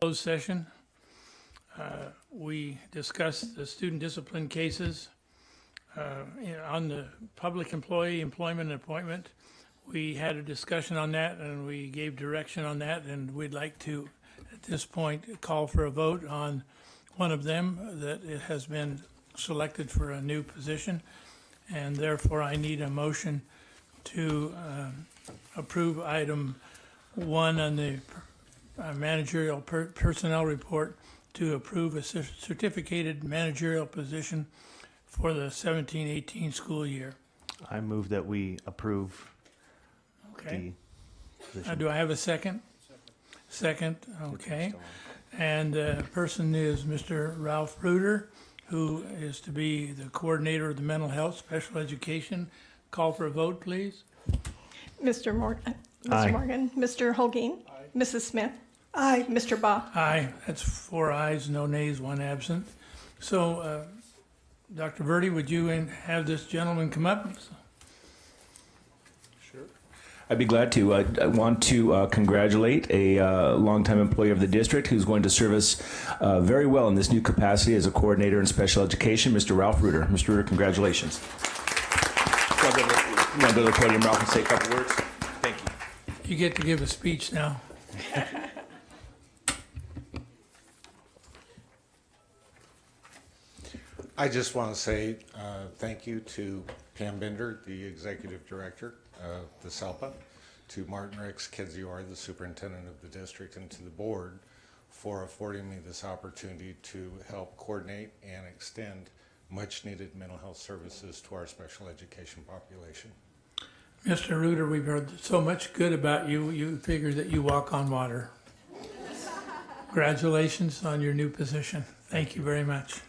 closed session. We discussed the student discipline cases on the public employee employment and appointment. We had a discussion on that and we gave direction on that, and we'd like to, at this point, call for a vote on one of them that it has been selected for a new position. And therefore, I need a motion to approve item 1 on the managerial personnel report to approve a certificated managerial position for the 17-18 school year. I move that we approve Okay. the position. Do I have a second? Second, okay. And the person is Mr. Ralph Reuter, who is to be the coordinator of the mental health special education. Call for a vote, please. Mr. Aye. Morgan, Mr. Holguin, Mrs. Smith. Aye. Mr. Baugh. Aye, that's 4 ayes, no nays, 1 absent. So, Dr. Verdi, would you have this gentleman come up? I'd be glad to. I want to congratulate a longtime employee of the district who's going to serve us very well in this new capacity as a coordinator in special education, Mr. Ralph Reuter. Mr. Reuter, congratulations. You want to go to the podium, Ralph, and say a couple words? Thank you. You get to give a speech now. I just want to say thank you to Pam Bender, the Executive Director of the SELPA, to Martin Ricks Kidzior, the Superintendent of the District, and to the Board for affording me this opportunity to help coordinate and extend much-needed mental health services to our special education population. Mr. Reuter, we've heard so much good about you, you figure that you walk on water. Congratulations on your new position. Thank you very much.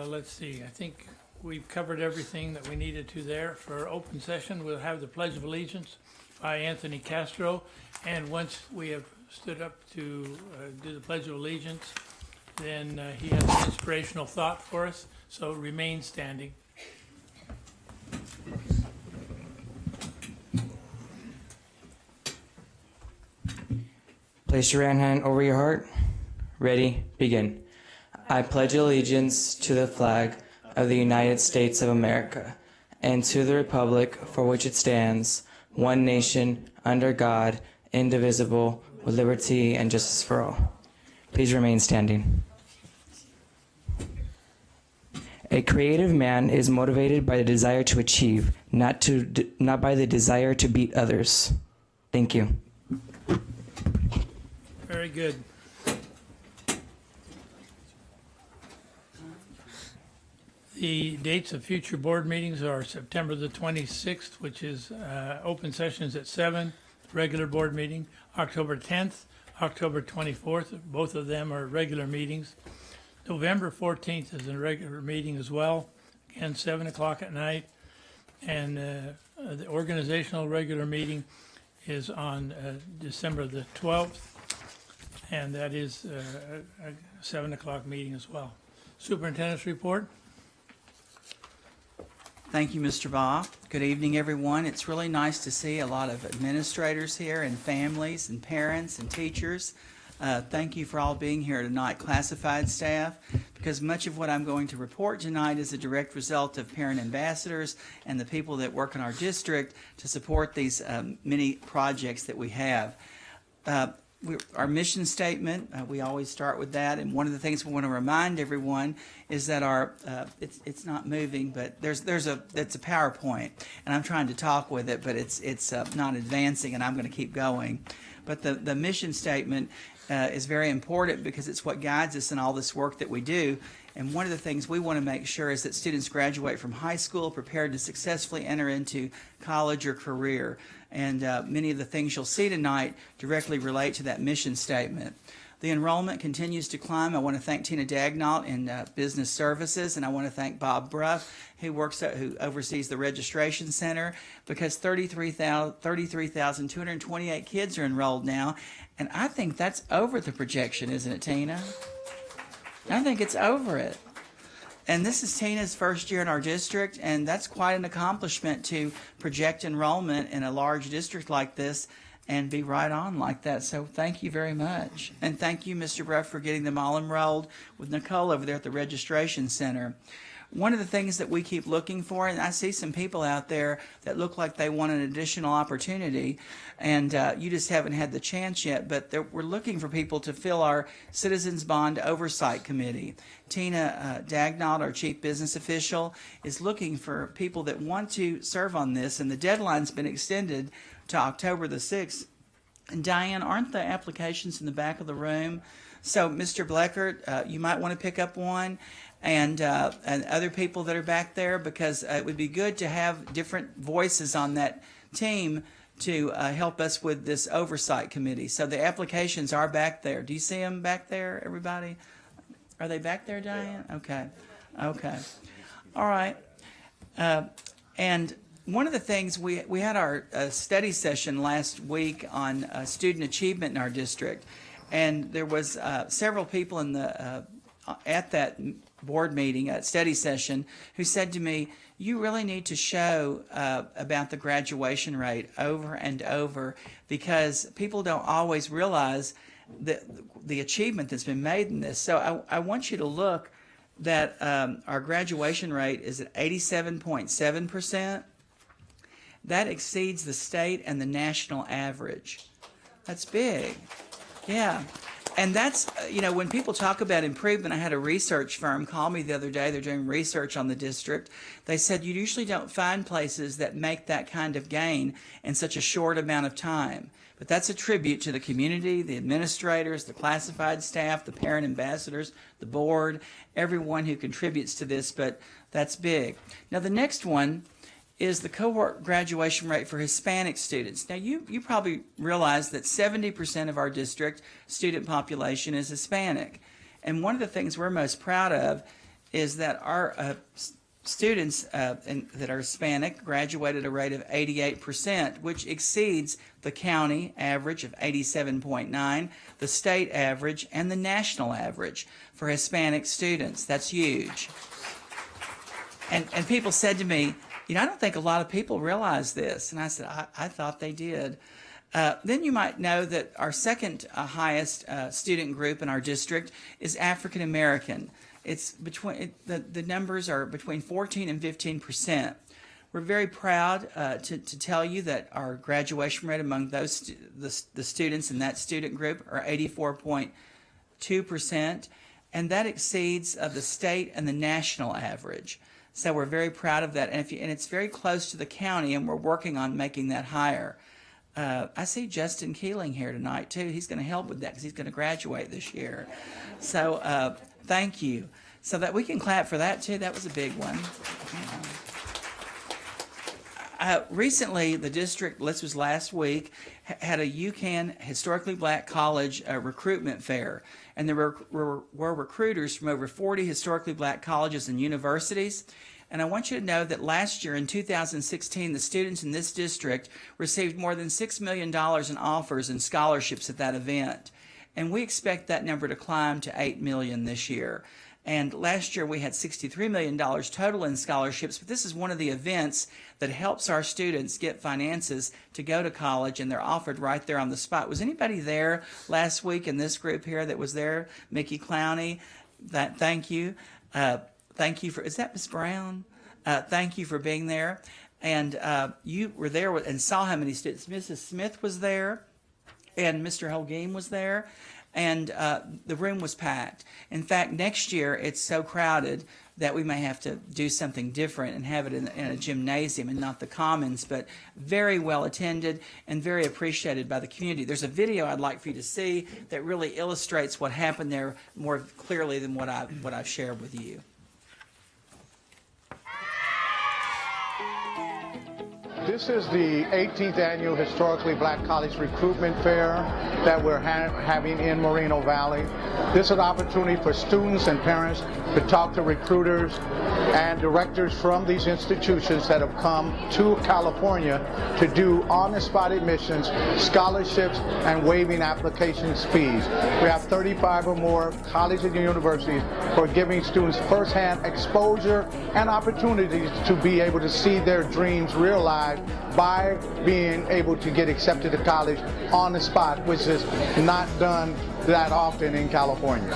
Let's see, I think we've covered everything that we needed to there. For open session, we'll have the Pledge of Allegiance by Anthony Castro. And once we have stood up to do the Pledge of Allegiance, then he has an inspirational thought for us, so remain standing. Place your right hand over your heart. Ready, begin. I pledge allegiance to the flag of the United States of America and to the republic for which it stands, one nation, under God, indivisible, with liberty and justice for all. Please remain standing. A creative man is motivated by the desire to achieve, not by the desire to beat others. Thank you. Very good. The dates of future board meetings are September the 26th, which is open sessions at 7, regular board meeting, October 10th, October 24th, both of them are regular meetings. November 14th is a regular meeting as well, again 7 o'clock at night. And the organizational regular meeting is on December the 12th, and that is a 7 o'clock meeting as well. Superintendent's report. Thank you, Mr. Baugh. Good evening, everyone. It's really nice to see a lot of administrators here and families and parents and teachers. Thank you for all being here tonight, classified staff, because much of what I'm going to report tonight is a direct result of parent ambassadors and the people that work in our district to support these many projects that we have. Our mission statement, we always start with that, and one of the things we want to remind everyone is that our it's not moving, but it's a PowerPoint, and I'm trying to talk with it, but it's not advancing, and I'm going to keep going. But the mission statement is very important because it's what guides us in all this work that we do. And one of the things we want to make sure is that students graduate from high school prepared to successfully enter into college or career. And many of the things you'll see tonight directly relate to that mission statement. The enrollment continues to climb. I want to thank Tina Dagnall in Business Services, and I want to thank Bob Bruff, who oversees the registration center, because 33,228 kids are enrolled now, and I think that's over the projection, isn't it, Tina? I think it's over it. And this is Tina's first year in our district, and that's quite an accomplishment to project enrollment in a large district like this and be right on like that. So thank you very much. And thank you, Mr. Bruff, for getting them all enrolled with Nicole over there at the registration center. One of the things that we keep looking for, and I see some people out there that look like they want an additional opportunity, and you just haven't had the chance yet, but we're looking for people to fill our Citizens Bond Oversight Committee. Tina Dagnall, our Chief Business Official, is looking for people that want to serve on this, and the deadline's been extended to October the 6th. And Diane, aren't the applications in the back of the room? So, Mr. Bleckert, you might want to pick up one, and other people that are back there, because it would be good to have different voices on that team to help us with this oversight committee. So the applications are back there. Do you see them back there, everybody? Are they back there, Diane? Okay. Okay. All right. And one of the things, we had our study session last week on student achievement in our district, and there was several people in the at that board meeting, at study session, who said to me, you really need to show about the graduation rate over and over, because people don't always realize the achievement that's been made in this. So I want you to look that our graduation rate is at 87.7%. That exceeds the state and the national average. That's big. Yeah. And that's, when people talk about improvement, I had a research firm call me the other day. They're doing research on the district. They said you usually don't find places that make that kind of gain in such a short amount of time. But that's a tribute to the community, the administrators, the classified staff, the parent ambassadors, the board, everyone who contributes to this, but that's big. Now, the next one is the cohort graduation rate for Hispanic students. Now, you probably realize that 70% of our district student population is Hispanic. And one of the things we're most proud of is that our students that are Hispanic graduated at a rate of 88%, which exceeds the county average of 87.9, the state average, and the national average for Hispanic students. That's huge. And people said to me, I don't think a lot of people realize this. And I said, I thought they did. Then you might know that our second highest student group in our district is African American. It's between the numbers are between 14 and 15%. We're very proud to tell you that our graduation rate among those the students in that student group are 84.2%, and that exceeds the state and the national average. So we're very proud of that, and it's very close to the county, and we're working on making that higher. I see Justin Keeling here tonight too. He's going to help with that because he's going to graduate this year. So thank you. So that we can clap for that too. That was a big one. Recently, the district, this was last week, had a UCAN Historically Black College recruitment fair. And there were recruiters from over 40 historically black colleges and universities. And I want you to know that last year, in 2016, the students in this district received more than $6 million in offers and scholarships at that event. And we expect that number to climb to $8 million this year. And last year we had $63 million total in scholarships, but this is one of the events that helps our students get finances to go to college, and they're offered right there on the spot. Was anybody there last week in this group here that was there? Mickey Clowney, thank you. Thank you for, is that Ms. Brown? Thank you for being there. And you were there and saw how many students. Mrs. Smith was there, and Mr. Holguin was there. And the room was packed. In fact, next year it's so crowded that we may have to do something different and have it in a gymnasium and not the commons, but very well attended and very appreciated by the community. There's a video I'd like for you to see that really illustrates what happened there more clearly than what I've shared with you. This is the 18th Annual Historically Black College Recruitment Fair that we're having in Moreno Valley. This is an opportunity for students and parents to talk to recruiters and directors from these institutions that have come to California to do on-the-spot admissions, scholarships, and waiving application fees. We have 35 or more colleges and universities for giving students firsthand exposure and opportunities to be able to see their dreams realized by being able to get accepted to college on the spot, which is not done that often in California.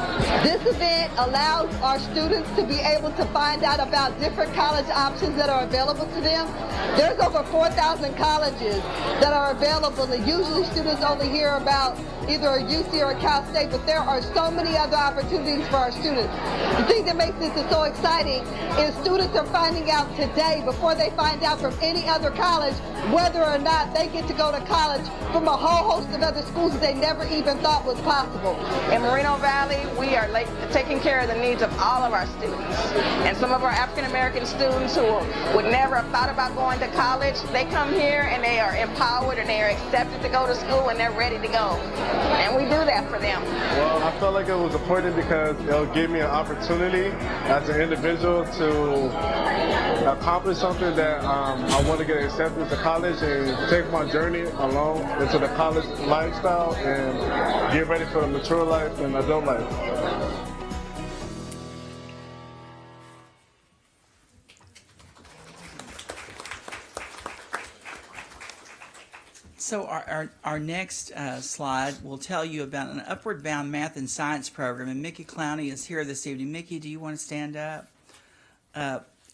This event allows our students to be able to find out about different college options that are available to them. There's over 4,000 colleges that are available, and usually students only hear about either a UC or a Cal State, but there are so many other opportunities for our students. The thing that makes this so exciting is students are finding out today, before they find out from any other college, whether or not they get to go to college from a whole host of other schools that they never even thought was possible. In Moreno Valley, we are taking care of the needs of all of our students. And some of our African American students who would never have thought about going to college, they come here and they are empowered and they are accepted to go to school and they're ready to go. And we do that for them. Well, I felt like it was important because it'll give me an opportunity as an individual to accomplish something that I want to get accepted to college and take my journey along into the college lifestyle and get ready for the mature life and adult life. So our next slide will tell you about an Upward Bound Math and Science program, and Mickey Clowney is here this evening. Mickey, do you want to stand up?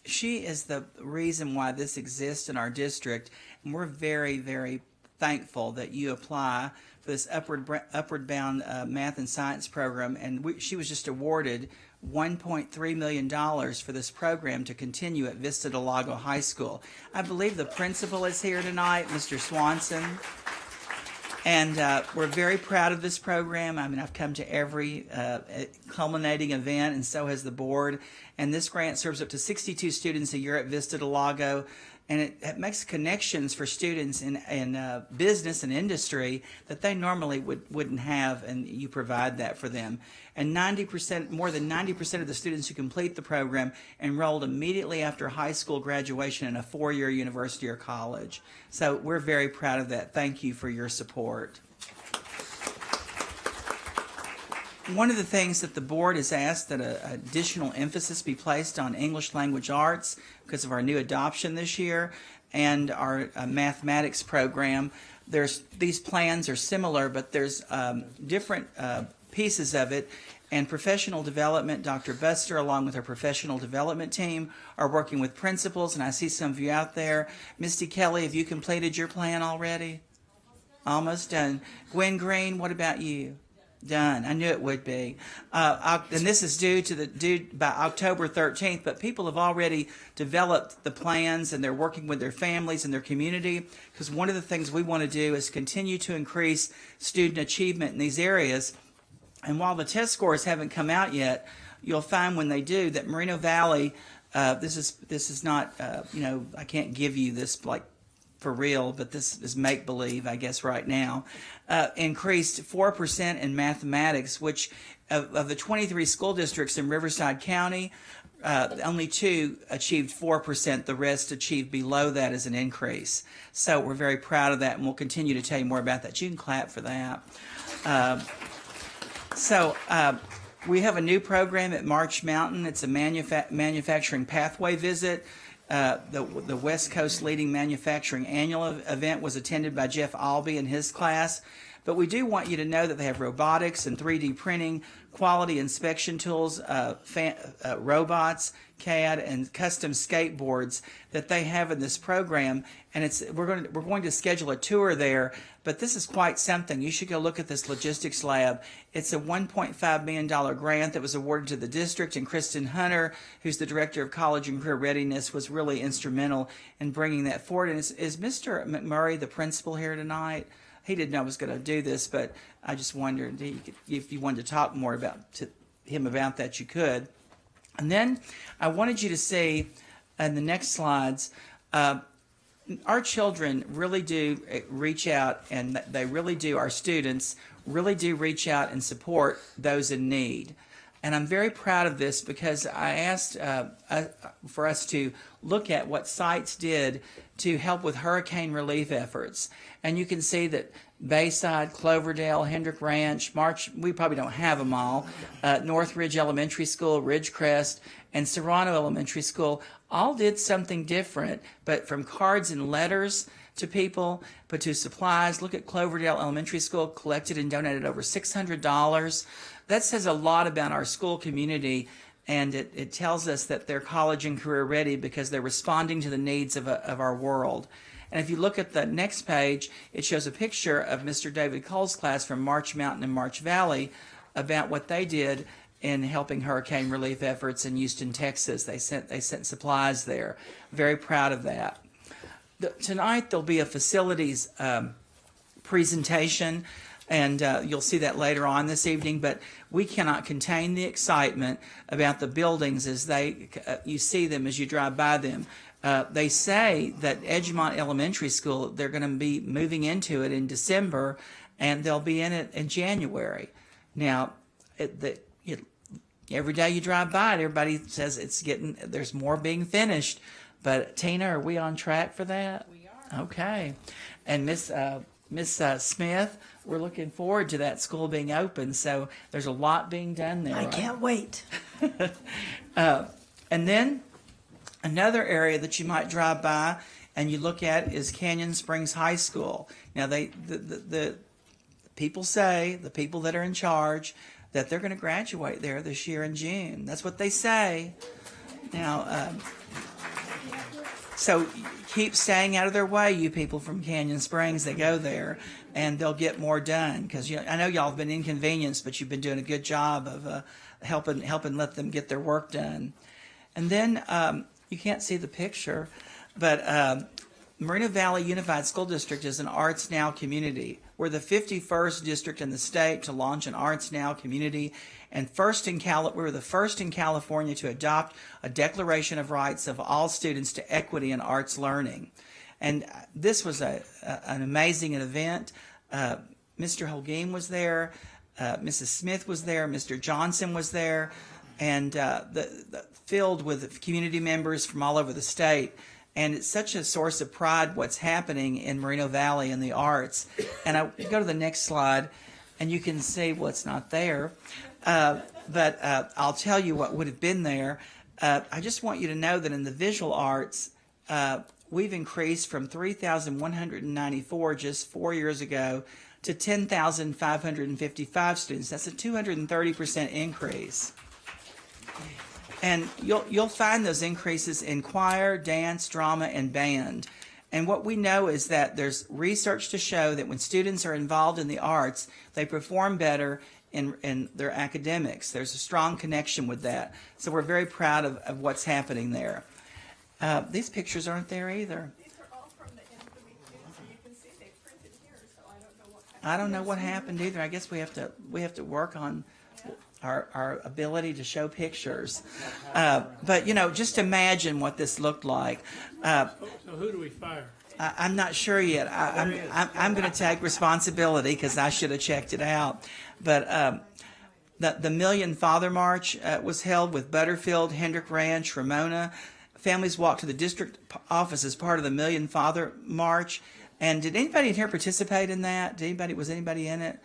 She is the reason why this exists in our district, and we're very, very thankful that you apply for this Upward Bound Math and Science program, and she was just awarded $1.3 million for this program to continue at Vista Del Lago High School. I believe the principal is here tonight, Mr. Swanson, and we're very proud of this program. I mean, I've come to every culminating event, and so has the board, and this grant serves up to 62 students a year at Vista Del Lago, and it makes connections for students in business and industry that they normally wouldn't have, and you provide that for them. And more than 90% of the students who complete the program enrolled immediately after high school graduation in a 4-year university or college. So we're very proud of that. Thank you for your support. One of the things that the board has asked that additional emphasis be placed on English language arts because of our new adoption this year and our mathematics program. These plans are similar, but there's different pieces of it. And professional development, Dr. Buster, along with our professional development team, are working with principals, and I see some of you out there. Misty Kelly, have you completed your plan already? Almost done. Gwen Green, what about you? Done. I knew it would be. And this is due by October 13th, but people have already developed the plans and they're working with their families and their community, because one of the things we want to do is continue to increase student achievement in these areas. And while the test scores haven't come out yet, you'll find when they do that Moreno Valley, this is not, I can't give you this like for real, but this is make-believe, I guess, right now, increased 4% in mathematics, which of the 23 school districts in Riverside County, only 2 achieved 4%. The rest achieved below that as an increase. So we're very proud of that, and we'll continue to tell you more about that. You can clap for that. We have a new program at March Mountain. It's a manufacturing pathway visit. The West Coast Leading Manufacturing Annual event was attended by Jeff Albee and his class. But we do want you to know that they have robotics and 3D printing, quality inspection tools, robots, CAD, and custom skateboards that they have in this program. And we're going to schedule a tour there. But this is quite something. You should go look at this logistics lab. It's a $1.5 million grant that was awarded to the district, and Kristen Hunter, who's the Director of College and Career Readiness, was really instrumental in bringing that forward. And is Mr. McMurray, the principal, here tonight? He didn't know I was going to do this, but I just wondered if you wanted to talk more to him about that, you could. And then I wanted you to see in the next slides, our children really do reach out, and they really do, our students really do reach out and support those in need. And I'm very proud of this because I asked for us to look at what sites did to help with hurricane relief efforts. And you can see that Bayside, Cloverdale, Hendrick Ranch, we probably don't have them all, Northridge Elementary School, Ridgecrest, and Serrano Elementary School all did something different, but from cards and letters to people, but to supplies. Look at Cloverdale Elementary School, collected and donated over $600. That says a lot about our school community, and it tells us that they're college and career ready because they're responding to the needs of our world. And if you look at the next page, it shows a picture of Mr. David Cole's class from March Mountain and March Valley about what they did in helping hurricane relief efforts in Houston, Texas. They sent supplies there. Very proud of that. Tonight there'll be a facilities presentation, and you'll see that later on this evening, but we cannot contain the excitement about the buildings as you see them as you drive by them. They say that Edgemont Elementary School, they're going to be moving into it in December, and they'll be in it in January. Now, every day you drive by it, everybody says there's more being finished. But Tina, are we on track for that? We are. Okay. And Miss Smith, we're looking forward to that school being open. So there's a lot being done there. I can't wait. And then another area that you might drive by and you look at is Canyon Springs High School. Now the people say, the people that are in charge, that they're going to graduate there this year in June. That's what they say. Now, so keep staying out of their way, you people from Canyon Springs that go there, and they'll get more done. Because I know y'all have been inconvenienced, but you've been doing a good job of helping let them get their work done. And then you can't see the picture, but Moreno Valley Unified School District is an Arts Now community. We're the 51st district in the state to launch an Arts Now community, and we were the first in California to adopt a Declaration of Rights of all students to equity in arts learning. And this was an amazing event. Mr. Holguin was there, Mrs. Smith was there, Mr. Johnson was there, and filled with community members from all over the state. And it's such a source of pride what's happening in Moreno Valley in the arts. And I go to the next slide, and you can see, well, it's not there. But I'll tell you what would have been there. I just want you to know that in the visual arts, we've increased from 3,194 just 4 years ago to 10,555 students. That's a 230% increase. And you'll find those increases in choir, dance, drama, and band. And what we know is that there's research to show that when students are involved in the arts, they perform better in their academics. There's a strong connection with that. So we're very proud of what's happening there. These pictures aren't there either. These are all from the MVUSD. You can see they printed here, so I don't know what happened. I don't know what happened either. I guess we have to work on our ability to show pictures. But, just imagine what this looked like. So who do we fire? I'm not sure yet. I'm going to take responsibility because I should have checked it out. But the Million Father March was held with Butterfield, Hendrick Ranch, Ramona. Families walked to the district office as part of the Million Father March. And did anybody in here participate in that? Was anybody in it?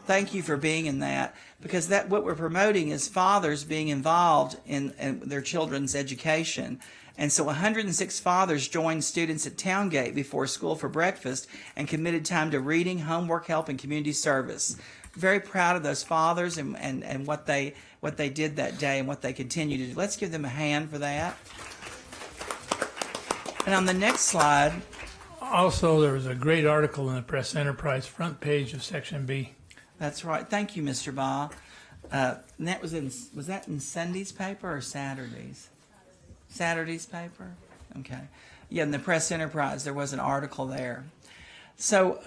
Thank you for being in that, because what we're promoting is fathers being involved in their children's education. And so 106 fathers joined students at Towngate before school for breakfast and committed time to reading, homework help, and community service. Very proud of those fathers and what they did that day and what they continue to do. Let's give them a hand for that. And on the next slide. Also, there was a great article in the Press Enterprise front page of Section B. That's right. Thank you, Mr. Baugh. And that was that in Sunday's paper or Saturday's? Saturday's paper? Okay. Yeah, in the Press Enterprise, there was an article there. So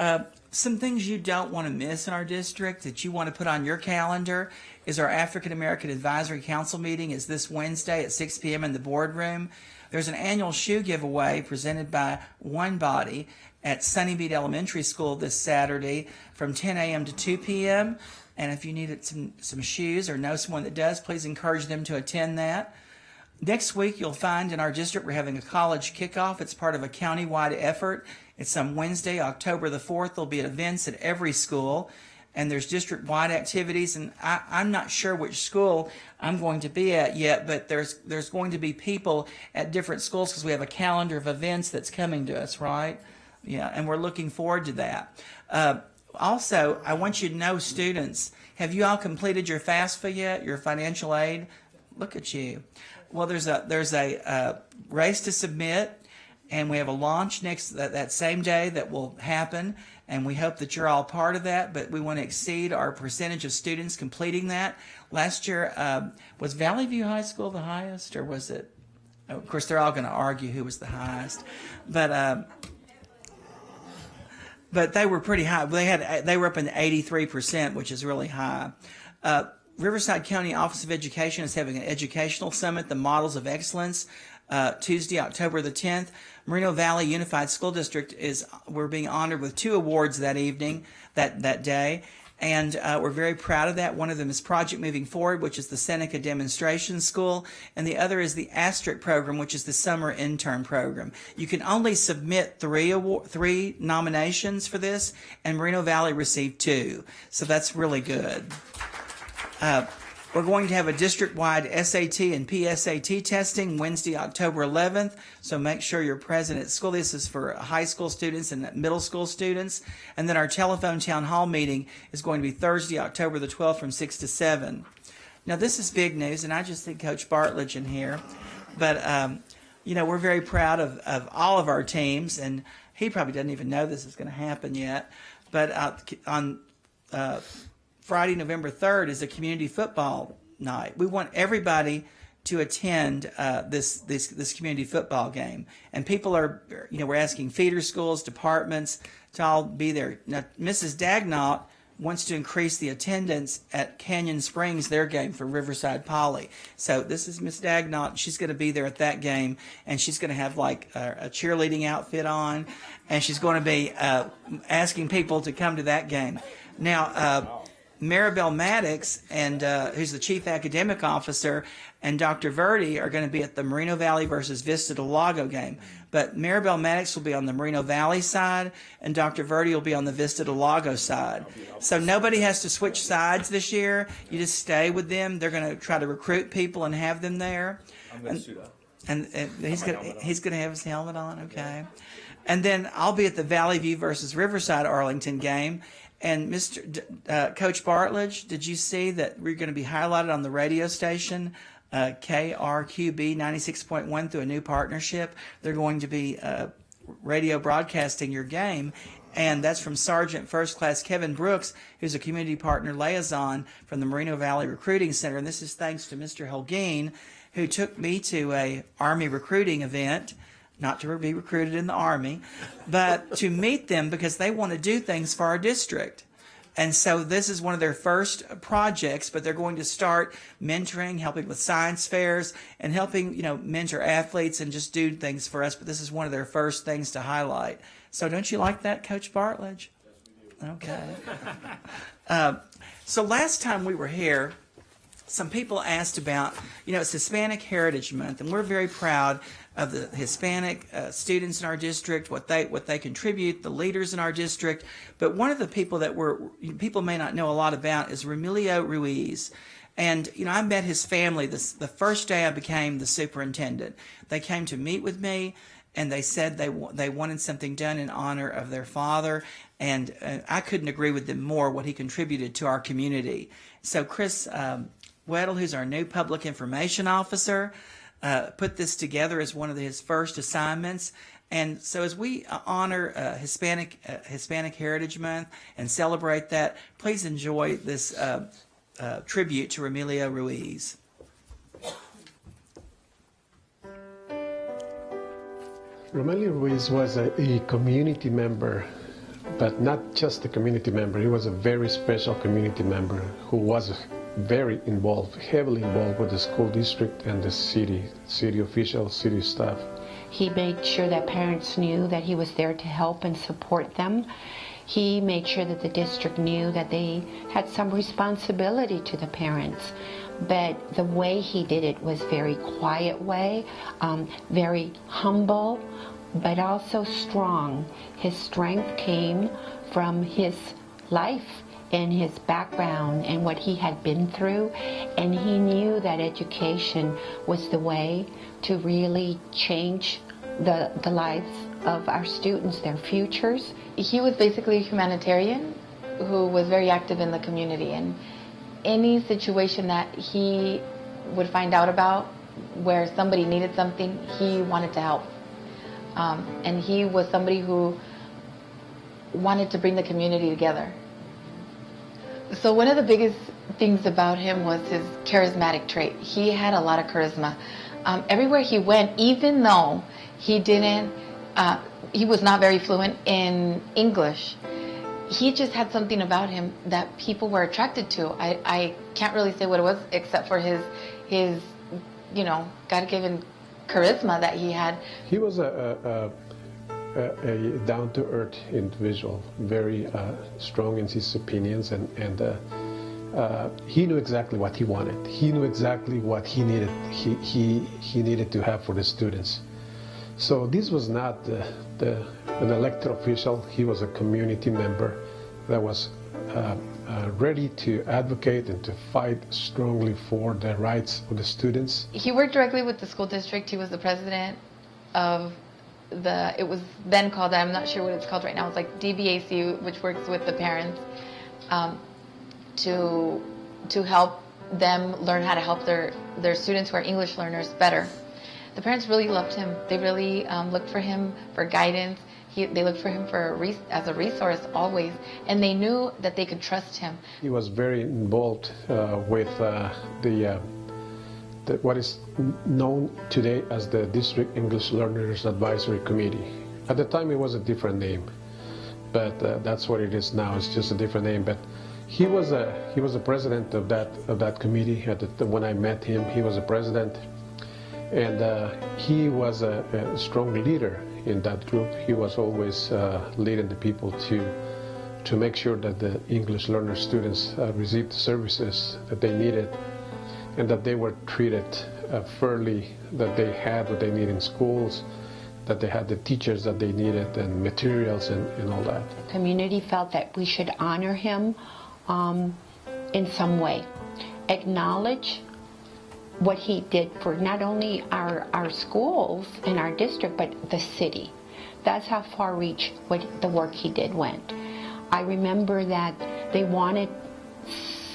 some things you don't want to miss in our district that you want to put on your calendar is our African American Advisory Council meeting is this Wednesday at 6 p.m. in the boardroom. There's an annual shoe giveaway presented by One Body at Sunnymead Elementary School this Saturday from 10 a.m. to 2 p.m. And if you needed some shoes or know someone that does, please encourage them to attend that. Next week, you'll find in our district we're having a college kickoff. It's part of a county-wide effort. It's on Wednesday, October the 4th. There'll be events at every school, and there's district-wide activities. And I'm not sure which school I'm going to be at yet, but there's going to be people at different schools because we have a calendar of events that's coming to us, right? Yeah, and we're looking forward to that. Also, I want you to know, students, have you all completed your FAFSA yet, your financial aid? Look at you. Well, there's a race to submit, and we have a launch that same day that will happen, and we hope that you're all part of that, but we want to exceed our percentage of students completing that. Last year, was Valley View High School the highest, or was it? Of course, they're all going to argue who was the highest, but they were pretty high. They were up in 83%, which is really high. Riverside County Office of Education is having an educational summit, the Models of Excellence, Tuesday, October the 10th. Moreno Valley Unified School District we're being honored with 2 awards that evening, that day. And we're very proud of that. One of them is Project Moving Forward, which is the Seneca Demonstration School, and the other is the Asterisk Program, which is the Summer Intern Program. You can only submit 3 nominations for this, and Moreno Valley received 2, so that's really good. We're going to have a district-wide SAT and PSAT testing Wednesday, October 11th, so make sure you're present at school. This is for high school students and middle school students. And then our telephone town hall meeting is going to be Thursday, October the 12th from 6 to 7. Now, this is big news, and I just think Coach Bartledge in here. But, we're very proud of all of our teams, and he probably doesn't even know this is going to happen yet. But on Friday, November 3rd is a community football night. We want everybody to attend this community football game. And people are, we're asking feeder schools, departments to all be there. Now, Mrs. Dagnall wants to increase the attendance at Canyon Springs, their game for Riverside Poly. So this is Miss Dagnall. She's going to be there at that game, and she's going to have like a cheerleading outfit on, and she's going to be asking people to come to that game. Now, Maribel Maddox, and who's the Chief Academic Officer, and Dr. Verdi are going to be at the Moreno Valley versus Vista del Lago game. But Maribel Maddox will be on the Moreno Valley side, and Dr. Verdi will be on the Vista del Lago side. So nobody has to switch sides this year. You just stay with them. They're going to try to recruit people and have them there. I'm going to suit up. And he's going to have his helmet on, okay. And then I'll be at the Valley View versus Riverside Arlington game. And Coach Bartledge, did you see that we're going to be highlighted on the radio station, KRQB 96.1, through a new partnership? They're going to be radio broadcasting your game, and that's from Sergeant First Class Kevin Brooks, who's a community partner liaison from the Moreno Valley Recruiting Center. And this is thanks to Mr. Holguin, who took me to a Army recruiting event. Not to be recruited in the Army, but to meet them because they want to do things for our district. And so this is one of their first projects, but they're going to start mentoring, helping with science fairs, and helping, mentor athletes and just do things for us. But this is one of their first things to highlight. So don't you like that, Coach Bartledge? Okay. So last time we were here, some people asked about, it's Hispanic Heritage Month, and we're very proud of the Hispanic students in our district, what they contribute, the leaders in our district. But one of the people that people may not know a lot about is Remilio Ruiz. And, I met his family the first day I became the superintendent. They came to meet with me, and they said they wanted something done in honor of their father. And I couldn't agree with them more what he contributed to our community. So Chris Weddle, who's our new public information officer, put this together as one of his first assignments. And so as we honor Hispanic Heritage Month and celebrate that, please enjoy this tribute to Remilio Ruiz. Remilio Ruiz was a community member, but not just a community member. He was a very special community member who was very involved, heavily involved with the school district and the city officials, city staff. He made sure that parents knew that he was there to help and support them. He made sure that the district knew that they had some responsibility to the parents. But the way he did it was very quiet way, very humble, but also strong. His strength came from his life and his background and what he had been through, and he knew that education was the way to really change the lives of our students, their futures. He was basically a humanitarian who was very active in the community, and any situation that he would find out about where somebody needed something, he wanted to help. And he was somebody who wanted to bring the community together. So one of the biggest things about him was his charismatic trait. He had a lot of charisma. Everywhere he went, even though he was not very fluent in English, he just had something about him that people were attracted to. I can't really say what it was except for his God-given charisma that he had. He was a down-to-earth individual, very strong in his opinions, and he knew exactly what he wanted. He knew exactly what he needed. He needed to have for the students. So this was not an elected official. He was a community member that was ready to advocate and to fight strongly for the rights of the students. He worked directly with the school district. He was the president of it was then called, I'm not sure what it's called right now, it's like DBAC, which works with the parents to help them learn how to help their students who are English learners better. The parents really loved him. They really looked for him for guidance. They looked for him as a resource always, and they knew that they could trust him. He was very involved with what is known today as the District English Learners Advisory Committee. At the time, it was a different name, but that's what it is now. It's just a different name. But he was a president of that committee. When I met him, he was a president, and he was a strong leader in that group. He was always leading the people to make sure that the English learner students received the services that they needed, and that they were treated fairly, that they had what they need in schools, that they had the teachers that they needed and materials and all that. The community felt that we should honor him in some way, acknowledge what he did for not only our schools in our district, but the city. That's how far reach the work he did went. I remember that they wanted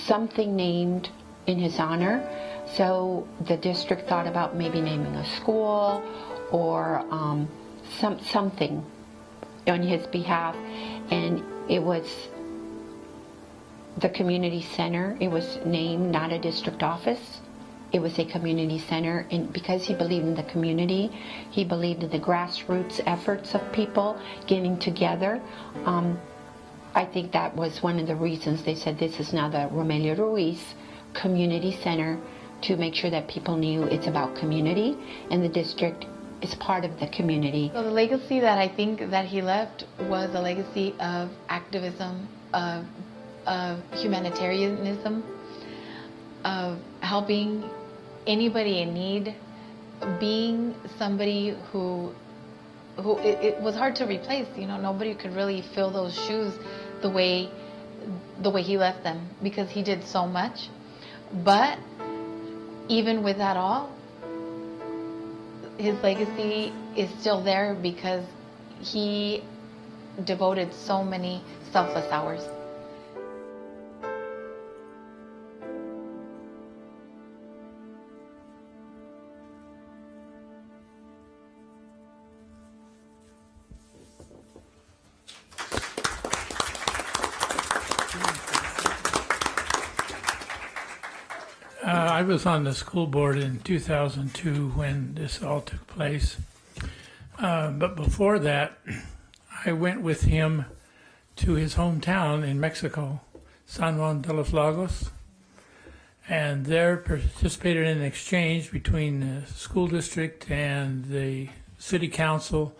something named in his honor, so the district thought about maybe naming a school or something on his behalf, and it was the community center. It was named not a district office. It was a community center, and because he believed in the community, he believed in the grassroots efforts of people getting together. I think that was one of the reasons they said this is now the Romelio Ruiz Community Center, to make sure that people knew it's about community and the district is part of the community. So the legacy that I think that he left was a legacy of activism, of humanitarianism, of helping anybody in need, being somebody who it was hard to replace. Nobody could really fill those shoes the way he left them, because he did so much. But even with that all, his legacy is still there because he devoted so many selfless hours. I was on the school board in 2002 when this all took place. But before that, I went with him to his hometown in Mexico, San Juan de los Lagos. And they're participated in an exchange between the school district and the city council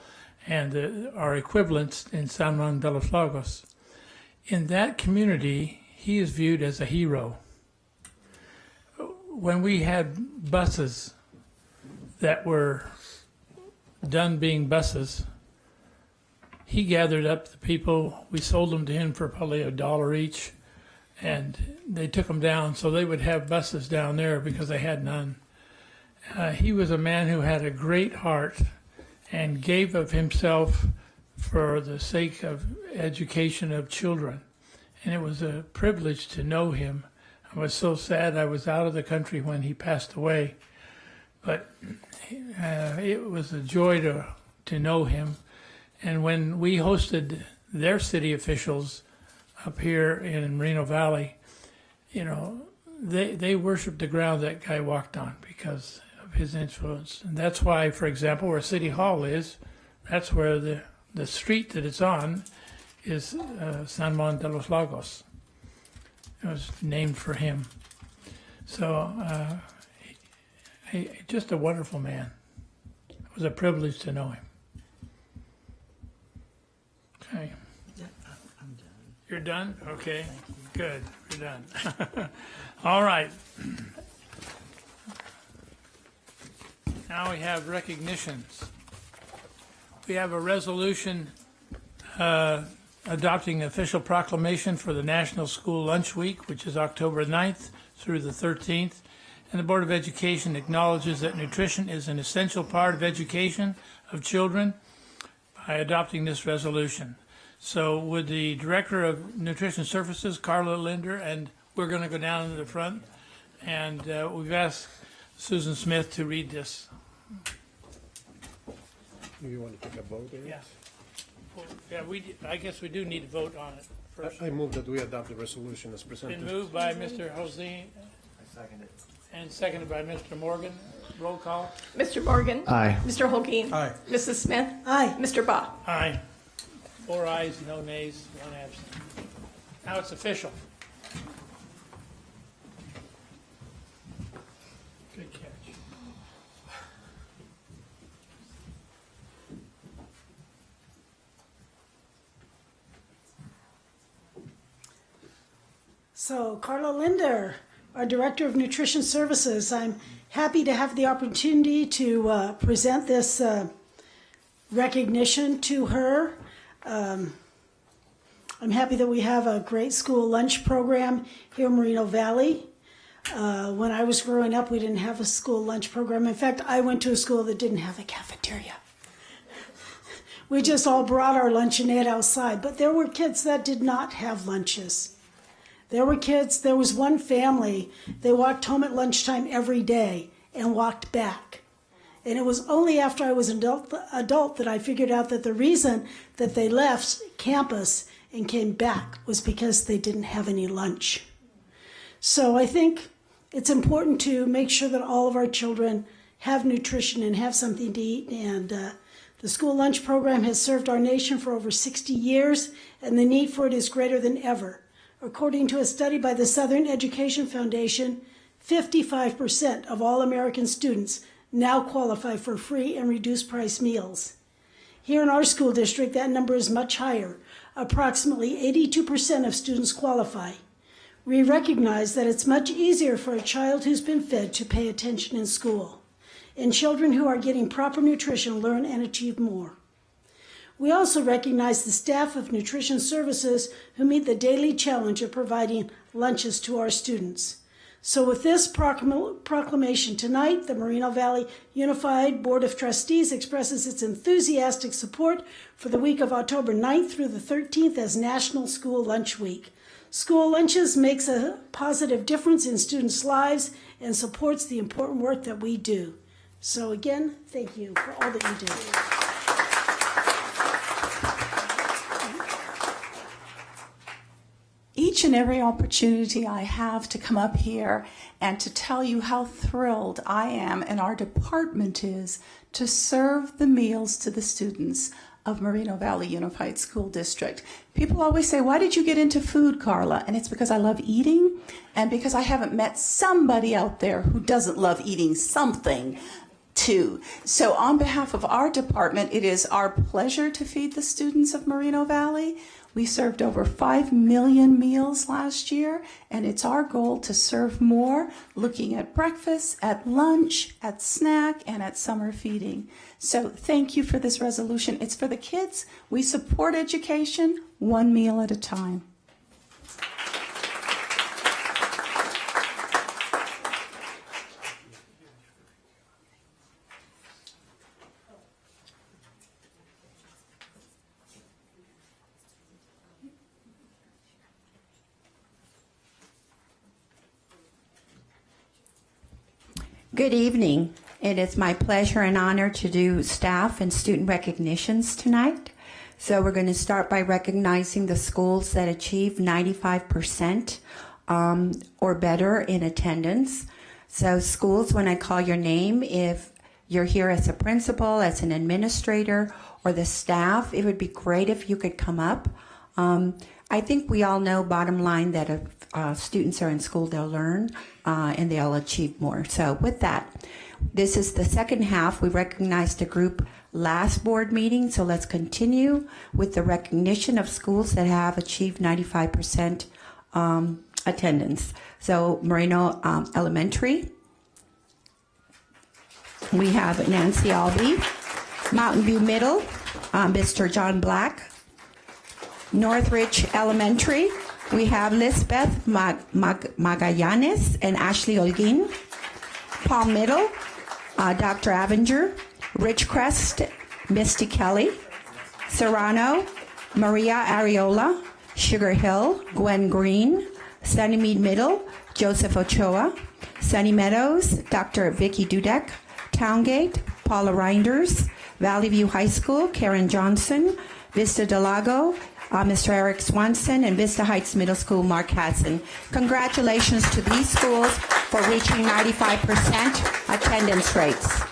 and our equivalents in San Juan de los Lagos. In that community, he is viewed as a hero. When we had buses that were done being buses, he gathered up the people. We sold them to him for probably $1 each, and they took them down so they would have buses down there because they had none. He was a man who had a great heart and gave of himself for the sake of education of children. And it was a privilege to know him. I was so sad I was out of the country when he passed away, but it was a joy to know him. And when we hosted their city officials up here in Moreno Valley, you know, they worshiped the ground that guy walked on because of his influence. And that's why, for example, where City Hall is, that's where the street that it's on is San Juan de los Lagos. It was named for him. So just a wonderful man. It was a privilege to know him. Okay. I'm done. You're done? Okay. Good. You're done. All right. Now we have recognitions. We have a resolution adopting official proclamation for the National School Lunch Week, which is October 9th through the 13th. And the Board of Education acknowledges that nutrition is an essential part of education of children by adopting this resolution. So would the Director of Nutrition Services, Carla Linder, and we're going to go down to the front, and we've asked Susan Smith to read this. You want to take a vote on it? Yeah. Well, yeah, I guess we do need to vote on it first. I move that we adopt the resolution as presented. Been moved by Mr. Josine I second it. and seconded by Mr. Morgan. Roll call. Mr. Morgan. Aye. Mr. Holguin. Aye. Mrs. Smith. Aye. Mr. Baugh. Aye. 4 ayes, no nays, 1 absent. Now it's official. Good catch. So, Carla Linder, our Director of Nutrition Services, I'm happy to have the opportunity to present this recognition to her. I'm happy that we have a great school lunch program here in Moreno Valley. When I was growing up, we didn't have a school lunch program. In fact, I went to a school that didn't have a cafeteria. We just all brought our lunch and ate outside. But there were kids that did not have lunches. There was one family, they walked home at lunchtime every day and walked back. And it was only after I was an adult that I figured out that the reason that they left campus and came back was because they didn't have any lunch. So I think it's important to make sure that all of our children have nutrition and have something to eat. And the school lunch program has served our nation for over 60 years, and the need for it is greater than ever. According to a study by the Southern Education Foundation, 55% of all American students now qualify for free and reduced price meals. Here in our school district, that number is much higher. Approximately 82% of students qualify. We recognize that it's much easier for a child who's been fed to pay attention in school, and children who are getting proper nutrition learn and achieve more. We also recognize the staff of nutrition services who meet the daily challenge of providing lunches to our students. So with this proclamation tonight, the Moreno Valley Unified Board of Trustees expresses its enthusiastic support for the week of October 9th through the 13th as National School Lunch Week. School lunches makes a positive difference in students' lives and supports the important work that we do. So again, thank you for all that you do. Each and every opportunity I have to come up here and to tell you how thrilled I am and our department is to serve the meals to the students of Moreno Valley Unified School District. People always say, why did you get into food, Carla? And it's because I love eating and because I haven't met somebody out there who doesn't love eating something too. So on behalf of our department, it is our pleasure to feed the students of Moreno Valley. We served over 5 million meals last year, and it's our goal to serve more, looking at breakfast, at lunch, at snack, and at summer feeding. So thank you for this resolution. It's for the kids. We support education, one meal at a time. Good evening. It is my pleasure and honor to do staff and student recognitions tonight. So we're going to start by recognizing the schools that achieve 95% or better in attendance. So schools, when I call your name, if you're here as a principal, as an administrator, or the staff, it would be great if you could come up. I think we all know, bottom line, that if students are in school, they'll learn and they'll achieve more. So with that, this is the second half. We recognized the group last board meeting, so let's continue with the recognition of schools that have achieved 95% attendance. So Moreno Elementary, we have Nancy Albee. Mountain View Middle, Mr. John Black. Northridge Elementary, we have Lisbeth Magallanes and Ashley Olguin. Palm Middle, Dr. Avenger. Ridgecrest, Misty Kelly. Serrano, Maria Ariola. Sugar Hill, Gwen Green. Sunnymead Middle, Joseph Ochoa. Sunny Meadows, Dr. Vicky Dudek. Towngate, Paula Reinders. Valley View High School, Karen Johnson. Vista Del Lago, Mr. Eric Swanson, and Vista Heights Middle School, Mark Hudson. Congratulations to these schools for reaching 95% attendance rates.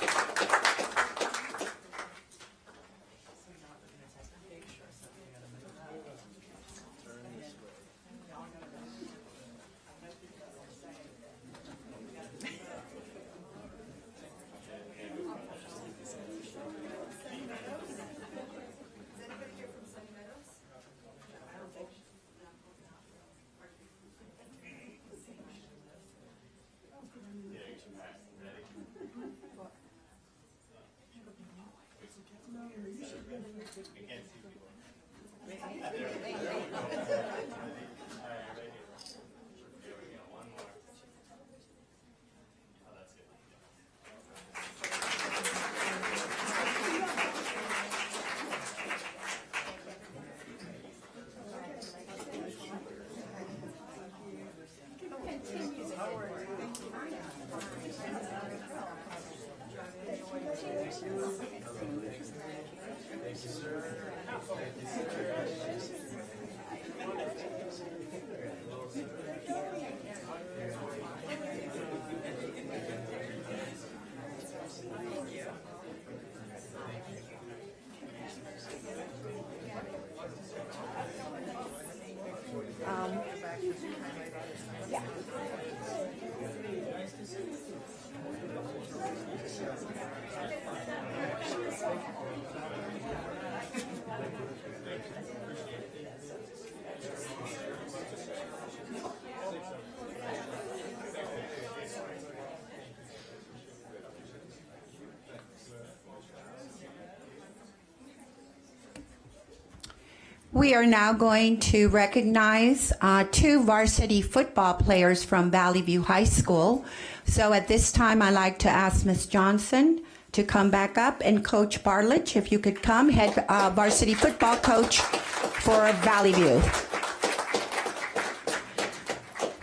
We are now going to recognize two varsity football players from Valley View High School. So at this time, I'd like to ask Ms. Johnson to come back up, and Coach Bartlett, if you could come, head varsity football coach for Valley View.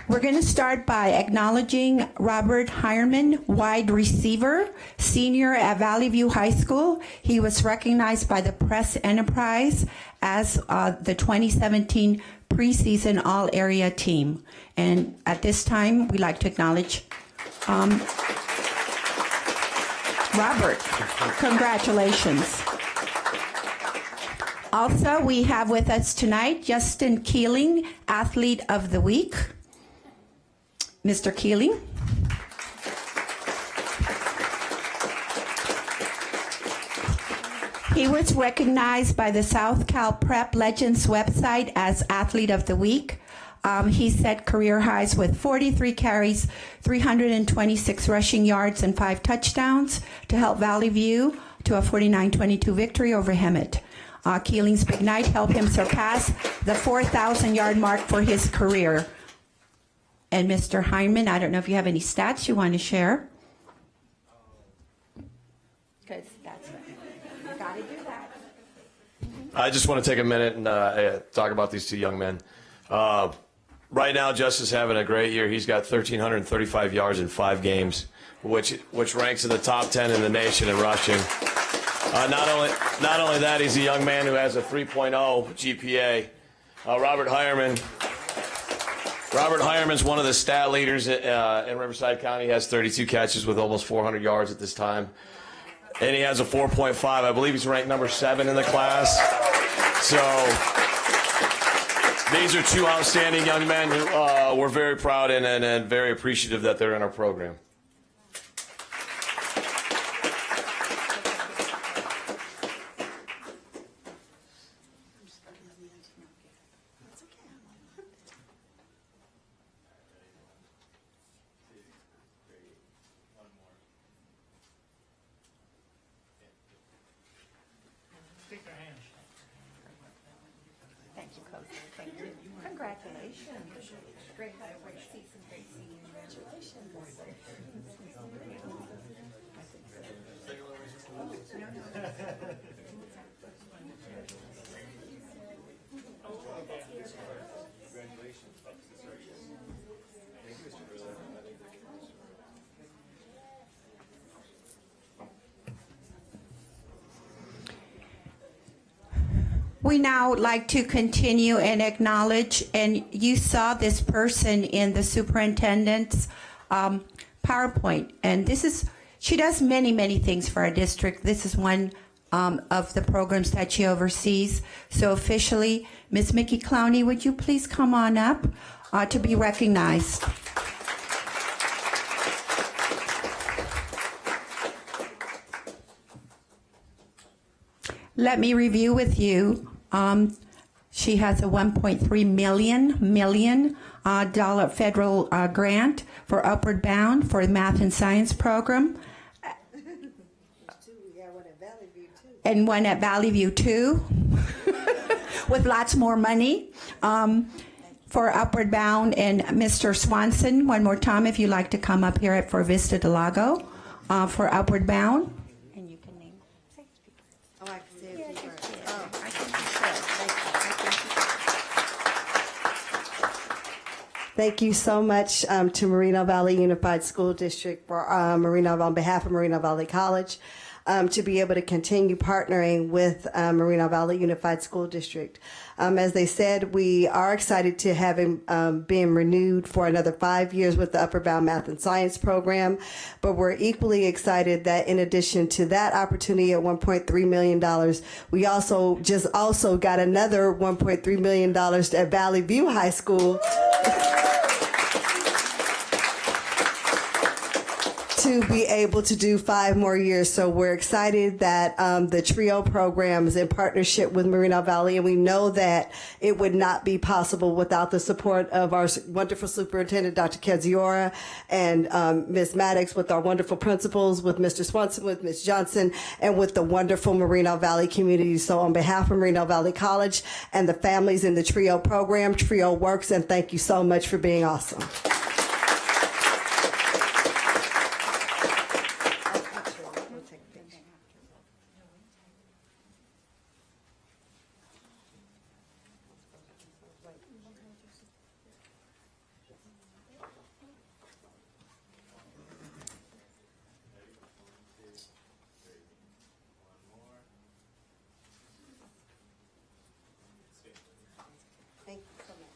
We're going to start by acknowledging Robert Hireman, wide receiver, senior at Valley View High School. He was recognized by the Press Enterprise as the 2017 preseason all-area team. And at this time, we'd like to acknowledge Robert. Congratulations. Also, we have with us tonight Justin Keeling, Athlete of the Week. Mr. Keeling. He was recognized by the South Cal Prep Legends website as Athlete of the Week. He set career highs with 43 carries, 326 rushing yards, and 5 touchdowns to help Valley View to a 49-22 victory over Hemet. Keeling's big night helped him surpass the 4,000-yard mark for his career. And Mr. Heineman, I don't know if you have any stats you want to share. Because that's right. You got to do that. I just want to take a minute and talk about these two young men. Right now, Justice is having a great year. He's got 1,335 yards in 5 games, which ranks in the top 10 in the nation in rushing. Not only that, he's a young man who has a 3.0 GPA. Robert Hireman's one of the stat leaders in Riverside County. He has 32 catches with almost 400 yards at this time. And he has a 4.5. I believe he's ranked number 7 in the class. So these are two outstanding young men who we're very proud and very appreciative that they're in our program. Thank you, Coach. Thank you. Congratulations. Great season, great season. Congratulations. We now like to continue and acknowledge, and you saw this person in the superintendent's PowerPoint, and she does many, many things for our district. This is one of the programs that she oversees. So officially, Ms. Mickey Clowney, would you please come on up to be recognized? Let me review with you. She has a $1.3 million federal grant for Upward Bound for the Math and Science program. And one at Valley View too, with lots more money for Upward Bound. And Mr. Swanson, one more time, if you'd like to come up here for Vista del Lago for Upward Bound. And you can name. Oh, I can say a few words. Thank you so much to Moreno Valley Unified School District for on behalf of Moreno Valley College. To be able to continue partnering with Moreno Valley Unified School District. As they said, we are excited to have him being renewed for another 5 years with the Upward Bound Math and Science program, but we're equally excited that in addition to that opportunity at $1.3 million, we also got another $1.3 million at Valley View High School. To be able to do 5 more years. So we're excited that the TRIO program is in partnership with Moreno Valley, and we know that it would not be possible without the support of our wonderful superintendent, Dr. Keziora, and Ms. Maddox, with our wonderful principals, with Mr. Swanson, with Ms. Johnson, and with the wonderful Moreno Valley community. So on behalf of Moreno Valley College and the families in the TRIO program, TRIO works, and thank you so much for being awesome. Thank you so much.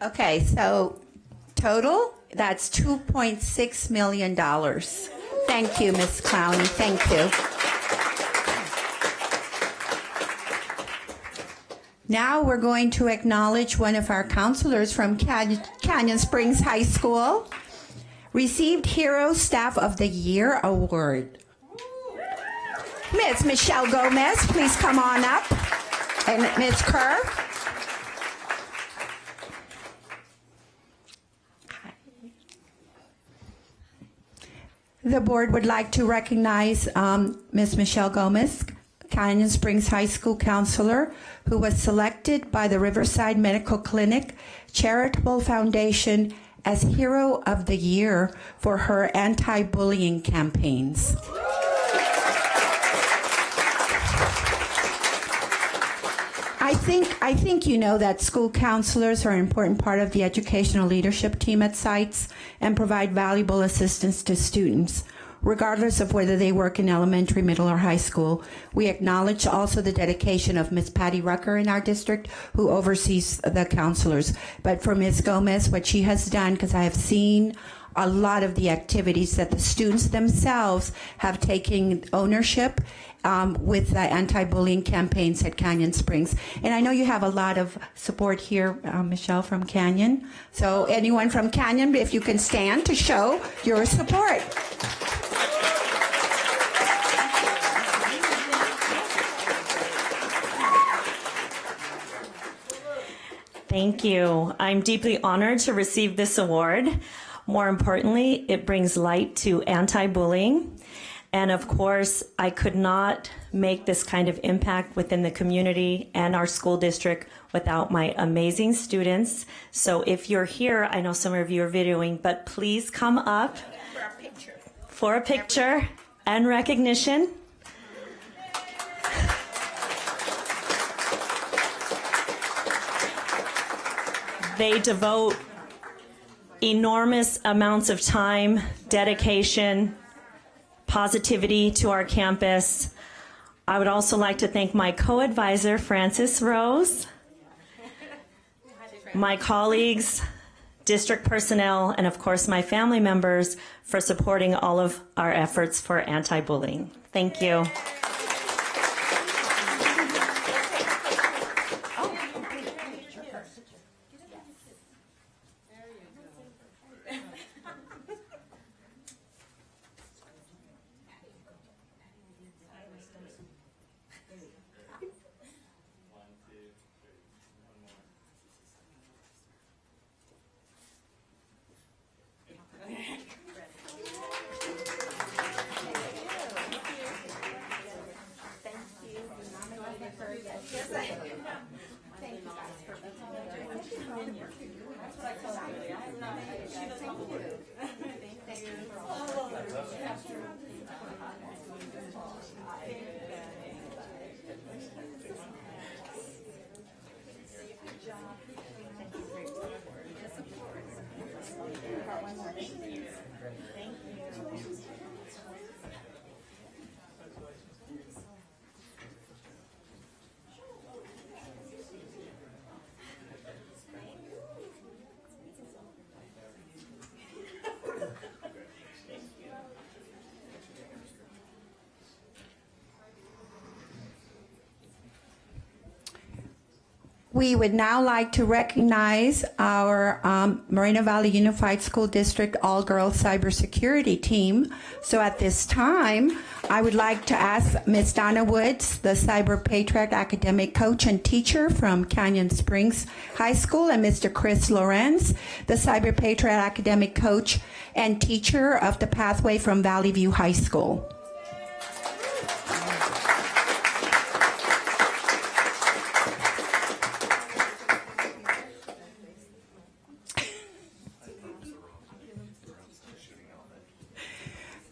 Okay, so total, that's $2.6 million. Thank you, Ms. Clowney. Thank you. Now we're going to acknowledge one of our counselors from Canyon Springs High School. Received Hero Staff of the Year Award. Ms. Michelle Gomez, please come on up. And Ms. Kerr. The board would like to recognize Ms. Michelle Gomez, Canyon Springs High School counselor, who was selected by the Riverside Medical Clinic Charitable Foundation as Hero of the Year for her anti-bullying campaigns. I think you know that school counselors are an important part of the educational leadership team at sites and provide valuable assistance to students, regardless of whether they work in elementary, middle, or high school. We acknowledge also the dedication of Ms. Patty Rucker in our district, who oversees the counselors. But for Ms. Gomez, what she has done, because I have seen a lot of the activities that the students themselves have taken ownership with the anti-bullying campaigns at Canyon Springs. And I know you have a lot of support here, Michelle, from Canyon. So anyone from Canyon, if you can stand to show your support. Thank you. I'm deeply honored to receive this award. More importantly, it brings light to anti-bullying. And of course, I could not make this kind of impact within the community and our school district without my amazing students. So if you're here, I know some of you are videoing, but please come up for a picture and recognition. They devote enormous amounts of time, dedication, positivity to our campus. I would also like to thank my co-advisor, Francis Rose, my colleagues, district personnel, and of course my family members for supporting all of our efforts for anti-bullying. Thank you. We would now like to recognize our Moreno Valley Unified School District all-girls cybersecurity team. So at this time, I would like to ask Ms. Donna Woods, the Cyber Patriot academic coach and teacher from Canyon Springs High School, and Mr. Chris Lorenz, the Cyber Patriot academic coach and teacher of the Pathway from Valley View High School.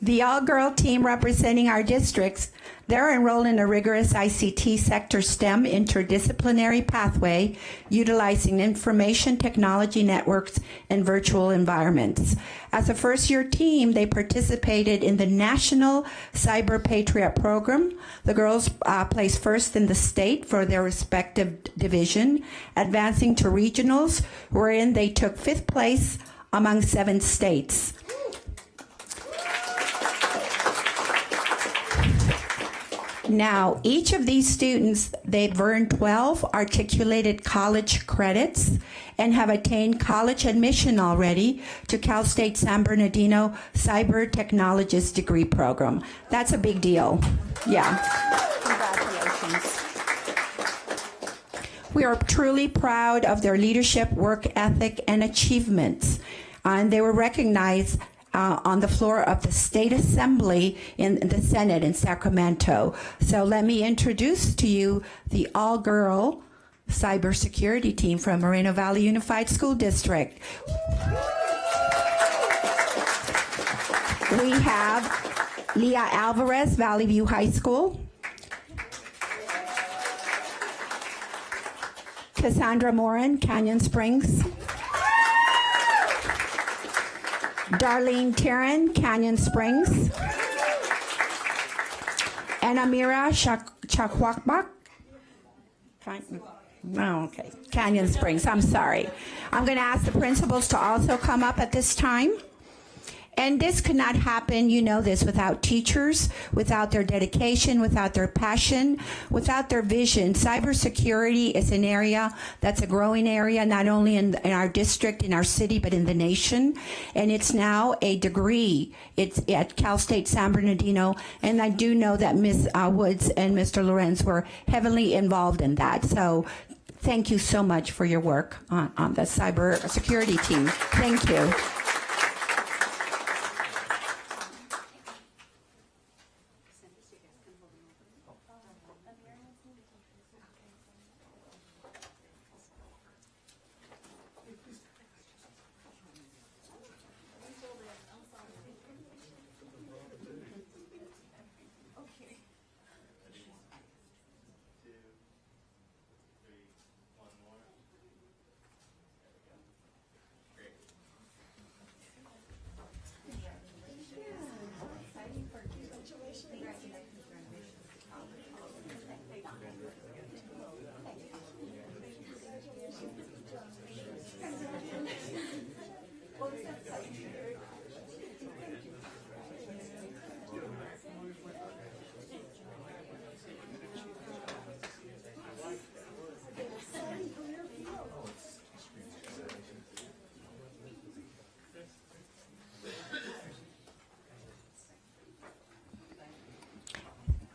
The all-girl team representing our districts, They're enrolled in a rigorous ICT sector STEM interdisciplinary pathway utilizing information technology networks and virtual environments. As a first-year team, they participated in the National Cyber Patriot Program. The girls placed first in the state for their respective division, advancing to regionals, wherein they took 5th place among 7 states. Now, each of these students, they've earned 12 articulated college credits and have attained college admission already to Cal State San Bernardino Cyber Technologist degree program. That's a big deal. Yeah. Congratulations. We are truly proud of their leadership, work ethic, and achievements. And they were recognized on the floor of the State Assembly in the Senate in Sacramento. So let me introduce to you the all-girl cybersecurity team from Moreno Valley Unified School District. We have Leah Alvarez, Valley View High School. Cassandra Morin, Canyon Springs. Darlene Taryn, Canyon Springs. And Amira Chakwakbak. Oh, okay. Canyon Springs, I'm sorry. I'm going to ask the principals to also come up at this time. And this could not happen, you know this, without teachers, without their dedication, without their passion, without their vision. Cybersecurity is an area that's a growing area, not only in our district, in our city, but in the nation. And it's now a degree. It's at Cal State San Bernardino. And I do know that Ms. Woods and Mr. Lorenz were heavily involved in that. So thank you so much for your work on the cybersecurity team. Thank you.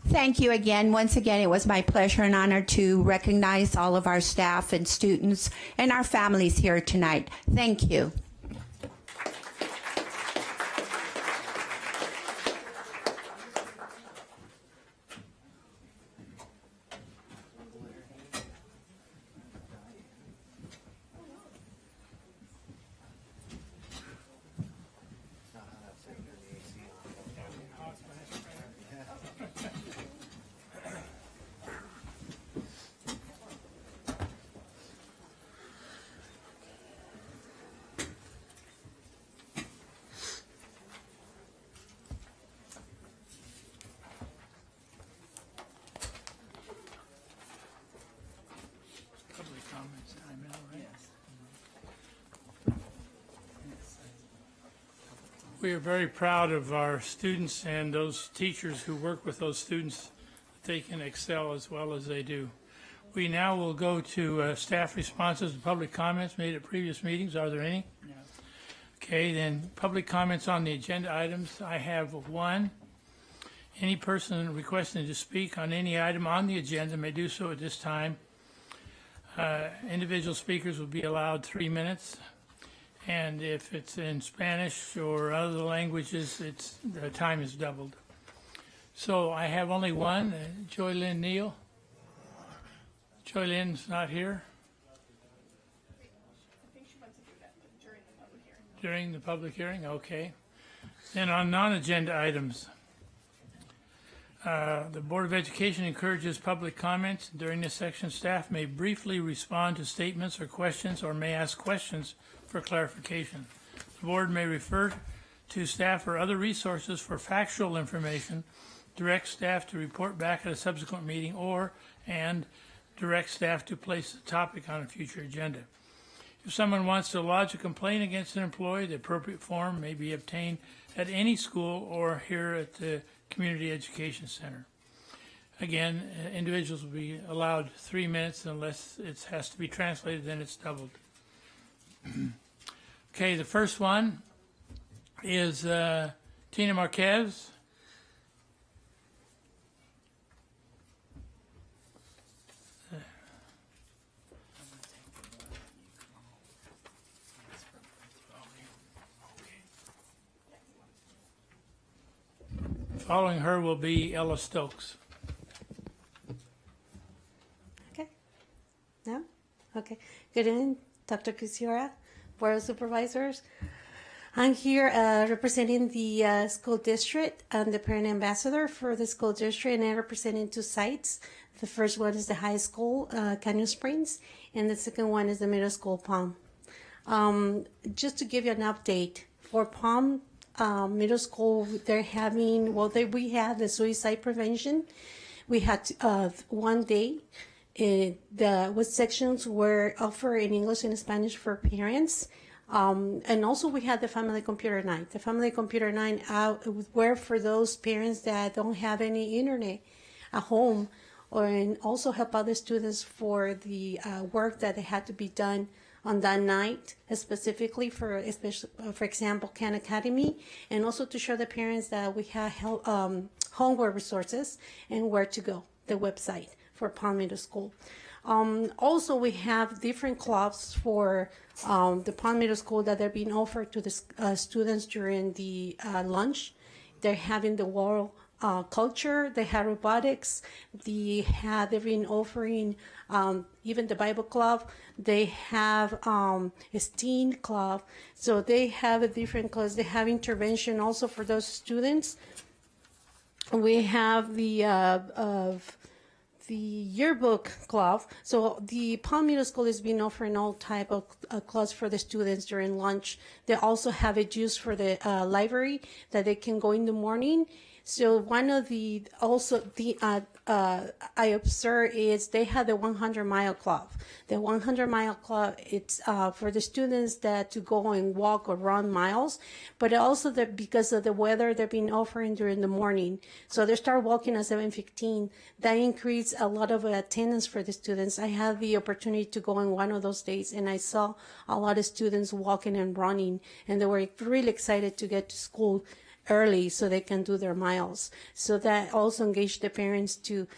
Thank you again. Once again, it was my pleasure and honor to recognize all of our staff and students and our families here tonight. Thank you. We are very proud of our students and those teachers who work with those students, that they can excel as well as they do. We now will go to staff responses and public comments made at previous meetings. Are there any? No. Okay, then public comments on the agenda items. I have one. Any person requesting to speak on any item on the agenda may do so at this time. Individual speakers will be allowed 3 minutes. And if it's in Spanish or other languages, the time is doubled. So I have only one, Joy Lynn Neal. Joy Lynn's not here? During the public hearing, okay. Then on non-agenda items, The Board of Education encourages public comments. During this section, staff may briefly respond to statements or questions or may ask questions for clarification. The board may refer to staff or other resources for factual information, direct staff to report back at a subsequent meeting, and direct staff to place the topic on a future agenda. If someone wants to lodge a complaint against an employee, the appropriate form may be obtained at any school or here at the Community Education Center. Again, individuals will be allowed 3 minutes unless it has to be translated, then it's doubled. Okay, the first one is Tina Marquez. Following her will be Ella Stokes. Okay. No? Okay. Good evening, Dr. Kisiora, Board of Supervisors. I'm here representing the school district. I'm the parent ambassador for the school district, and I'm representing 2 sites. The first one is the high school, Canyon Springs, and the second one is the middle school, Palm. Just to give you an update, for Palm Middle School, they're having, we have the suicide prevention. We had 1 day with sections were offered in English and Spanish for parents. And also we had the family computer night. The family computer night were for those parents that don't have any internet at home, and also help other students for the work that had to be done on that night, specifically for example, Khan Academy, and also to show the parents that we have homework resources and where to go, the website for Palm Middle School. Also, we have different clubs for the Palm Middle School that are being offered to the students during the lunch. They're having the world culture, they have robotics, they've been offering even the Bible club, they have a STEAM club, so they have a different class, they have intervention also for those students. We have the yearbook club. So the Palm Middle School has been offering all type of clubs for the students during lunch. They also have a juice for the library that they can go in the morning. So one of the I observed is they have the 100-mile club. The 100-mile club, it's for the students that to go and walk or run miles, but also because of the weather, they've been offering during the morning. So they start walking at 7:15. That increased a lot of attendance for the students. I had the opportunity to go on one of those days, and I saw a lot of students walking and running, and they were really excited to get to school early so they can do their miles. So that also engaged the parents to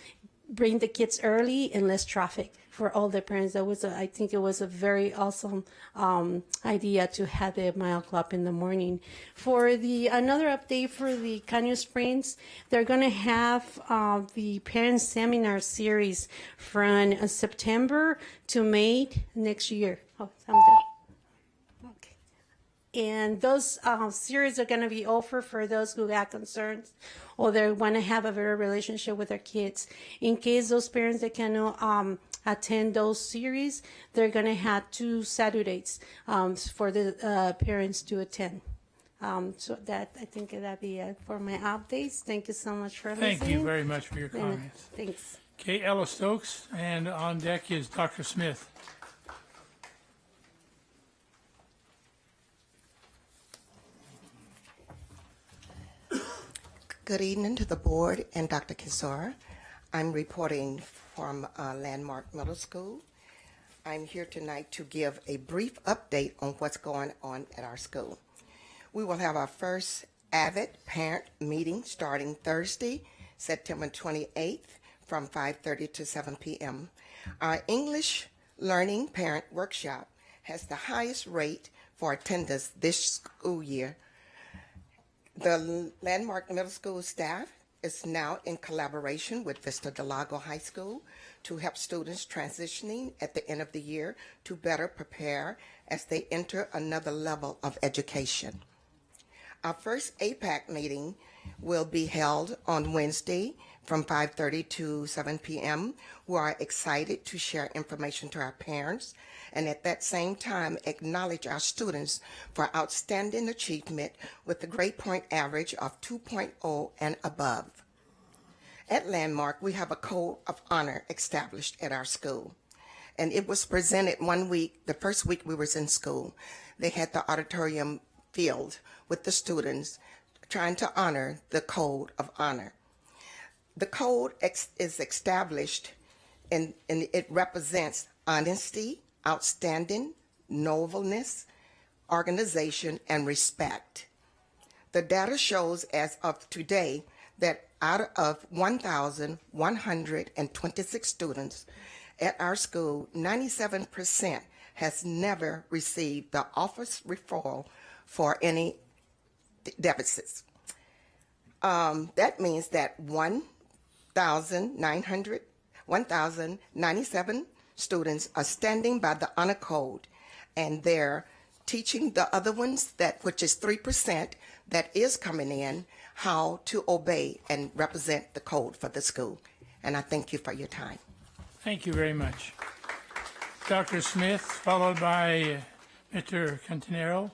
bring the kids early and less traffic for all the parents. I think it was a very awesome idea to have the mile club in the morning. For another update for the Canyon Springs, they're going to have the parent seminar series from September to May next year. Oh, someday. And those series are going to be offered for those who have concerns or they want to have a better relationship with their kids. In case those parents that cannot attend those series, they're going to have 2 Saturdays for the parents to attend. So that I think that'd be it for my updates. Thank you so much for listening. Thank you very much for your comments. Thanks. Okay, Ella Stokes, and on deck is Dr. Smith. Good evening to the board and Dr. Kisora. I'm reporting from Landmark Middle School. I'm here tonight to give a brief update on what's going on at our school. We will have our first AVID parent meeting starting Thursday, September 28th from 5:30 to 7 p.m. Our English Learning Parent Workshop has the highest rate for attendance this school year. The Landmark Middle School staff is now in collaboration with Vista Del Lago High School to help students transitioning at the end of the year to better prepare as they enter another level of education. Our first APAC meeting will be held on Wednesday, from 5:30 to 7 p.m. We are excited to share information to our parents and at that same time acknowledge our students for outstanding achievement with a grade point average of 2.0 and above. At Landmark, we have a code of honor established at our school, and it was presented one week, the first week we was in school. They had the auditorium filled with the students trying to honor the code of honor. The code is established and it represents honesty, outstanding, nobleness, organization, and respect. The data shows as of today that out of 1,126 students at our school, 97% has never received the office referral for any deficits. That means that 1,097 students are standing by the honor code, and they're teaching the other ones, which is 3% that is coming in, how to obey and represent the code for the school. And I thank you for your time. Thank you very much. Dr. Smith, followed by Mr. Cantinero.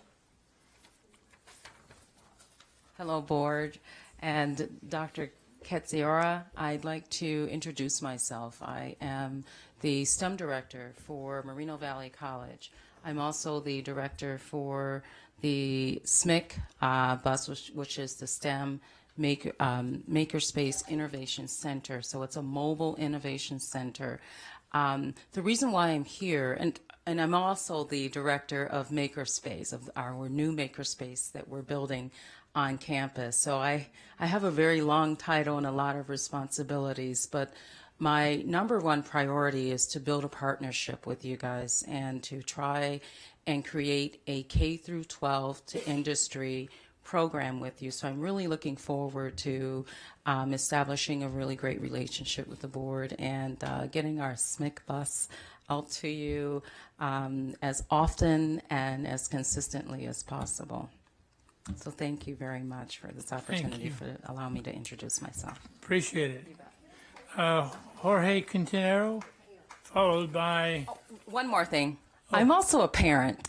Hello, Board. And Dr. Ketziora, I'd like to introduce myself. I am the STEM Director for Moreno Valley College. I'm also the Director for the SMIC bus, which is the STEM Makerspace Innovation Center. So it's a mobile innovation center. The reason why I'm here, and I'm also the Director of Makerspace, of our new Makerspace that we're building on campus. So I have a very long title and a lot of responsibilities, but my number one priority is to build a partnership with you guys and to try and create a K through 12 to industry program with you. So I'm really looking forward to establishing a really great relationship with the board and getting our SMIC bus out to you as often and as consistently as possible. So thank you very much for this opportunity for allowing me to introduce myself. Appreciate it. Jorge Quintero, followed by... Oh, one more thing. Oh. I'm also a parent.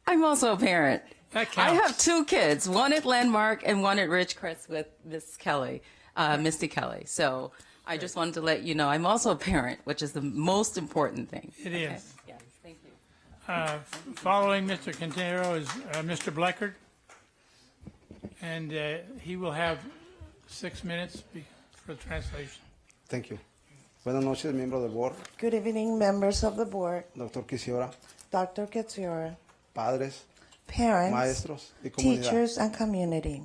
That counts. I have two kids, one at Landmark and one at Ridgecrest with Miss Kelly, Misty Kelly. So I just wanted to let you know I'm also a parent, which is the most important thing. It is. Yes, thank you. Following Mr. Quintero is Mr. Bleckert, and he will have 6 minutes for translation. Thank you. Buenas noches, miembros del board. Good evening, members of the board. Dr. Quisiora. Dr. Ketziora. Padres. Parents. Maestros y comunidad. Teachers and community.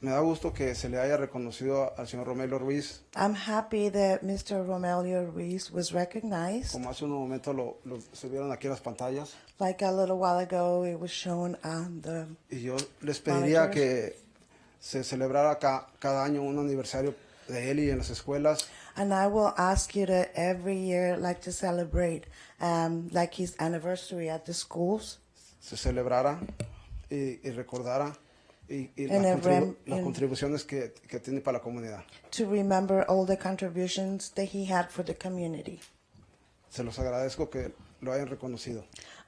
Me da gusto que se le haya reconocido al señor Romelio Ruiz. I'm happy that Mr. Romelio Ruiz was recognized. Como hace un momento lo se vieron aquí en las pantallas. Like a little while ago, it was shown on the Y yo les pediría que se celebrara cada año un aniversario de él y en las escuelas. And I will ask you to every year like to celebrate like his anniversary at the schools. Se celebrara y recordara y las contribuciones que tiene para la comunidad. To remember all the contributions that he had for the community. Se los agradezco que lo hayan reconocido.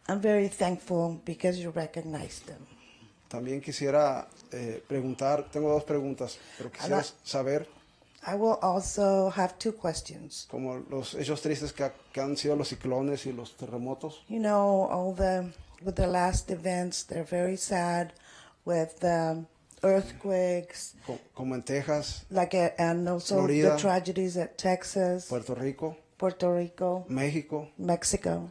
I'm very thankful because you recognized them. También quisiera preguntar, tengo dos preguntas, pero quisiera saber. I will also have two questions. Como los hechos tristes que han sido los ciclones y los terremotos. You know, with the last events, they're very sad with earthquakes. Como en Texas. And also Florida, the tragedies at Texas. Puerto Rico. Mexico.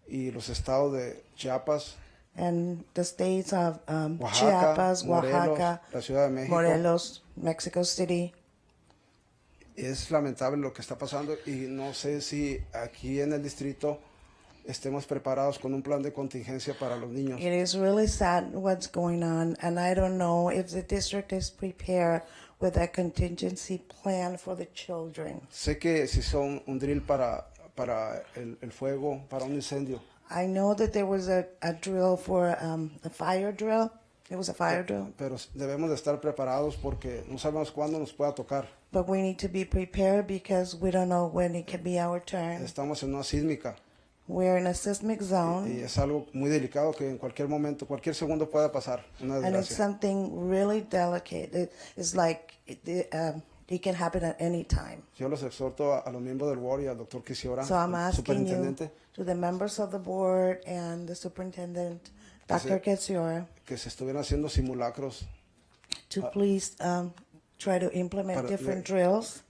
Y los estados de Chiapas. And the states of Oaxaca, Chiapas, Morelos, Oaxaca, la Ciudad de México. Morelos, Mexico City. Es lamentable lo que está pasando y no sé si aquí en el distrito estemos preparados con un plan de contingencia para los niños. It is really sad what's going on, and I don't know if the district is prepared with a contingency plan for the children. Sé que se hizo un drill para el fuego, para un incendio. I know that there was a drill for a fire drill. It was a fire drill. Pero debemos de estar preparados porque no sabemos cuándo nos pueda tocar. but we need to be prepared because we don't know when it can be our turn. Estamos en una sísmica We're in a seismic y zone, es algo muy delicado que en cualquier momento, cualquier segundo pueda pasar. Una and it's desgracia. something really delicate. It's like it can happen at any time. Yo los exhorto a los miembros del board y al doctor Quisiora, So I'm asking you, superintendente, to the members of the board and the superintendent, Dr. Quetsiora, que se estuvieran haciendo simulacros to please try to implement para- different drills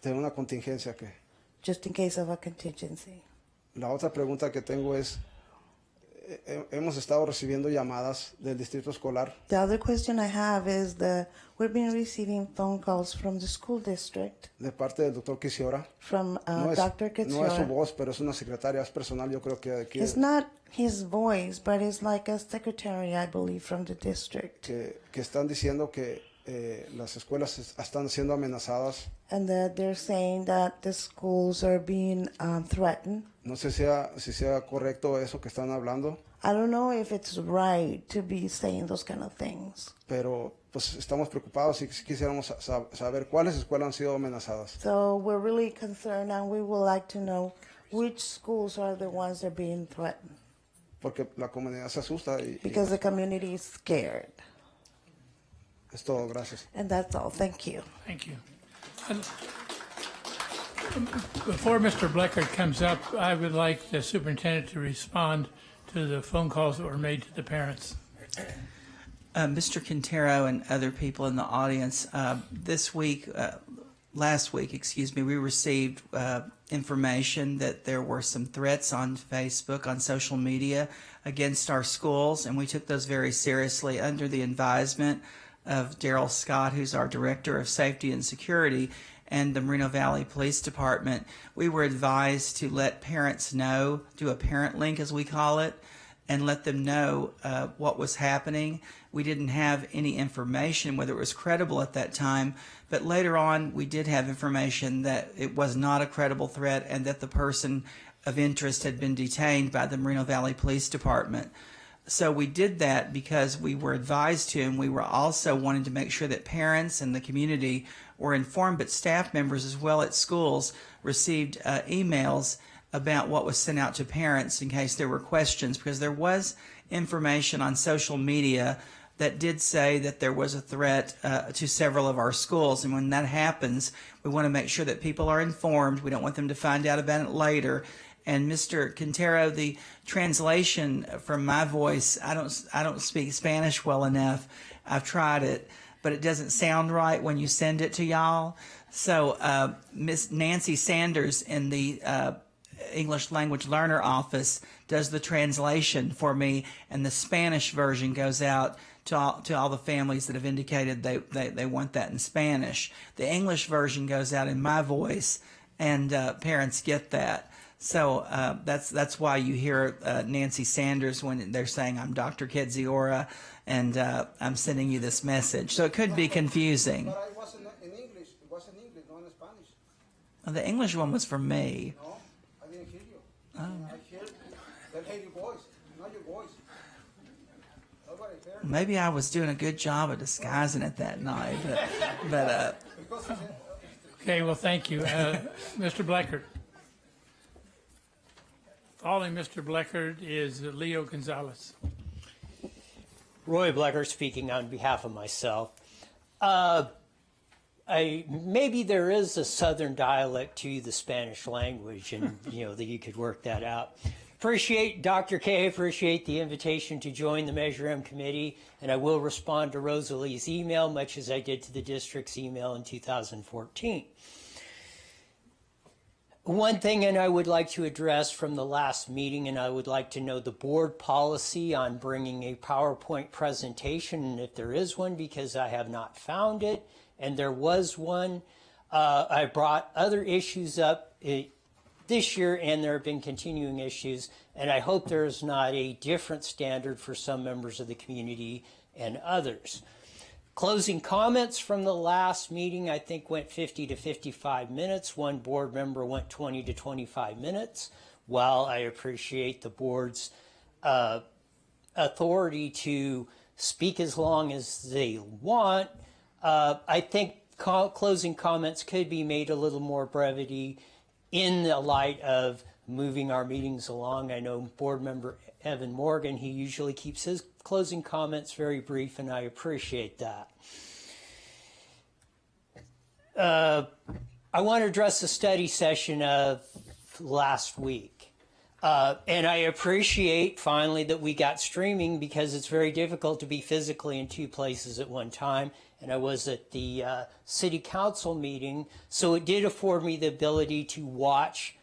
de una contingencia que... just in case of a contingency. La otra pregunta que tengo es, hemos estado recibiendo llamadas del distrito escolar The other question I have is we've been receiving phone calls from the school district, de parte del doctor Quisiora. from No es, Dr. no es su Quetsiora. voz, pero es una secretaria, es personal, yo creo que de aquí, It's not his voice, but it's like a secretary, I believe, from the district. que están diciendo que las escuelas están siendo amenazadas. And that they're saying that the schools are being threatened. No sé si sea correcto eso que están hablando, I don't know if it's right to be saying those kind of things. pero pues estamos preocupados y quisiéramos saber cuáles escuelas han sido amenazadas. So we're really concerned, and we would like to know which schools are the ones that are being threatened, Porque la comunidad se asusta y because the community is scared. es todo. Gracias. And that's all. Thank you. Thank you. Before Mr. Bleckert comes up, I would like the superintendent to respond to the phone calls that were made to the parents. Mr. Quintero and other people in the audience, last week, we received information that there were some threats on Facebook, on social media against our schools, and we took those very seriously under the advisement of Daryl Scott, who's our Director of Safety and Security, and the Moreno Valley Police Department. We were advised to let parents know, do a parent link as we call it, and let them know what was happening. We didn't have any information whether it was credible at that time, but later on we did have information that it was not a credible threat and that the person of interest had been detained by the Moreno Valley Police Department. So we did that because we were advised to, and we were also wanting to make sure that parents and the community were informed, but staff members as well at schools received emails about what was sent out to parents in case there were questions, because there was information on social media that did say that there was a threat to several of our schools. And when that happens, we want to make sure that people are informed. We don't want them to find out about it later. And Mr. Quintero, the translation from my voice, I don't speak Spanish well enough. I've tried it, but it doesn't sound right when you send it to y'all. So Miss Nancy Sanders in the English Language Learner Office does the translation for me, and the Spanish version goes out to all the families that have indicated they want that in Spanish. The English version goes out in my voice, and parents get that. So that's why you hear Nancy Sanders when they're saying, "I'm Dr. Quetsiora, and I'm sending you this message." So it could be confusing. But it wasn't in English. It was in English, not in Spanish. The English one was from me. No, I didn't hear you. Oh. I heard the lady voice, not your voice. Nobody heard. Maybe I was doing a good job of disguising it that night, but Okay, well, thank you. Mr. Bleckert. Following Mr. Bleckert is Leo Gonzalez. Roy Bleckert speaking on behalf of myself. Maybe there is a southern dialect to the Spanish language, and that you could work that out. Appreciate Dr. K. Appreciate the invitation to join the Measure M committee, and I will respond to Rosalie's email, much as I did to the district's email in 2014. One thing, and I would like to address from the last meeting, and I would like to know the board policy on bringing a PowerPoint presentation, and if there is one, because I have not found it, and there was one. I brought other issues up this year, and there have been continuing issues, and I hope there is not a different standard for some members of the community and others. Closing comments from the last meeting, I think, went 50 to 55 minutes. One board member went 20 to 25 minutes. While I appreciate the board's authority to speak as long as they want, I think closing comments could be made a little more brevity in the light of moving our meetings along. I know Board Member Evan Morgan, he usually keeps his closing comments very brief, and I appreciate that. I want to address the study session of last week. And I appreciate finally that we got streaming, because it's very difficult to be physically in two places at one time. And I was at the city council meeting, so it did afford me the ability to watch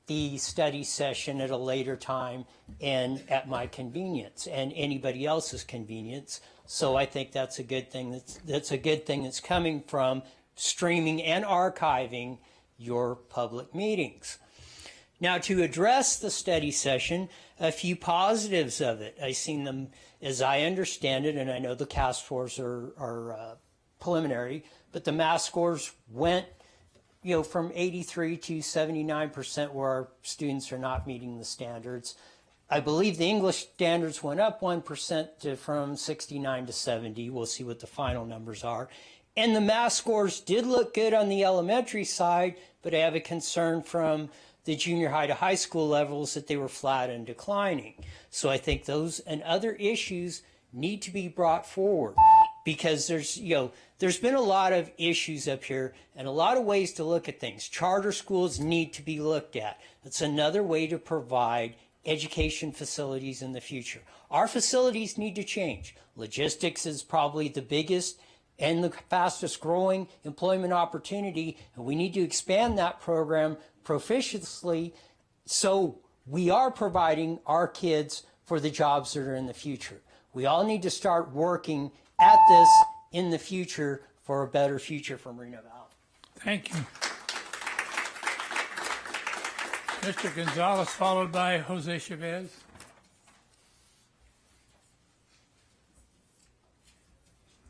the study session at a later time and at my convenience and anybody else's convenience. So I think that's a good thing. That's a good thing that's coming from streaming and archiving your public meetings. Now, to address the study session, a few positives of it. I've seen them, as I understand it, and I know the CAS scores are preliminary, but the math scores went, from 83 to 79% where our students are not meeting the standards. I believe the English standards went up 1% from 69 to 70. We'll see what the final numbers are. And the math scores did look good on the elementary side, but I have a concern from the junior high to high school levels that they were flat and declining. So I think those and other issues need to be brought forward, because there's been a lot of issues up here and a lot of ways to look at things. Charter schools need to be looked at. It's another way to provide education facilities in the future. Our facilities need to change. Logistics is probably the biggest and the fastest growing employment opportunity, and we need to expand that program proficiently so we are providing our kids for the jobs that are in the future. We all need to start working at this in the future for a better future for Moreno Valley. Thank you. Mr. Gonzalez, followed by Jose Chavez.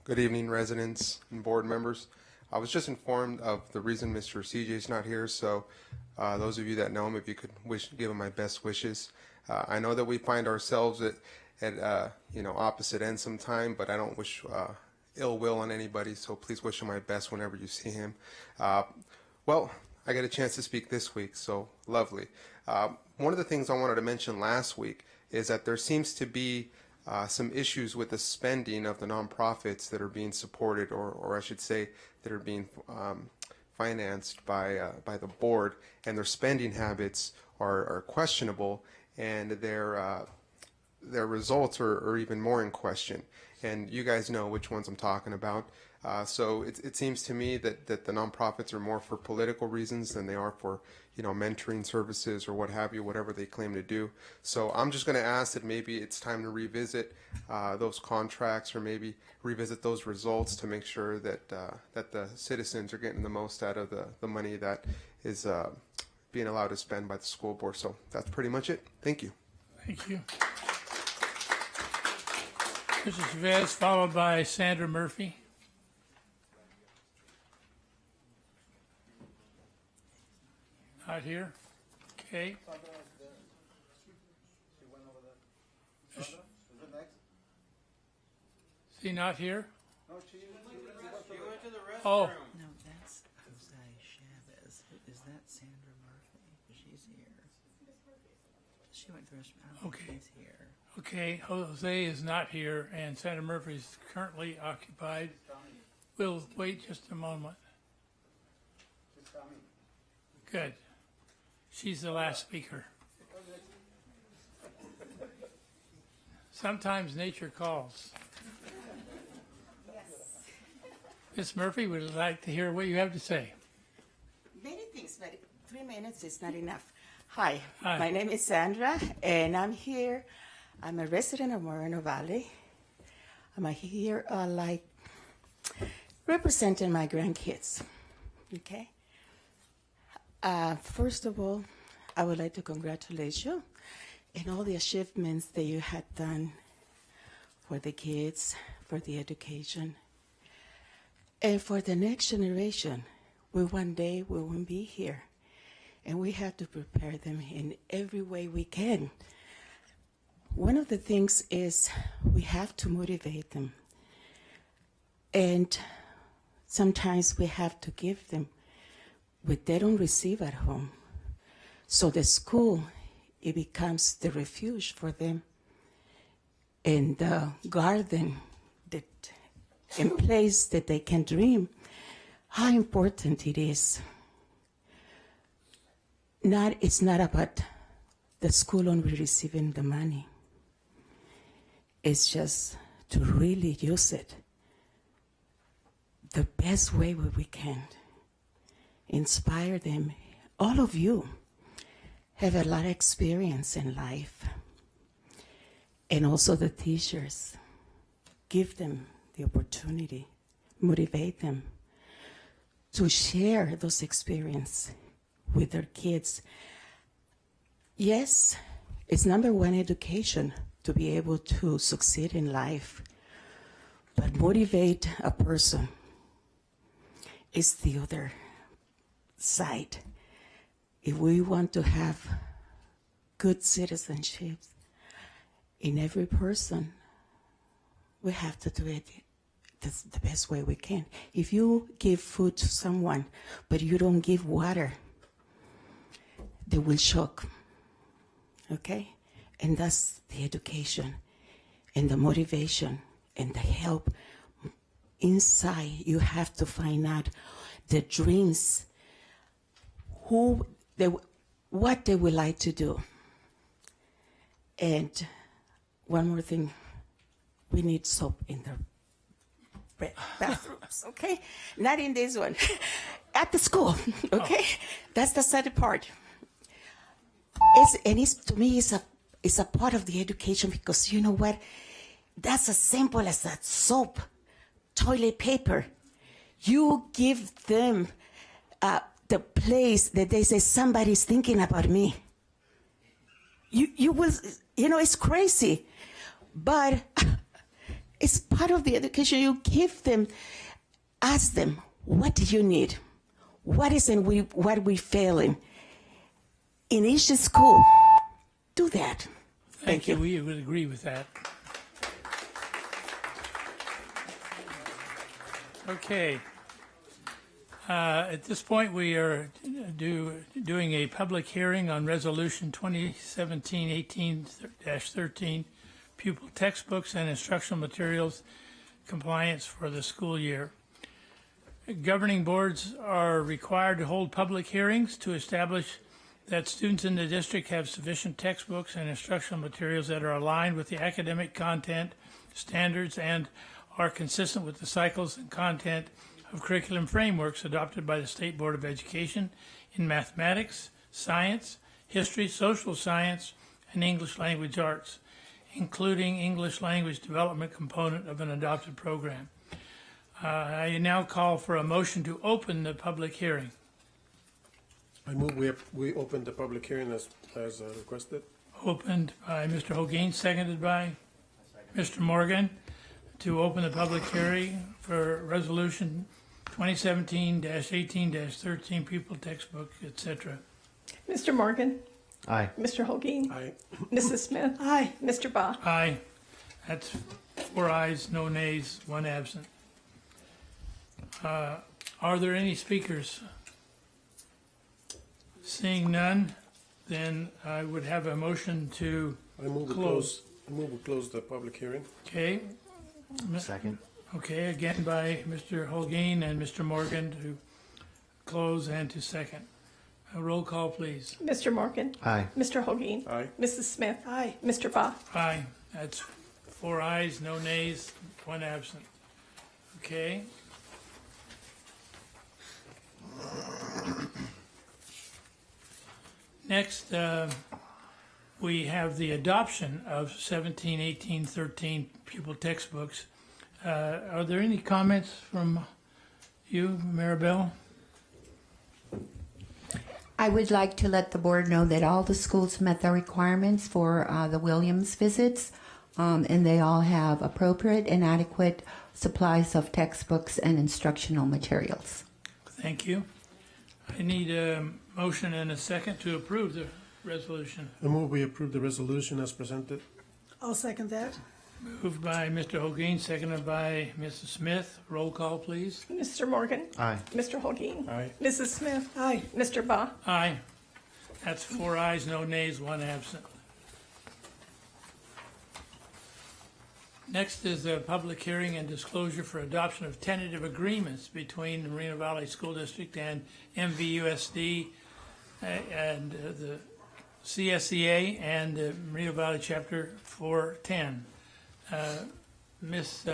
Good evening, residents and board members. I was just informed of the reason Mr. CJ is not here, so those of you that know him, if you could give him my best wishes. I know that we find ourselves at opposite ends sometime, but I don't wish ill will on anybody, so please wish him my best whenever you see him. Well, I got a chance to speak this week, so lovely. One of the things I wanted to mention last week is that there seems to be some issues with the spending of the nonprofits that are being supported, or I should say that are being financed by the board, and their spending habits are questionable, and their results are even more in question. And you guys know which ones I'm talking about. So it seems to me that the nonprofits are more for political reasons than they are for mentoring services or what have you, whatever they claim to do. So I'm just going to ask that maybe it's time to revisit those contracts, or maybe revisit those results to make sure that the citizens are getting the most out of the money that is being allowed to spend by the school board. So that's pretty much it. Thank you. Thank you. Mr. Chavez, followed by Sandra Murphy. Not here. Okay. Is he not here? No, she went to the restroom. Oh. No, that's Jose Chavez. Is that Sandra Murphy? She's here. She went to the restroom. I don't think she's here. Okay, Jose is not here, and Sandra Murphy is currently occupied. We'll wait just a moment. Good. She's the last speaker. Sometimes nature calls. Ms. Murphy, would like to hear what you have to say. Many things, but 3 minutes is not enough. Hi, Hi. My name is Sandra, and I'm here. I'm a resident of Moreno Valley. I'm here representing my grandkids, okay? First of all, I would like to congratulate you on all the achievements that you had done for the kids, for the education, and for the next generation. One day we won't be here, and we have to prepare them in every way we can. One of the things is we have to motivate them. And sometimes we have to give them what they don't receive at home. So the school, it becomes the refuge for them, and the garden that in place that they can dream. How important it is. It's not about the school only receiving the money. It's just to really use it the best way we can. Inspire them. All of you have a lot of experience in life. And also the teachers. Give them the opportunity, motivate them to share those experiences with their kids. Yes, it's number one, education, to be able to succeed in life. But motivate a person is the other side. If we want to have good citizenship in every person, we have to do it the best way we can. If you give food to someone, but you don't give water, they will shock. Okay? And that's the education and the motivation and the help. Inside, you have to find out the dreams, what they would like to do. And one more thing, we need soap in the bathrooms, okay? Not in this one. At the school, okay? That's the sad part. To me, it's a part of the education, because you know what? That's as simple as that soap, toilet paper. You give them the place that they say, somebody's thinking about me. You will, it's crazy, but it's part of the education. You give them, ask them, what do you need? What we failing? In each school, do that. Thank you. We would agree with that. Okay. At this point, we are doing a public hearing on Resolution 2017-18-13, pupil textbooks and instructional materials compliance for the school year. Governing boards are required to hold public hearings to establish that students in the district have sufficient textbooks and instructional materials that are aligned with the academic content standards and are consistent with the cycles and content of curriculum frameworks adopted by the State Board of Education in mathematics, science, history, social science, and English language arts, including English language development component of an adopted program. I now call for a motion to open the public hearing. I move we open the public hearing as requested. Opened by Mr. Holguin, seconded by Mr. Morgan, to open the public hearing for Resolution 2017-18-13 pupil textbook, etc. Mr. Morgan. Aye. Mr. Holguin. Aye. Mrs. Smith. Aye. Mr. Ba. Aye. That's 4 ayes, no nays, 1 absent. Are there any speakers? Seeing none, then I would have a motion to I move close. I move we close the public hearing. Okay. Second. Okay, again by Mr. Holguin and Mr. Morgan to close and to second. A roll call, please. Mr. Morgan. Aye. Mr. Holguin. Aye. Mrs. Smith. Aye. Mr. Ba. Aye. That's 4 ayes, no nays, 1 absent. Okay. Next, we have the adoption of 17, 18, 13 pupil textbooks. Are there any comments from you, Maribel? I would like to let the board know that all the schools met the requirements for the Williams visits, and they all have appropriate and adequate supplies of textbooks and instructional materials. Thank you. I need a motion and a second to approve the resolution. I move we approve the resolution as presented. I'll second that. Moved by Mr. Holguin, seconded by Mrs. Smith. Roll call, please. Mr. Morgan. Aye. Mr. Holguin. Aye. Mrs. Smith. Aye. Mr. Baugh. Aye. That's 4 ayes, no nays, 1 absent. Next is a public hearing and disclosure for adoption of tentative agreements between the Moreno Valley School District and MVUSD and the CSEA and Moreno Valley Chapter 410. Miss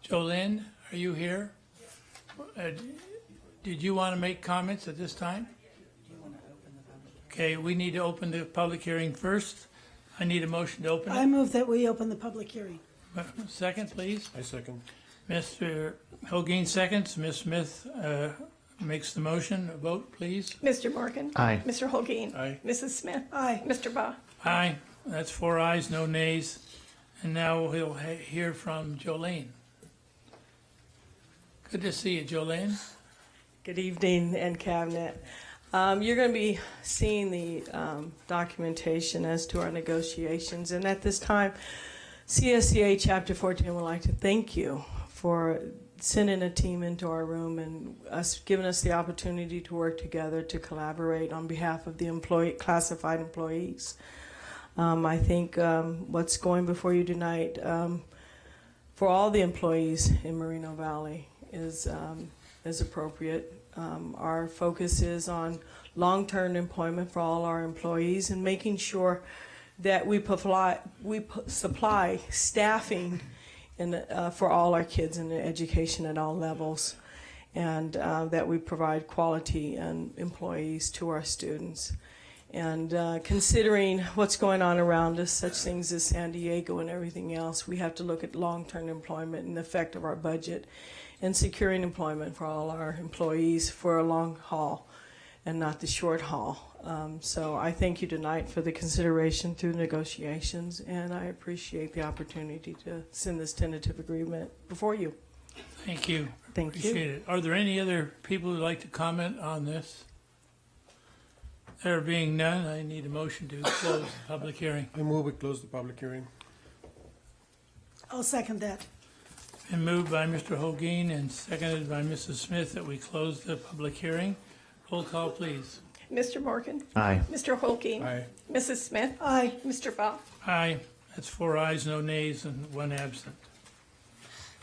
Jolynn, are you here? Did you want to make comments at this time? Okay, we need to open the public hearing first. I need a motion to open I it. move that we open the public hearing. Second, please. I second. Mr. Holguin seconds. Ms. Smith makes the motion. A vote, please. Mr. Morgan. Aye. Mr. Holguin. Aye. Mrs. Smith. Aye. Mr. Baugh. Aye. That's 4 ayes, no nays. And now we'll hear from Jolene. Good to see you, Jolene. Good evening, and Cabinet. You're going to be seeing the documentation as to our negotiations, and at this time, CSEA Chapter 14 would like to thank you for sending a team into our room and giving us the opportunity to work together to collaborate on behalf of the classified employees. I think what's going before you tonight for all the employees in Moreno Valley is appropriate. Our focus is on long-term employment for all our employees and making sure that we supply staffing for all our kids in education at all levels, and that we provide quality and employees to our students. And considering what's going on around us, such things as San Diego and everything else, we have to look at long-term employment and the effect of our budget and securing employment for all our employees for a long haul and not the short haul. So I thank you tonight for the consideration through negotiations, and I appreciate the opportunity to send this tentative agreement before you. Thank you. Thank you. Appreciate it. Are there any other people who'd like to comment on this? There being none, I need a motion to close the public hearing. I move we close the public hearing. I'll second that. Been moved by Mr. Holguin and seconded by Mrs. Smith that we close the public hearing. Roll call, please. Mr. Morgan. Aye. Mr. Holguin. Aye. Mrs. Smith. Aye. Mr. Baugh. Aye. That's 4 ayes, no nays, and 1 absent.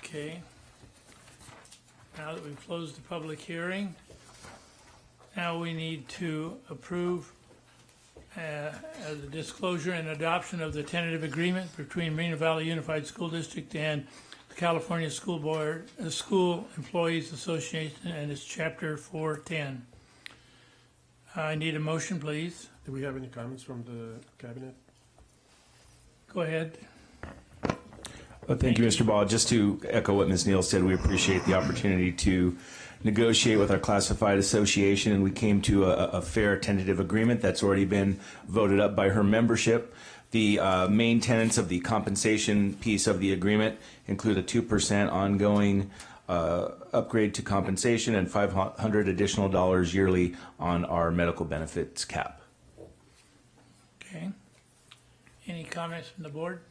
Okay. Now that we've closed the public hearing, now we need to approve the disclosure and adoption of the tentative agreement between Moreno Valley Unified School District and the California School Board, School Employees Association, and its Chapter 410. I need a motion, please. Do we have any comments from the cabinet? Go ahead. Thank you, Mr. Ball. Just to echo what Ms. Neal said, we appreciate the opportunity to negotiate with our classified association, and we came to a fair tentative agreement that's already been voted up by her membership. The main tenets of the compensation piece of the agreement include a 2% ongoing upgrade to compensation and $500 additional yearly on our medical benefits cap. Okay. Any comments from the board?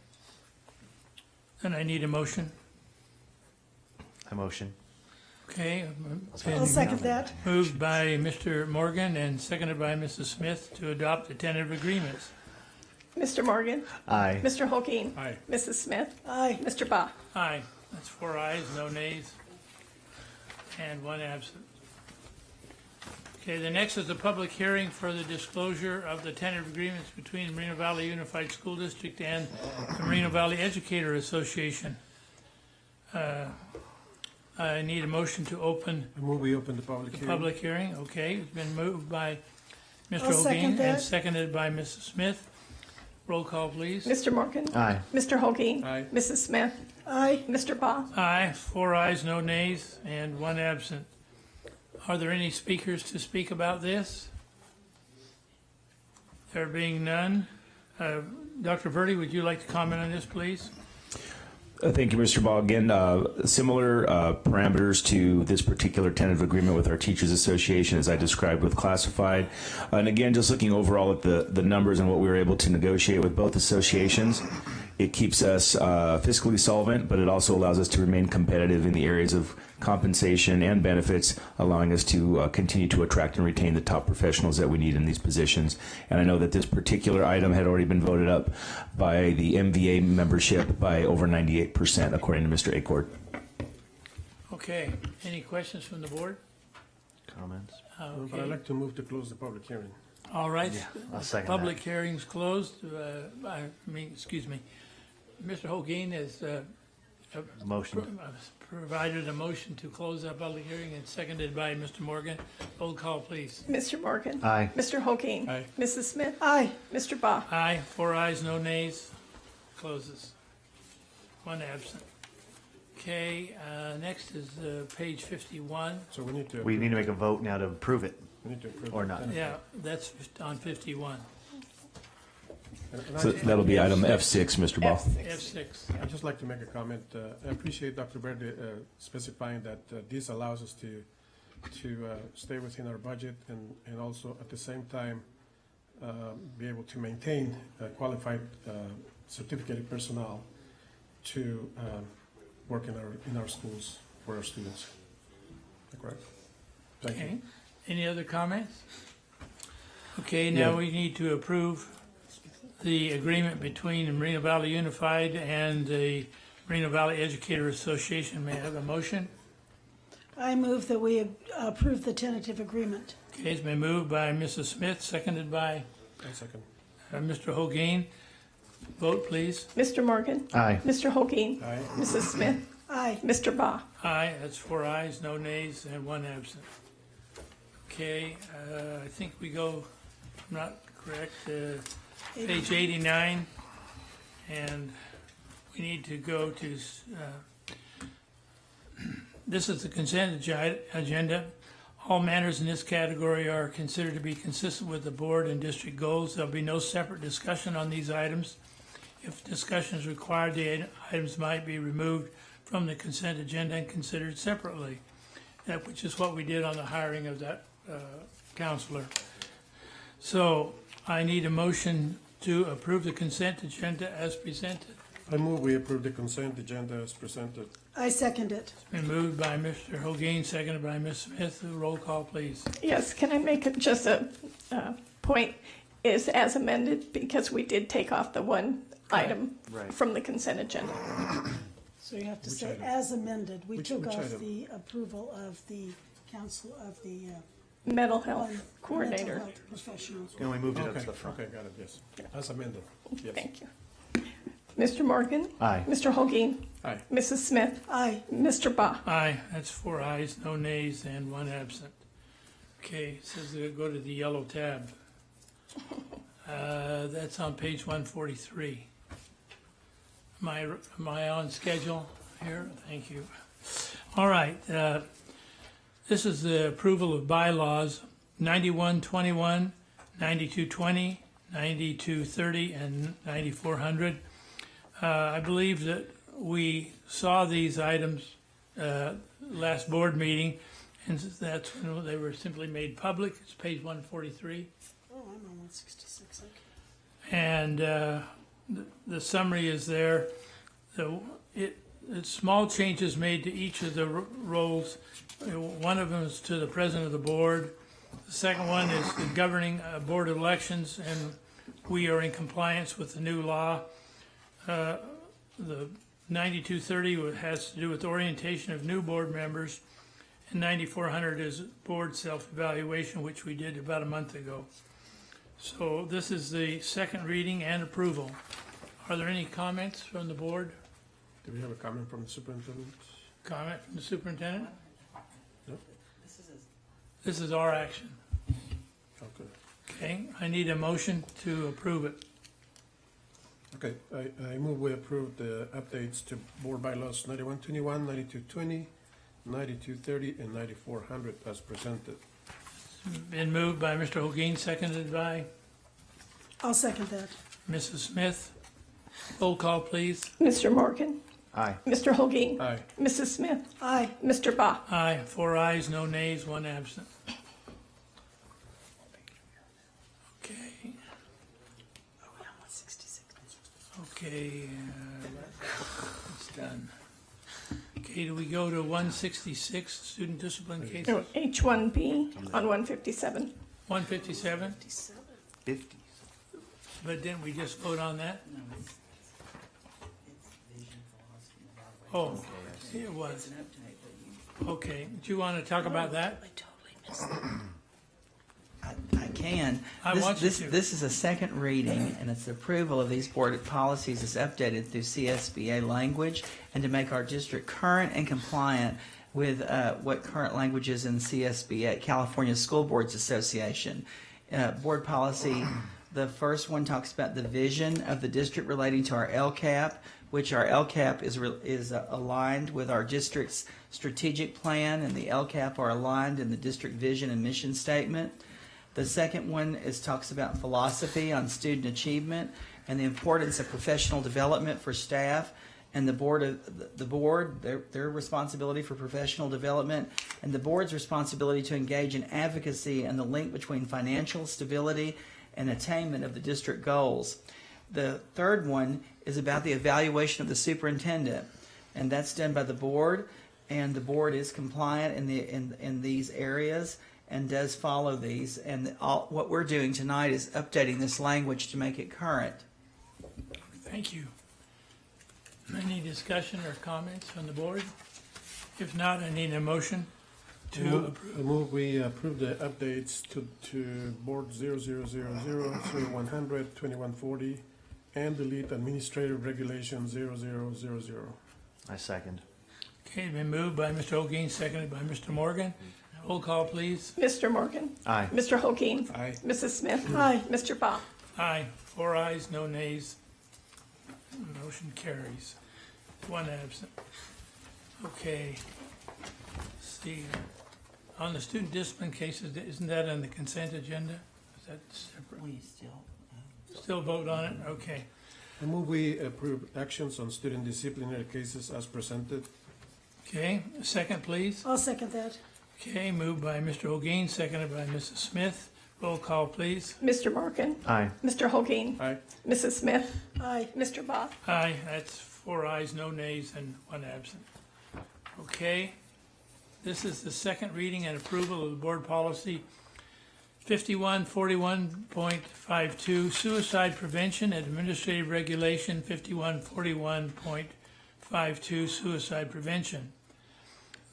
Then I need a motion. I motion. Okay. I'll second that. Moved by Mr. Morgan and seconded by Mrs. Smith to adopt the tentative agreements. Mr. Morgan. Aye. Mr. Holguin. Aye. Mrs. Smith. Aye. Mr. Baugh. Aye. That's 4 ayes, no nays, and 1 absent. Okay, the next is a public hearing for the disclosure of the tentative agreements between Moreno Valley Unified School District and the Moreno Valley Educator Association. I need a motion to open I move we open the public the hearing. public hearing. Okay, it's been moved by Mr. I'll second Holguin that. and seconded by Mrs. Smith. Roll call, please. Mr. Morgan. Aye. Mr. Holguin. Aye. Mrs. Smith. Aye. Mr. Baugh. Aye, 4 ayes, no nays, and 1 absent. Are there any speakers to speak about this? There being none, Dr. Verdi, would you like to comment on this, please? Thank you, Mr. Ball. Again, similar parameters to this particular tentative agreement with our Teachers Association as I described with classified. And again, just looking overall at the numbers and what we were able to negotiate with both associations, It keeps us fiscally solvent, but it also allows us to remain competitive in the areas of compensation and benefits, allowing us to continue to attract and retain the top professionals that we need in these positions. And I know that this particular item had already been voted up by the MVA membership by over 98%, according to Mr. Acord. Okay, any questions from the board? Comments? But I'd like to move to close the public hearing. All right. Yeah, I'll second Public hearing's closed. Excuse me. Mr. Holguin has Motion. provided a motion to close that public hearing and seconded by Mr. Morgan. Roll call, please. Mr. Morgan. Aye. Mr. Holkeen. Aye. Mrs. Smith. Aye. Mr. Baugh. Aye. 4 ayes, no nays. Closes. 1 absent. Okay, next is page 51. So we need to. We need to make a vote now to approve it, We need to approve or it. not. Yeah, that's on 51. And So that'll be item F6, Mr. Ball. F6. I'd just like to make a comment. I appreciate Dr. Verde specifying that this allows us to stay within our budget and also at the same time be able to maintain qualified certificated personnel to work in our schools for our students. Is that correct? Thank Okay. you. Any other comments? Okay, now we need to approve the agreement between the Moreno Valley Unified and the Moreno Valley Educator Association. May I have a motion? I move that we approve the tentative agreement. Okay, it's been moved by Mrs. Smith, seconded by One second. Mr. Holguin. Vote, please. Mr. Morgan. Aye. Mr. Holkeen. Aye. Mrs. Smith. Aye. Mr. Baugh. Aye, that's 4 ayes, no nays, and 1 absent. Okay, I think we go, if I'm not correct, page 89, and we need to go to, this is the consent agenda. All matters in this category are considered to be consistent with the board and district goals. There'll be no separate discussion on these items. If discussion is required, the items might be removed from the consent agenda and considered separately, which is what we did on the hiring of that counselor. So I need a motion to approve the consent agenda as presented. I move we approve the consent agenda as presented. I second it. Been moved by Mr. Holguin, seconded by Ms. Smith. Roll call, please. Yes, can I make just a point? Is as amended because we did take off the one item Right. from the consent agenda. So you have to Which say item? as amended. We Which took off item? the approval of the council of the Mental health mental coordinator. health professionals. And we moved it up Okay, to the front. okay, got it, yes. As amended, yes. Thank you. Mr. Morgan. Aye. Mr. Holkeen. Aye. Mrs. Smith. Aye. Mr. Baugh. Aye, that's 4 ayes, no nays, and 1 absent. Okay, it says go to the yellow tab. That's on page 143. Am I on schedule here? Thank you. All right, this is the approval of bylaws 9121, 9220, 9230, and 9400. I believe that we saw these items last board meeting, and that's when they were simply made public. It's page 143. Oh, I'm on 166. Okay. And the summary is there. It's small changes made to each of the roles. One of them is to the president of the board. The second one is the governing board elections, and we are in compliance with the new law. The 9230 has to do with orientation of new board members, and 9400 is board self-evaluation, which we did about a month ago. So this is the second reading and approval. Are there any comments from the board? Do we have a comment from the superintendent? Comment from the superintendent? No? This is our action. Okay. Okay, I need a motion to approve it. Okay, I move we approve the updates to board bylaws 9121, 9220, 9230, and 9400 as presented. Been moved by Mr. Holguin, seconded by I'll second that. Mrs. Smith. Roll call, please. Mr. Morgan. Aye. Mr. Holkeen. Aye. Mrs. Smith. Aye. Mr. Baugh. Aye, 4 ayes, no nays, 1 absent. Okay. Okay, it's done. Okay, do we go to 166, student discipline cases? No, H1B on 157. 157? 50. But didn't we just vote on that? Oh, it was. Okay, do you want to talk about that? I can. I want you to. This is a second reading, and it's the approval of these board policies as updated through CSBA language, and to make our district current and compliant with what current language is in CSBA, California School Boards Association. Board policy, the first one talks about the vision of the district relating to our LCAP, which our LCAP is aligned with our district's strategic plan, and the LCAP are aligned in the district vision and mission statement. The second one talks about philosophy on student achievement and the importance of professional development for staff and the board, their responsibility for professional development, and the board's responsibility to engage in advocacy and the link between financial stability and attainment of the district goals. The third one is about the evaluation of the superintendent, and that's done by the board, and the board is compliant in these areas and does follow these. And what we're doing tonight is updating this language to make it current. Thank you. Any discussion or comments from the board? If not, I need a motion to approve. I move we approve the updates to board 0000, 0100, 2140, and delete administrative regulation 0000. I second. Okay, been moved by Mr. Holguin, seconded by Mr. Morgan. Roll call, please. Mr. Morgan. Aye. Mr. Holguin. Aye. Mrs. Smith. Aye. Mr. Baugh. Aye. 4 ayes, no nays. Motion carries. 1 absent. Okay. Let's see. On the student discipline cases, isn't that on the consent agenda? Is that separate? We Still vote on it? Okay. I move we approve actions on student disciplinary cases as presented. Okay, a second, please. I'll second that. Okay, moved by Mr. Holguin, seconded by Mrs. Smith. Roll call, please. Mr. Morgan. Aye. Mr. Holguin. Aye. Mrs. Smith. Aye. Mr. Baugh. Aye, that's 4 ayes, no nays, and 1 absent. Okay, this is the second reading and approval of the board policy 5141.52, suicide prevention and administrative regulation 5141.52, suicide prevention.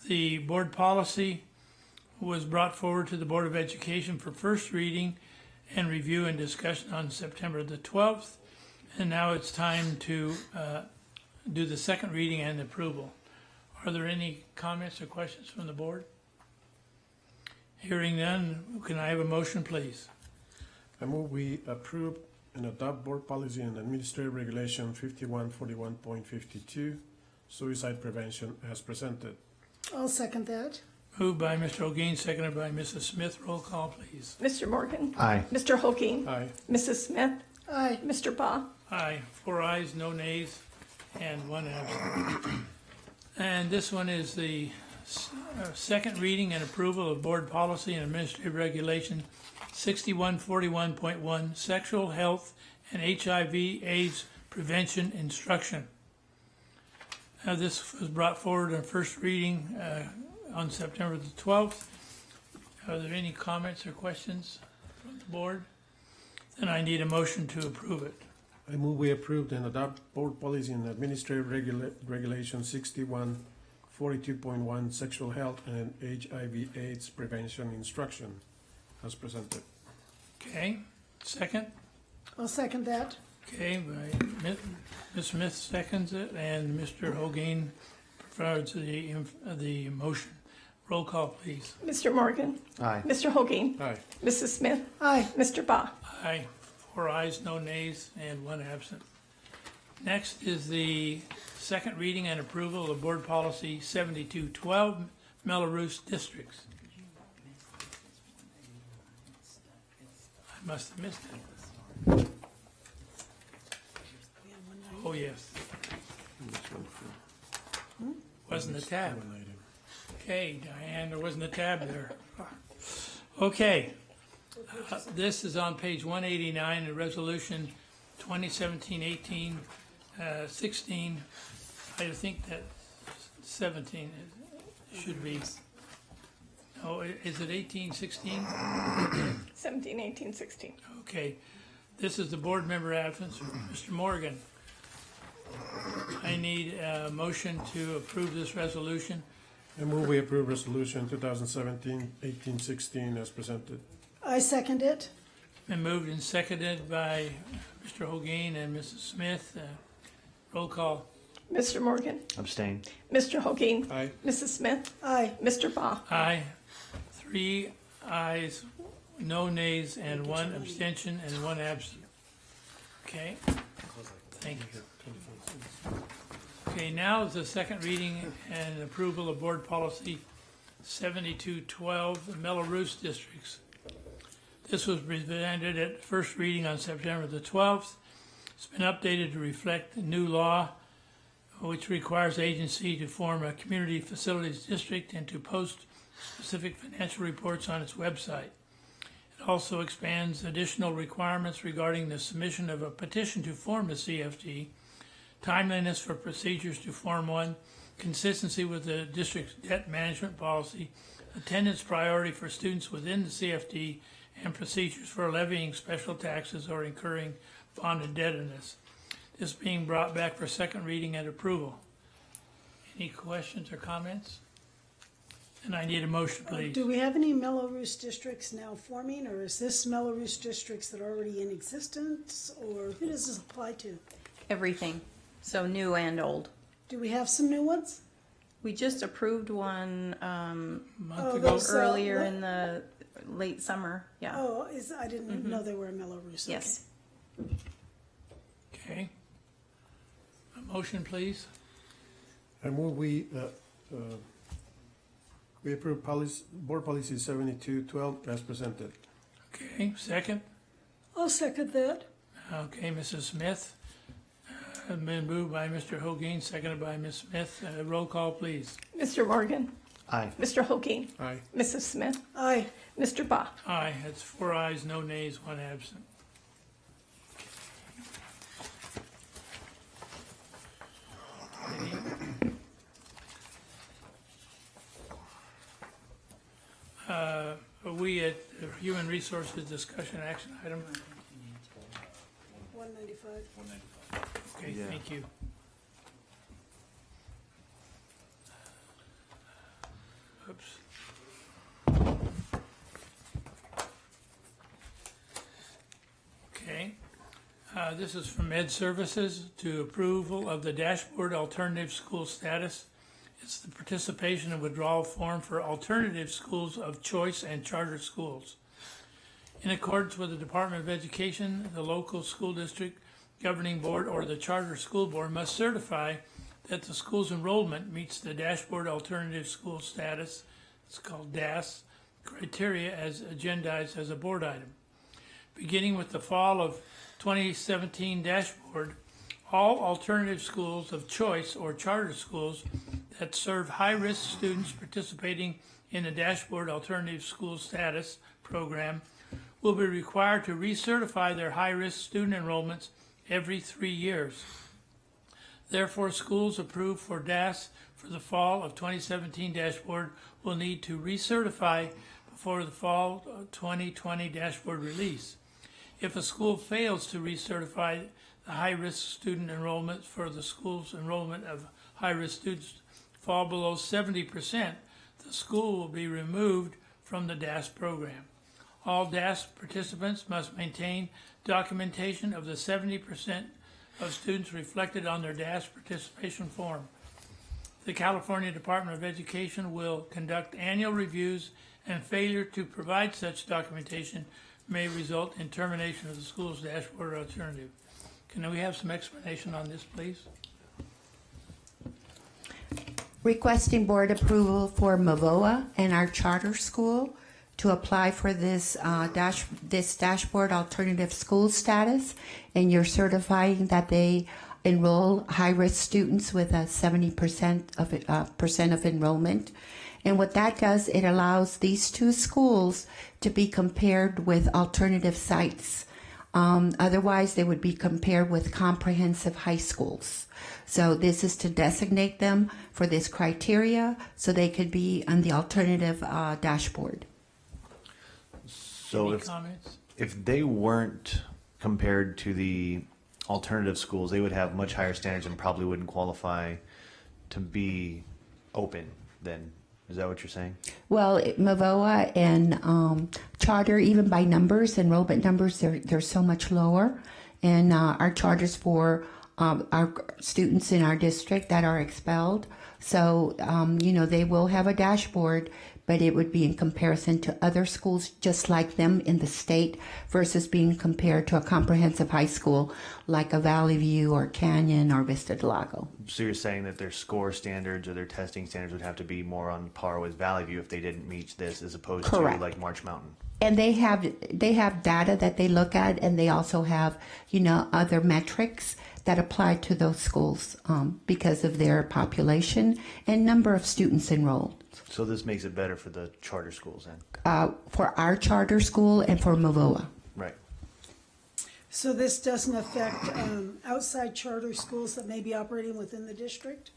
The board policy was brought forward to the Board of Education for first reading and review and discussion on September the 12th. And now it's time to do the second reading and approval. Are there any comments or questions from the board? Hearing none, can I have a motion, please? I move we approve and adopt board policy and administrative regulation 5141.52, suicide prevention as presented. I'll second that. Moved by Mr. Holguin, seconded by Mrs. Smith. Roll call, please. Mr. Morgan. Aye. Mr. Holguin. Aye. Mrs. Smith. Aye. Mr. Baugh. Aye. 4 ayes, no nays, and 1 absent. And this one is the second reading and approval of board policy and administrative regulation 6141.1, sexual health and HIV/AIDS prevention instruction. This was brought forward on first reading on September the 12th. Are there any comments or questions from the board? Then I need a motion to approve it. I move we approve and adopt board policy and administrative regulation 6142.1, sexual health and HIV/AIDS prevention instruction as presented. Okay, second? I'll second that. Okay, by Ms. Smith seconds it, and Mr. Holguin prefers the motion. Roll call, please. Mr. Morgan. Aye. Mr. Holguin. Aye. Mrs. Smith. Aye. Mr. Baugh. Aye. 4 ayes, no nays, and 1 absent. Next is the second reading and approval of board policy 7212, Melrose districts. I must have missed it. Oh, yes. Wasn't a tab. Okay, Diane, there wasn't a tab there. Okay. This is on page 189, the resolution 2017-18 16, I think that 17 should be, oh, is it 18, 16? 17, 18, 16. Okay, this is the board member absence, Mr. Morgan. I need a motion to approve this resolution. I move we approve resolution 2017-1816 as presented. I second it. Been moved and seconded by Mr. Hogan and Mrs. Smith. Roll call. Mr. Morgan. Abstain. Mr. Hogan. Aye. Mrs. Smith. Aye. Mr. Baugh. Aye. 3 ayes, no nays, and 1 abstention and 1 absent. Okay, thank you. Okay, now is the second reading and approval of board policy 7212, the Mello-Roos districts. This was presented at first reading on September the 12th. It's been updated to reflect the new law, which requires agency to form a community facilities district and to post specific financial reports on its website. It also expands additional requirements regarding the submission of a petition to form a CFD, timeliness for procedures to form one, consistency with the district's debt management policy, attendance priority for students within the CFD, and procedures for levying special taxes or incurring bond indebtedness. This being brought back for second reading and approval. Any questions or comments? And I need a motion, please. Do we have any Mello-Roos districts now forming, or is this Mello-Roos districts that are already in existence, or who does this apply to? Everything. So new and old. Do we have some new ones? We just approved one Month ago. earlier in the late summer. Yeah. Oh, I didn't know they were in Mello-Roos. Yes. Okay. A motion, please. I move we approve board policy 7212 as presented. Okay, second. I'll second that. Okay, Mrs. Smith. Been moved by Mr. Hogan, seconded by Ms. Smith. Roll call, please. Mr. Morgan. Aye. Mr. Hogan. Aye. Mrs. Smith. Aye. Mr. Baugh. Aye, that's 4 ayes, no nays, 1 absent. We at Human Resources Discussion Action Item. 195. Okay, Yeah. thank you. Oops. Okay. This is from Ed Services to approval of the dashboard alternative school status. It's the participation and withdrawal form for alternative schools of choice and charter schools. In accordance with the Department of Education, the local school district governing board or the charter school board must certify that the school's enrollment meets the dashboard alternative school status, it's called DAS, criteria as agendized as a board item. Beginning with the fall of 2017 dashboard, all alternative schools of choice or charter schools that serve high-risk students participating in the dashboard alternative school status program will be required to recertify their high-risk student enrollments every 3 years. Therefore, schools approved for DAS for the fall of 2017 dashboard will need to recertify before the fall 2020 dashboard release. If a school fails to recertify the high-risk student enrollments for the school's enrollment of high-risk students fall below 70%, the school will be removed from the DAS program. All DAS participants must maintain documentation of the 70% of students reflected on their DAS participation form. The California Department of Education will conduct annual reviews, and failure to provide such documentation may result in termination of the school's dashboard alternative. Can we have some explanation on this, please? Requesting board approval for MVUSD and our charter school to apply for this dashboard alternative school status, and you're certifying that they enroll high-risk students with a 70% of enrollment. And what that does, it allows these two schools to be compared with alternative sites Otherwise, they would be compared with comprehensive high schools. So this is to designate them for this criteria so they could be on the alternative dashboard. So Any comments? if they weren't compared to the alternative schools, they would have much higher standards and probably wouldn't qualify to be open then. Is that what you're saying? Well, MVUSD and charter, even by numbers, enrollment numbers, they're so much lower. And our charters for our students in our district that are expelled. So, they will have a dashboard, but it would be in comparison to other schools just like them in the state versus being compared to a comprehensive high school like a Valley View or Canyon or Vista del Lago. So you're saying that their score standards or their testing standards would have to be more on par with Valley View if they didn't meet this, as opposed Correct. to like March Mountain? And they have data that they look at, and they also have, other metrics that apply to those schools because of their population and number of students enrolled. So this makes it better for the charter schools then? For our charter school and for MVUSD. Right. So this doesn't affect outside charter schools that may be operating within the district?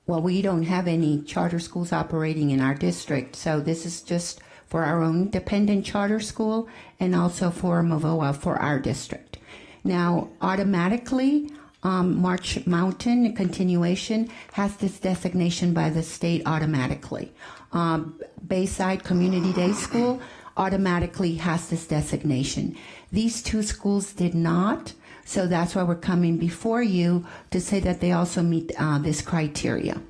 Well, we don't have any charter schools operating in our district, so this is just for our own independent charter school and also for MVUSD for our district. Now, automatically, March Mountain continuation has this designation by the state automatically. Bayside Community Day School automatically has this designation. These two schools did not, so that's why we're coming before you to say that they also meet this criteria.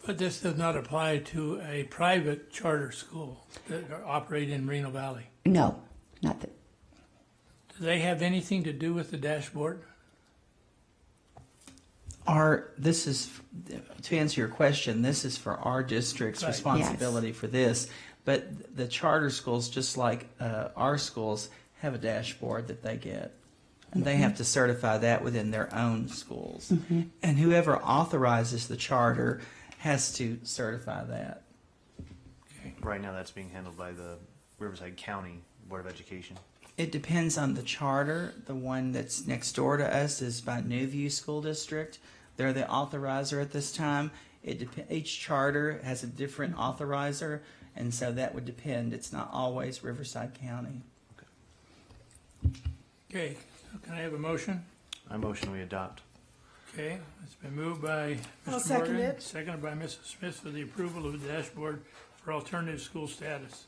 But this does not apply to a private charter school that operate in Moreno Valley. No, nothing. Do they have anything to do with the dashboard? This is, to answer your question, this is for our district's Right. responsibility for this. But the charter schools, just like our schools, have a dashboard that they get. And they have to certify that within their own schools. And whoever authorizes the charter has to certify that. Right now that's being handled by the Riverside County Board of Education. It depends on the charter. The one that's next door to us is by Newview School District. They're the authorizer at this time. Each charter has a different authorizer, and so that would depend. It's not always Riverside County. Okay, so can I have a motion? I motion we adopt. Okay, it's been moved by I'll Mr. second Morgan, it. seconded by Mrs. Smith for the approval of the dashboard for alternative school status.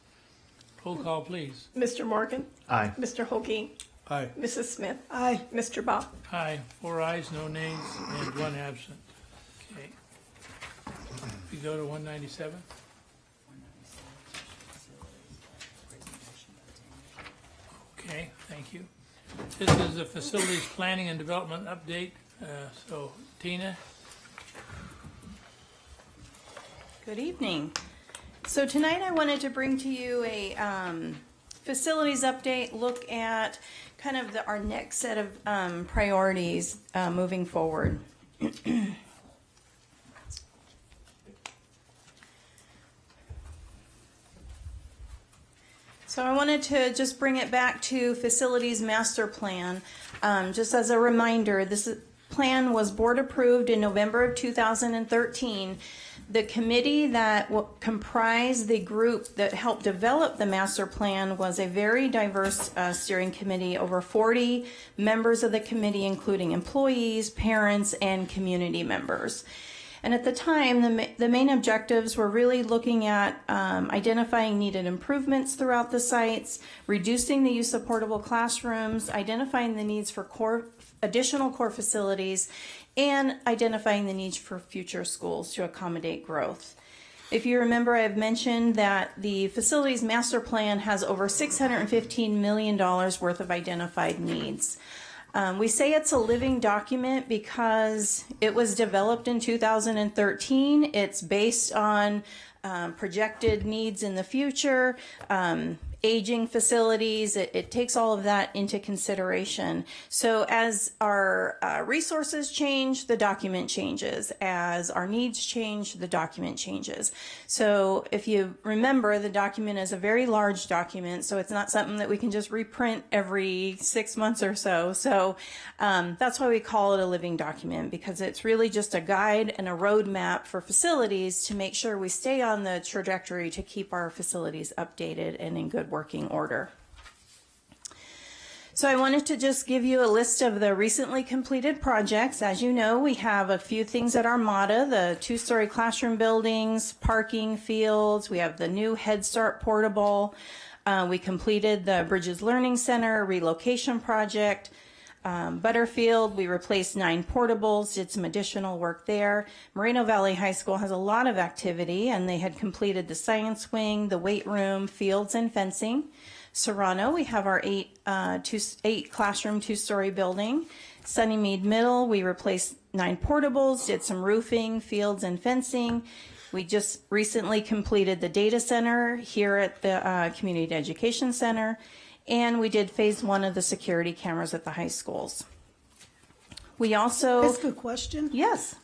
Roll call, please. Mr. Morgan? Aye. Mr. Holkey? Aye. Mrs. Smith? Aye. Mr. Bob? Aye, 4 ayes, no nays, and 1 absent. Okay. We go to 197. Okay, thank you. This is the facilities planning and development update. So Tina? Good evening. So tonight I wanted to bring to you a facilities update, look at kind of our next set of priorities moving forward. So I wanted to just bring it back to facilities master plan. Just as a reminder, this plan was board approved in November of 2013. The committee that comprised the group that helped develop the master plan was a very diverse steering committee, over 40 members of the committee, including employees, parents, and community members. And at the time, the main objectives were really looking at identifying needed improvements throughout the sites, reducing the use of portable classrooms, identifying the needs for additional core facilities, and identifying the needs for future schools to accommodate growth. If you remember, I've mentioned that the facilities master plan has over $615 million worth of identified needs. We say it's a living document because it was developed in 2013. It's based on projected needs in the future. aging facilities. It takes all of that into consideration. So as our resources change, the document changes. As our needs change, the document changes. So if you remember, the document is a very large document, so it's not something that we can just reprint every 6 months or so. So that's why we call it a living document, because it's really just a guide and a roadmap for facilities to make sure we stay on the trajectory to keep our facilities updated and in good working order. So I wanted to just give you a list of the recently completed projects. As you know, we have a few things at Armada, the 2-story classroom buildings, parking fields. We have the new Head Start portable. We completed the Bridges Learning Center relocation project. Butterfield, we replaced 9 portables, did some additional work there. Moreno Valley High School has a lot of activity, and they had completed the science wing, the weight room, fields, and fencing. Serrano, we have our 8 classroom 2-story building. Sunnymead Middle, we replaced 9 portables, did some roofing, fields, and fencing. We just recently completed the data center here at the Community Education Center. And we did phase 1 of the security cameras at the high schools. We also... Ask a question? Yes.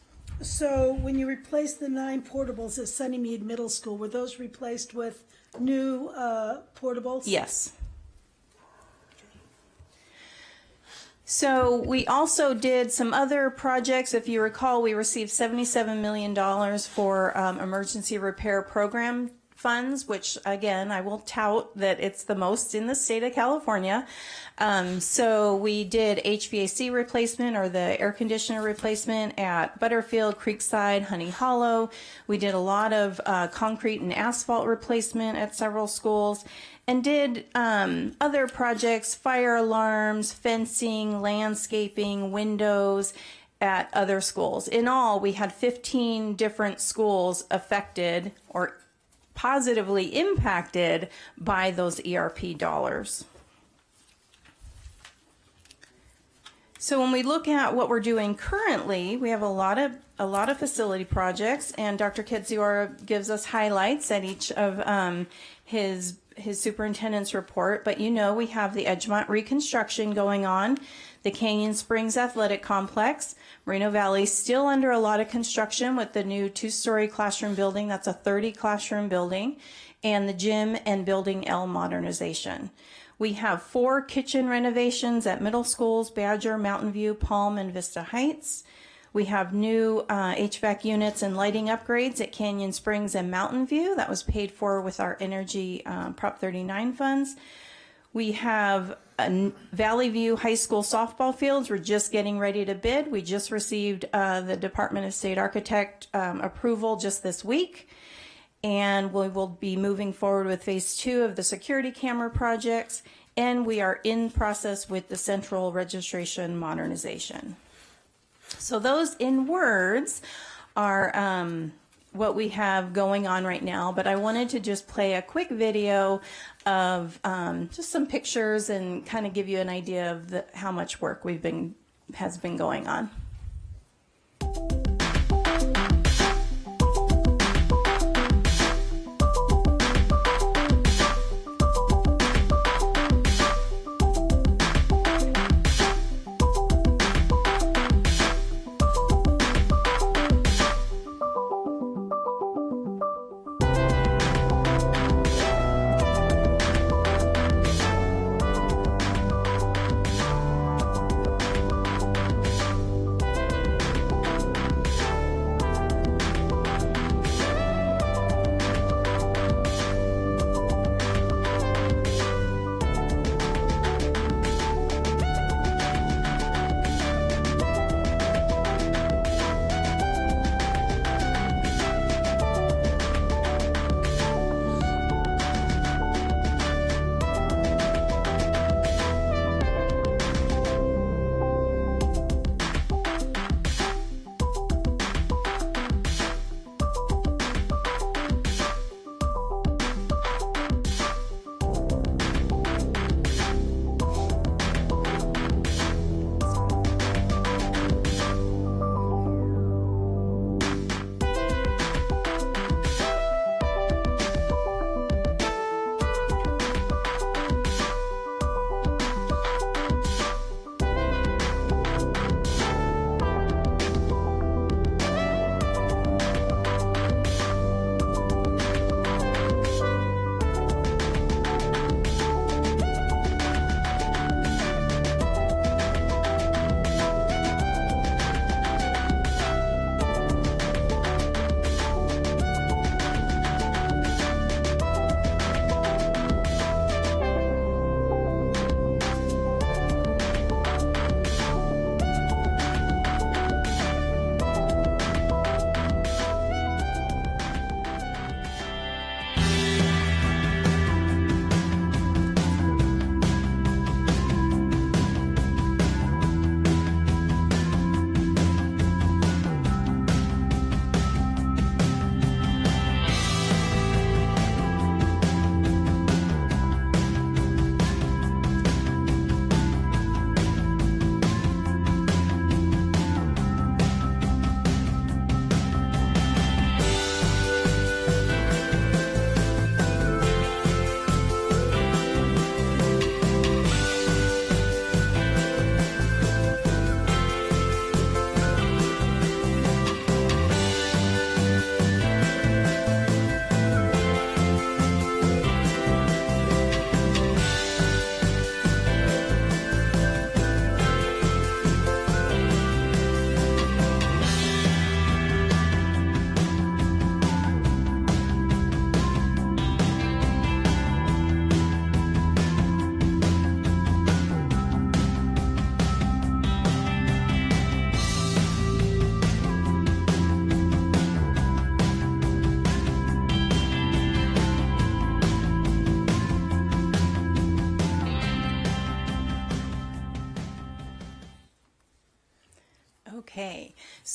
So when you replaced the 9 portables at Sunnymead Middle School, were those replaced with new portables? Yes. So we also did some other projects. If you recall, we received $77 million for emergency repair program funds, which again, I will tout that it's the most in the state of California. So we did HVAC replacement, or the air conditioner replacement, at Butterfield, Creekside, Honey Hollow. We did a lot of concrete and asphalt replacement at several schools, and did other projects, fire alarms, fencing, landscaping, windows, at other schools. In all, we had 15 different schools affected or positively impacted by those ERP dollars. So when we look at what we're doing currently, we have a lot of facility projects, and Dr. Ketziora gives us highlights at each of his superintendent's report. But you know, we have the Edgemont reconstruction going on, the Canyon Springs Athletic Complex, Moreno Valley still under a lot of construction with the new 2-story classroom building. That's a 30 classroom building, and the gym and building L modernization. We have 4 kitchen renovations at middle schools, Badger, Mountain View, Palm, and Vista Heights. We have new HVAC units and lighting upgrades at Canyon Springs and Mountain View. That was paid for with our Energy Prop 39 funds. We have Valley View High School softball fields. We're just getting ready to bid. We just received the Department of State Architect approval just this week. And we will be moving forward with phase 2 of the security camera projects. And we are in process with the central registration modernization. So those in words are what we have going on right now, but I wanted to just play a quick video of just some pictures and kind of give you an idea of how much work has been going on.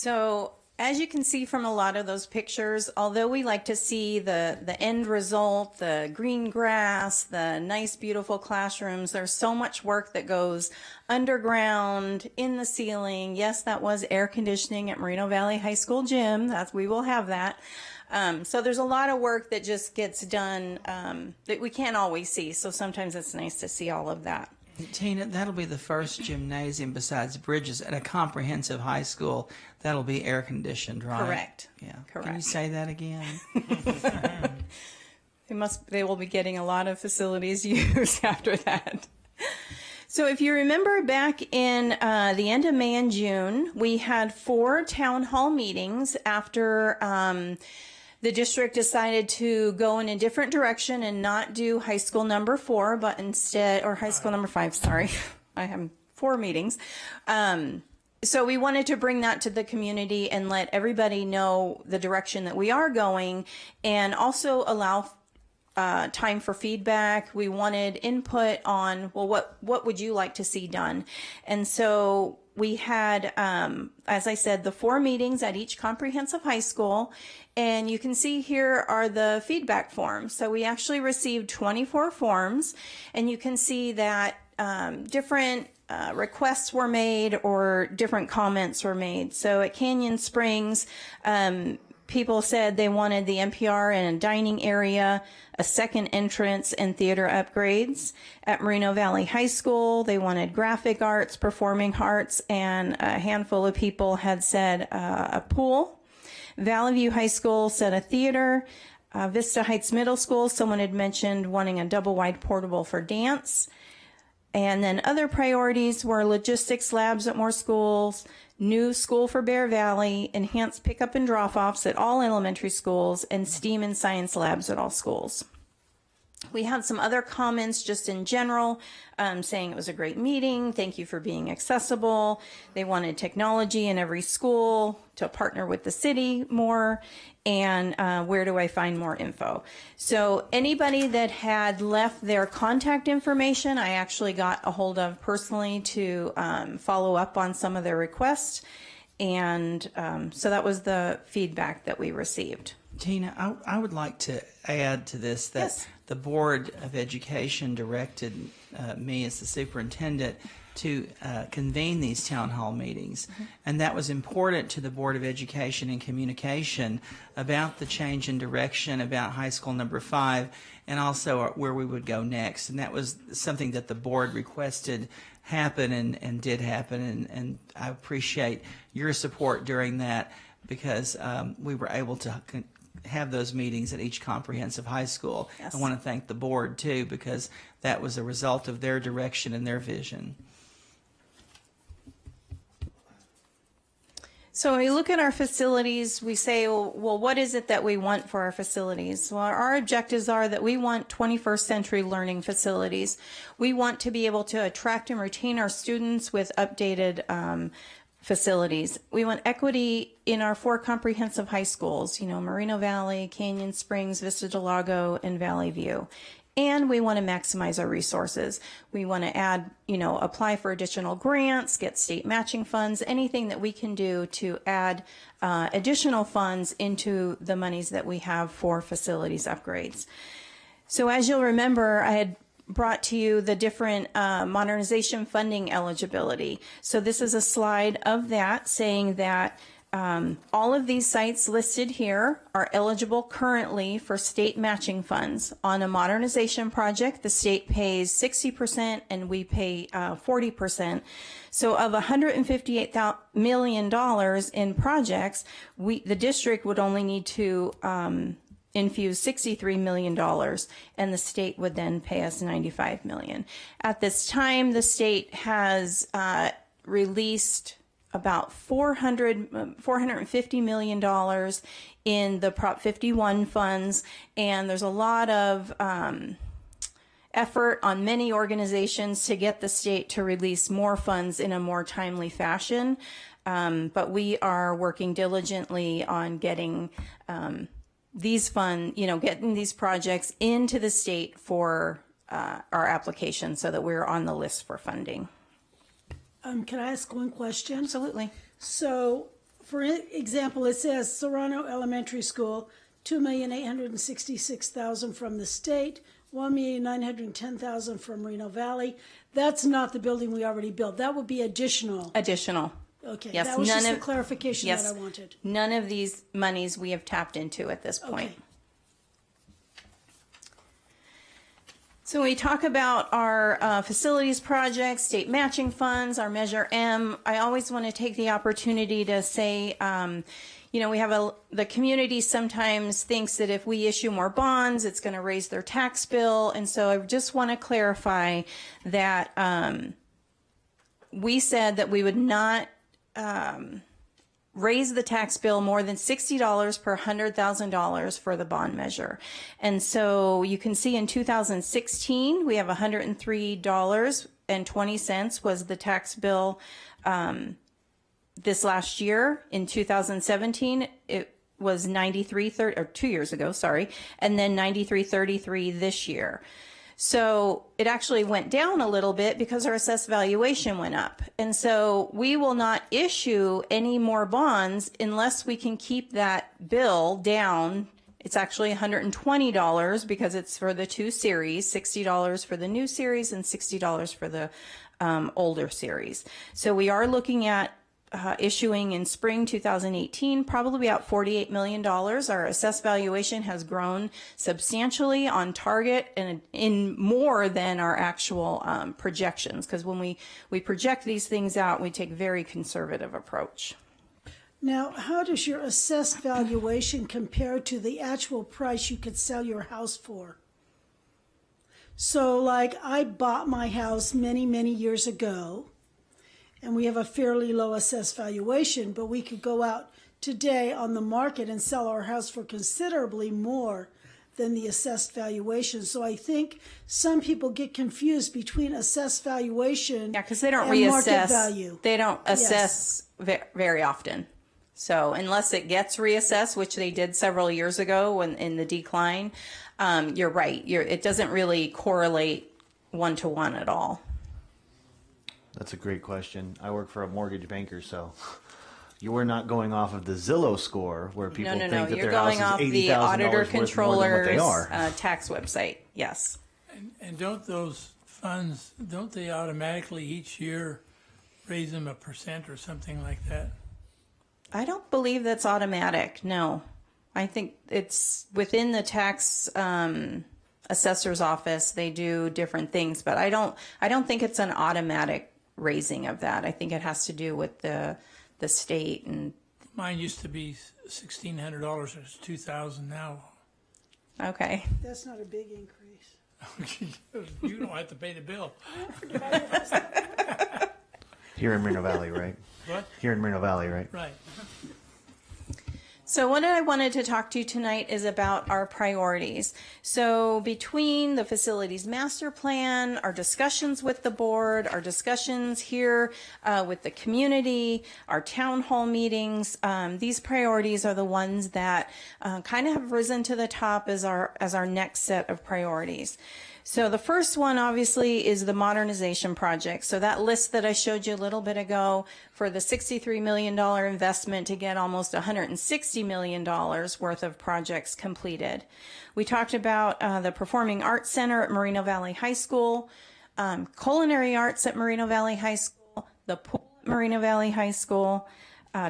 So as you can see from a lot of those pictures, although we like to see the end result, the green grass, the nice, beautiful classrooms, there's so much work that goes underground, in the ceiling. Yes, that was air conditioning at Moreno Valley High School gym. We will have that. So there's a lot of work that just gets done that we can't always see. So sometimes it's nice to see all of that. Tina, that'll be the first gymnasium besides Bridges at a comprehensive high school that'll be air conditioned, right? Correct. Yeah. Correct. Can you say that again? They will be getting a lot of facilities used after that. So if you remember back in the end of May and June, we had 4 town hall meetings after the district decided to go in a different direction and not do high school number 4, but instead, or high school number 5, sorry. I have 4 meetings. So we wanted to bring that to the community and let everybody know the direction that we are going, and also allow time for feedback. We wanted input on, well, what would you like to see done? And so we had, as I said, the 4 meetings at each comprehensive high school, and you can see here are the feedback forms. So we actually received 24 forms, and you can see that different requests were made or different comments were made. So at Canyon Springs, people said they wanted the NPR in a dining area, a second entrance, and theater upgrades. At Moreno Valley High School, they wanted graphic arts, performing arts, and a handful of people had said a pool. Valley View High School said a theater. Vista Heights Middle School, someone had mentioned wanting a double-wide portable for dance. And then other priorities were logistics labs at more schools, new school for Bear Valley, enhanced pickup and drop-offs at all elementary schools, and STEAM and science labs at all schools. We had some other comments just in general, saying it was a great meeting. Thank you for being accessible. They wanted technology in every school to partner with the city more. And where do I find more info? So anybody that had left their contact information, I actually got a hold of personally to follow up on some of their requests. And so that was the feedback that we received. Tina, I would like to add to this that Yes. the Board of Education directed me as the superintendent to convene these town hall meetings. And that was important to the Board of Education and Communication about the change in direction, about high school number 5, and also where we would go next. And that was something that the board requested happen and did happen. And I appreciate your support during that, because we were able to have those meetings at each comprehensive high school. Yes. I want to thank the board too, because that was a result of their direction and their vision. So when we look at our facilities, we say, well, what is it that we want for our facilities? Well, our objectives are that we want 21st century learning facilities. We want to be able to attract and retain our students with updated facilities. We want equity in our 4 comprehensive high schools, Moreno Valley, Canyon Springs, Vista del Lago, and Valley View. And we want to maximize our resources. We want to add, apply for additional grants, get state matching funds, anything that we can do to add additional funds into the monies that we have for facilities upgrades. So as you'll remember, I had brought to you the different modernization funding eligibility. So this is a slide of that saying that all of these sites listed here are eligible currently for state matching funds. On a modernization project, the state pays 60% and we pay 40%. So of $158 million in projects, the district would only need to infuse $63 million, and the state would then pay us $95 million. At this time, the state has released about $450 million in the Prop 51 funds, and there's a lot of effort on many organizations to get the state to release more funds in a more timely fashion. But we are working diligently on getting these funds, getting these projects into the state for our application so that we're on the list for funding. Can I ask one question? Absolutely. So For example, it says Serrano Elementary School, $2,866,000 from the state, $1,910,000 from Moreno Valley. That's not the building we already built. That would be additional. Additional. Okay, Yes, that was just none the of- clarification yes, that I wanted. None of these monies we have tapped into at this point. Okay. So we talk about our facilities projects, state matching funds, our Measure M. I always want to take the opportunity to say, we have the community sometimes thinks that if we issue more bonds, it's going to raise their tax bill. And so I just want to clarify that we said that we would not raise the tax bill more than $60 per $100,000 for the bond measure. And so you can see in 2016, we have $103.20 was the tax bill this last year. In 2017, it was 93.30, or 2 years ago, sorry, and then 93.33 this year. So it actually went down a little bit because our assessed valuation went up. And so we will not issue any more bonds unless we can keep that bill down. It's actually $120 because it's for the two series, $60 for the new series and $60 for the older series. So we are looking at issuing in spring 2018, probably about $48 million. Our assessed valuation has grown substantially on target and in more than our actual projections, because when we project these things out, we take a very conservative approach. Now, how does your assessed valuation compare to the actual price you could sell your house for? So, like, I bought my house many, many years ago, and we have a fairly low assessed valuation, but we could go out today on the market and sell our house for considerably more than the assessed valuation. So I think some people get confused between assessed valuation because they don't and market reassess. value. They don't assess very often. So unless it gets reassessed, which they did several years ago when in the decline, you're right. It doesn't really correlate one-to-one at all. That's a great question. I work for a mortgage banker, so you were not going off of the Zillow score where people think that You're their house going is off $80,000 the auditor worth more than what controller's they are. tax website. Yes. And don't those funds, don't they automatically each year raise them 1% or something like that? I don't believe that's automatic. No, I think it's within the tax assessor's office. They do different things, but I don't think it's an automatic raising of that. I think it has to do with the state. And Mine used to be $1,600. It's $2,000 now. Okay. That's not a big increase. You don't have to pay the bill. Here in Moreno Valley, right? What? Here in Moreno Valley, right? Right. So what I wanted to talk to you tonight is about our priorities. So between the facilities master plan, our discussions with the board, our discussions here with the community, our town hall meetings, these priorities are the ones that kind of have risen to the top as our next set of priorities. So the first one obviously is the modernization project. So that list that I showed you a little bit ago for the $63 million investment to get almost $160 million worth of projects completed. We talked about the Performing Arts Center at Moreno Valley High School, culinary arts at Moreno Valley High School, the pool at Moreno Valley High School,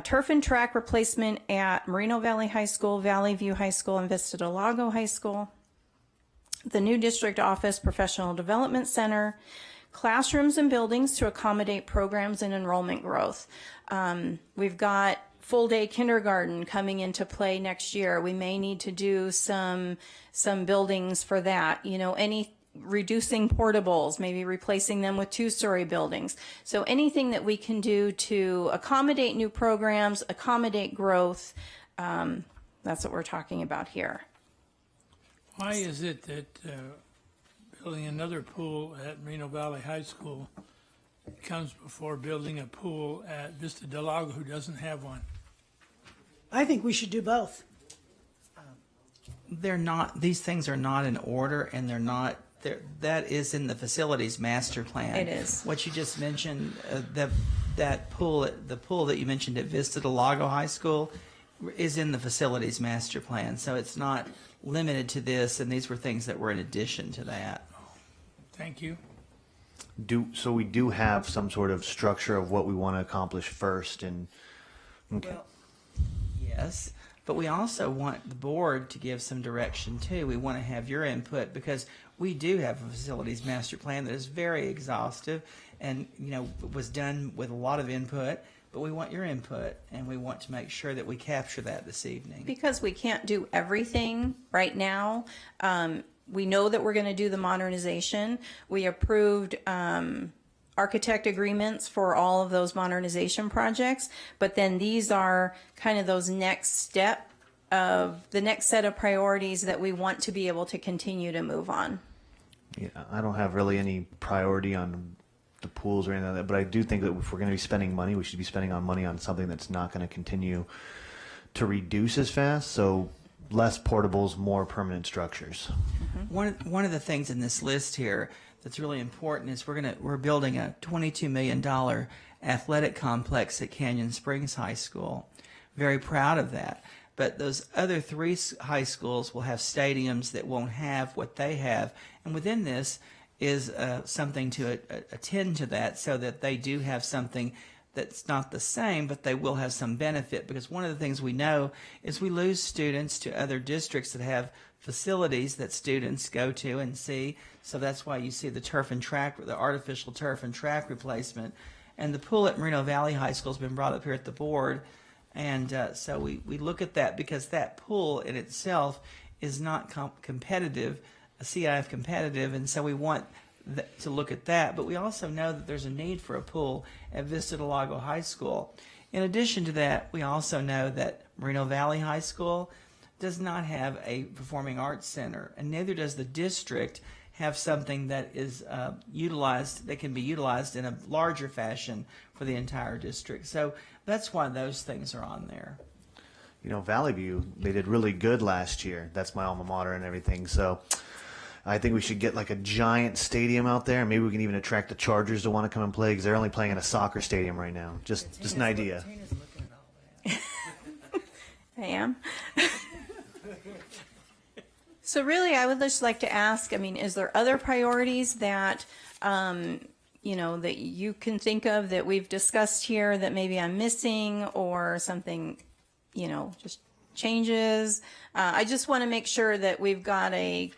turf and track replacement at Moreno Valley High School, Valley View High School, and Vista del Lago High School, the new district office professional development center, classrooms and buildings to accommodate programs and enrollment growth. We've got full day kindergarten coming into play next year. We may need to do some buildings for that. Reducing portables, maybe replacing them with 2-story buildings. So anything that we can do to accommodate new programs, accommodate growth, that's what we're talking about here. Why is it that building another pool at Moreno Valley High School comes before building a pool at Vista del Lago, who doesn't have one? I think we should do both. They're not, these things are not in order, and they're not, that is in the facilities master plan. It is. What you just mentioned, that pool, the pool that you mentioned at Vista del Lago High School, is in the facilities master plan. So it's not limited to this, and these were things that were in addition to that. Thank you. So we do have some sort of structure of what we want to accomplish first, and okay. Well, yes, but we also want the board to give some direction too. We want to have your input because we do have a facilities master plan that is very exhaustive and, you know, was done with a lot of input, but we want your input and we want to make sure that we capture that this evening. Because we can't do everything right now. We know that we're going to do the modernization. We approved architect agreements for all of those modernization projects, but then these are kind of those next step of the next set of priorities that we want to be able to continue to move on. Yeah, I don't have really any priority on the pools or anything like that, but I do think that if we're going to be spending money, we should be spending money on something that's not going to continue to reduce as fast. So less portables, more permanent structures. Mm-hmm. One of the things in this list here that's really important is we're building a $22 million athletic complex at Canyon Springs High School. Very proud of that. But those other 3 high schools will have stadiums that won't have what they have, and within this is something to attend to that, so that they do have something that's not the same, but they will have some benefit. Because one of the things we know is we lose students to other districts that have facilities that students go to and see. So that's why you see the turf and track, the artificial turf and track replacement. And the pool at Moreno Valley High School has been brought up here at the board. And so we look at that because that pool in itself is not competitive, a CIF competitive, and so we want to look at that. But we also know that there's a need for a pool at Vista del Lago High School. In addition to that, we also know that Moreno Valley High School does not have a performing arts center, and neither does the district have something that is utilized, that can be utilized in a larger fashion for the entire district. So that's why those things are on there. You know, Valley View, they did really good last year. That's my alma mater and everything. So I think we should get like a giant stadium out there. Maybe we can even attract the Chargers to want to come and play because they're only playing in a soccer stadium right now. Just an idea. I am. So really, I would just like to ask, I mean, is there other priorities that, you know, that you can think of that we've discussed here that maybe I'm missing, or something, you know, just changes? I just want to make sure that we've got a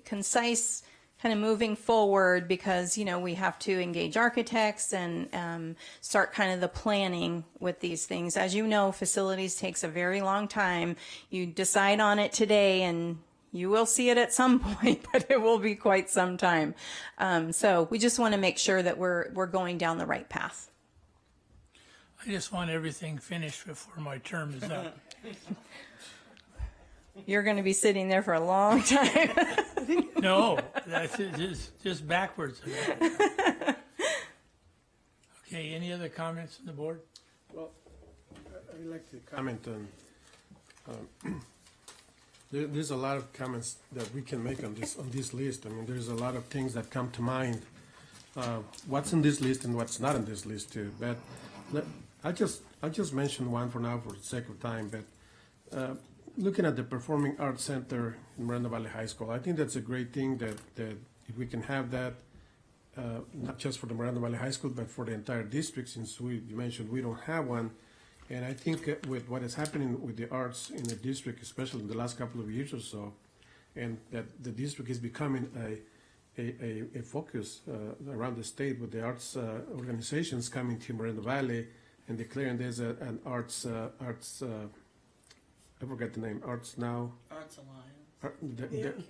concise kind of moving forward, because, you know, we have to engage architects and start kind of the planning with these things. As you know, facilities takes a very long time. You decide on it today and you will see it at some point, but it will be quite some time. So we just want to make sure that we're going down the right path. I just want everything finished before my term is up. You're going to be sitting there for a long time. No, that's just backwards. Okay, any other comments on the board? Well, I'd like to comment on, there's a lot of comments that we can make on this list. I mean, there's a lot of things that come to mind. What's in this list and what's not in this list too. But I just mentioned one for now for the sake of time. But looking at the Performing Arts Center in Moreno Valley High School, I think that's a great thing that if we can have that, not just for the Moreno Valley High School, but for the entire district, since you mentioned we don't have one. And I think with what is happening with the arts in the district, especially in the last couple of years or so, and that the district is becoming a focus around the state with the arts organizations coming to Moreno Valley and declaring there's an arts, I forget the name, Arts Now. Arts Alliance.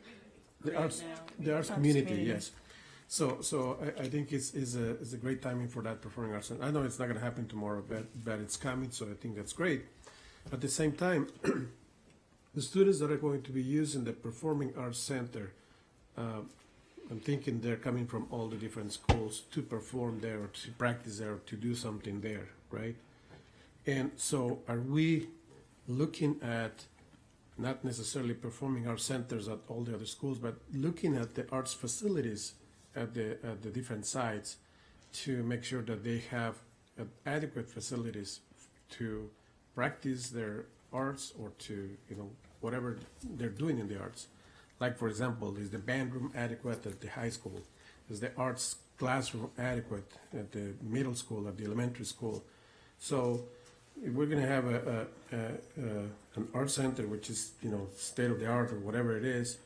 The arts community, yes. So I think it's a great timing for that Performing Arts Center. I know it's not going to happen tomorrow, but it's coming, so I think that's great. At the same time, the students that are going to be using the Performing Arts Center, I'm thinking they're coming from all the different schools to perform there, or to practice there, or to do something there, right? And so are we looking at not necessarily performing arts centers at all the other schools, but looking at the arts facilities at the different sites to make sure that they have adequate facilities to practice their arts or to, whatever they're doing in the arts. Like, for example, is the band room adequate at the high school? Is the arts classroom adequate at the middle school, at the elementary school? So if we're going to have an art center, which is, state of the art or whatever it is,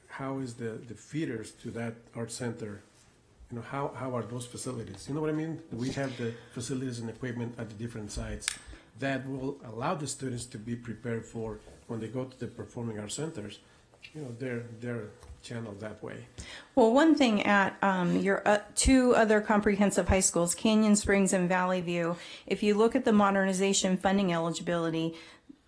how is the feeders to that art center? How are those facilities? You know what I mean? We have the facilities and equipment at the different sites that will allow the students to be prepared for when they go to the performing arts centers. They're channeled that way. Well, one thing at your two other comprehensive high schools, Canyon Springs and Valley View, if you look at the modernization funding eligibility,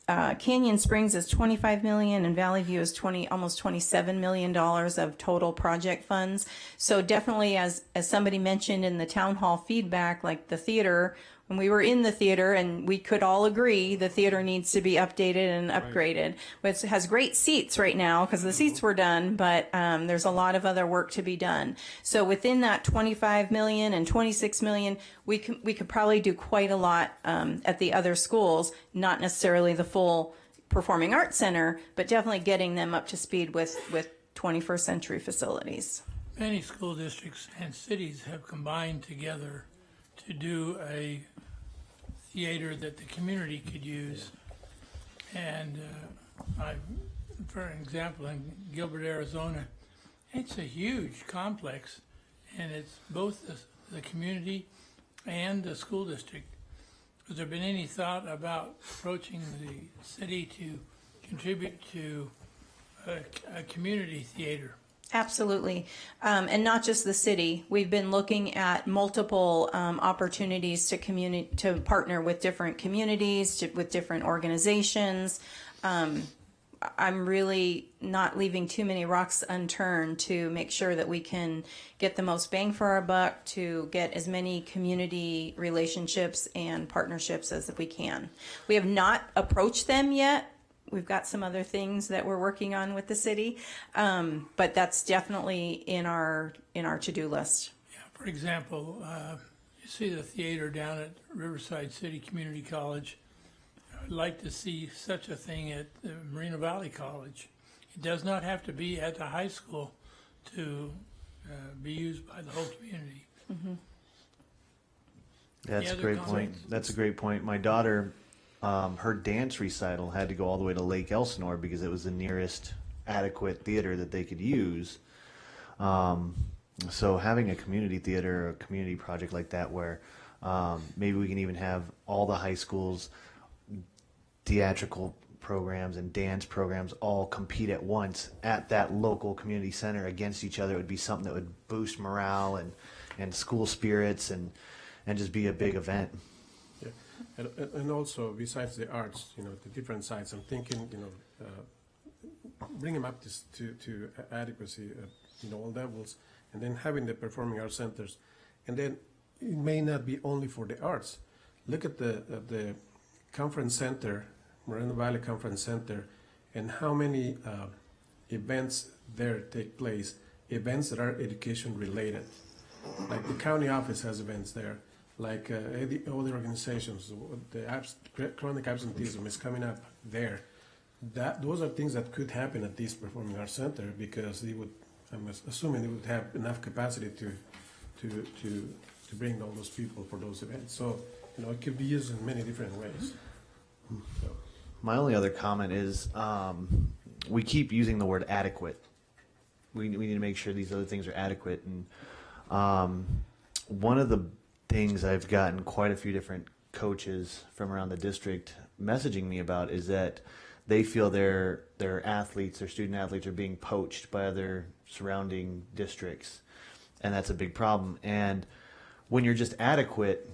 Canyon Springs is $25 million and Valley View is almost $27 million of total project funds. So definitely, as somebody mentioned in the town hall feedback, like the theater, when we were in the theater, and we could all agree the theater needs to be updated and upgraded. It has great seats right now because the seats were done, but there's a lot of other work to be done. So within that 25 million and 26 million, we could probably do quite a lot at the other schools, not necessarily the full performing arts center, but definitely getting them up to speed with 21st century facilities. Many school districts and cities have combined together to do a theater that the community could use. And for example, in Gilbert, Arizona, it's a huge complex, and it's both the community and the school district. Has there been any thought about approaching the city to contribute to a community theater? Absolutely. And not just the city. We've been looking at multiple opportunities to partner with different communities, with different organizations. I'm really not leaving too many rocks unturned to make sure that we can get the most bang for our buck, to get as many community relationships and partnerships as we can. We have not approached them yet. We've got some other things that we're working on with the city, but that's definitely in our to-do list. Yeah, for example, you see the theater down at Riverside City Community College. I'd like to see such a thing at Moreno Valley College. It does not have to be at the high school to be used by the whole community. Mm-hmm. That's a great point. That's a great point. My daughter, her dance recital had to go all the way to Lake Elsinore because it was the nearest adequate theater that they could use. So having a community theater or a community project like that where maybe we can even have all the high schools theatrical programs and dance programs all compete at once at that local community center against each other, it would be something that would boost morale and school spirits and just be a big event. Yeah. And also, besides the arts, the different sides, I'm thinking, bring them up to adequacy at all levels, and then having the performing arts centers. And then it may not be only for the arts. Look at the conference center, Moreno Valley Conference Center, and how many events there take place, events that are education related. Like the county office has events there. Like all the organizations, chronic absenteeism is coming up there. Those are things that could happen at this performing arts center because I'm assuming they would have enough capacity to bring all those people for those events. So it could be used in many different ways. So. My only other comment is we keep using the word adequate. We need to make sure these other things are adequate. And one of the things I've gotten quite a few different coaches from around the district messaging me about is that they feel their athletes, their student athletes, are being poached by other surrounding districts, and that's a big problem. And when you're just adequate,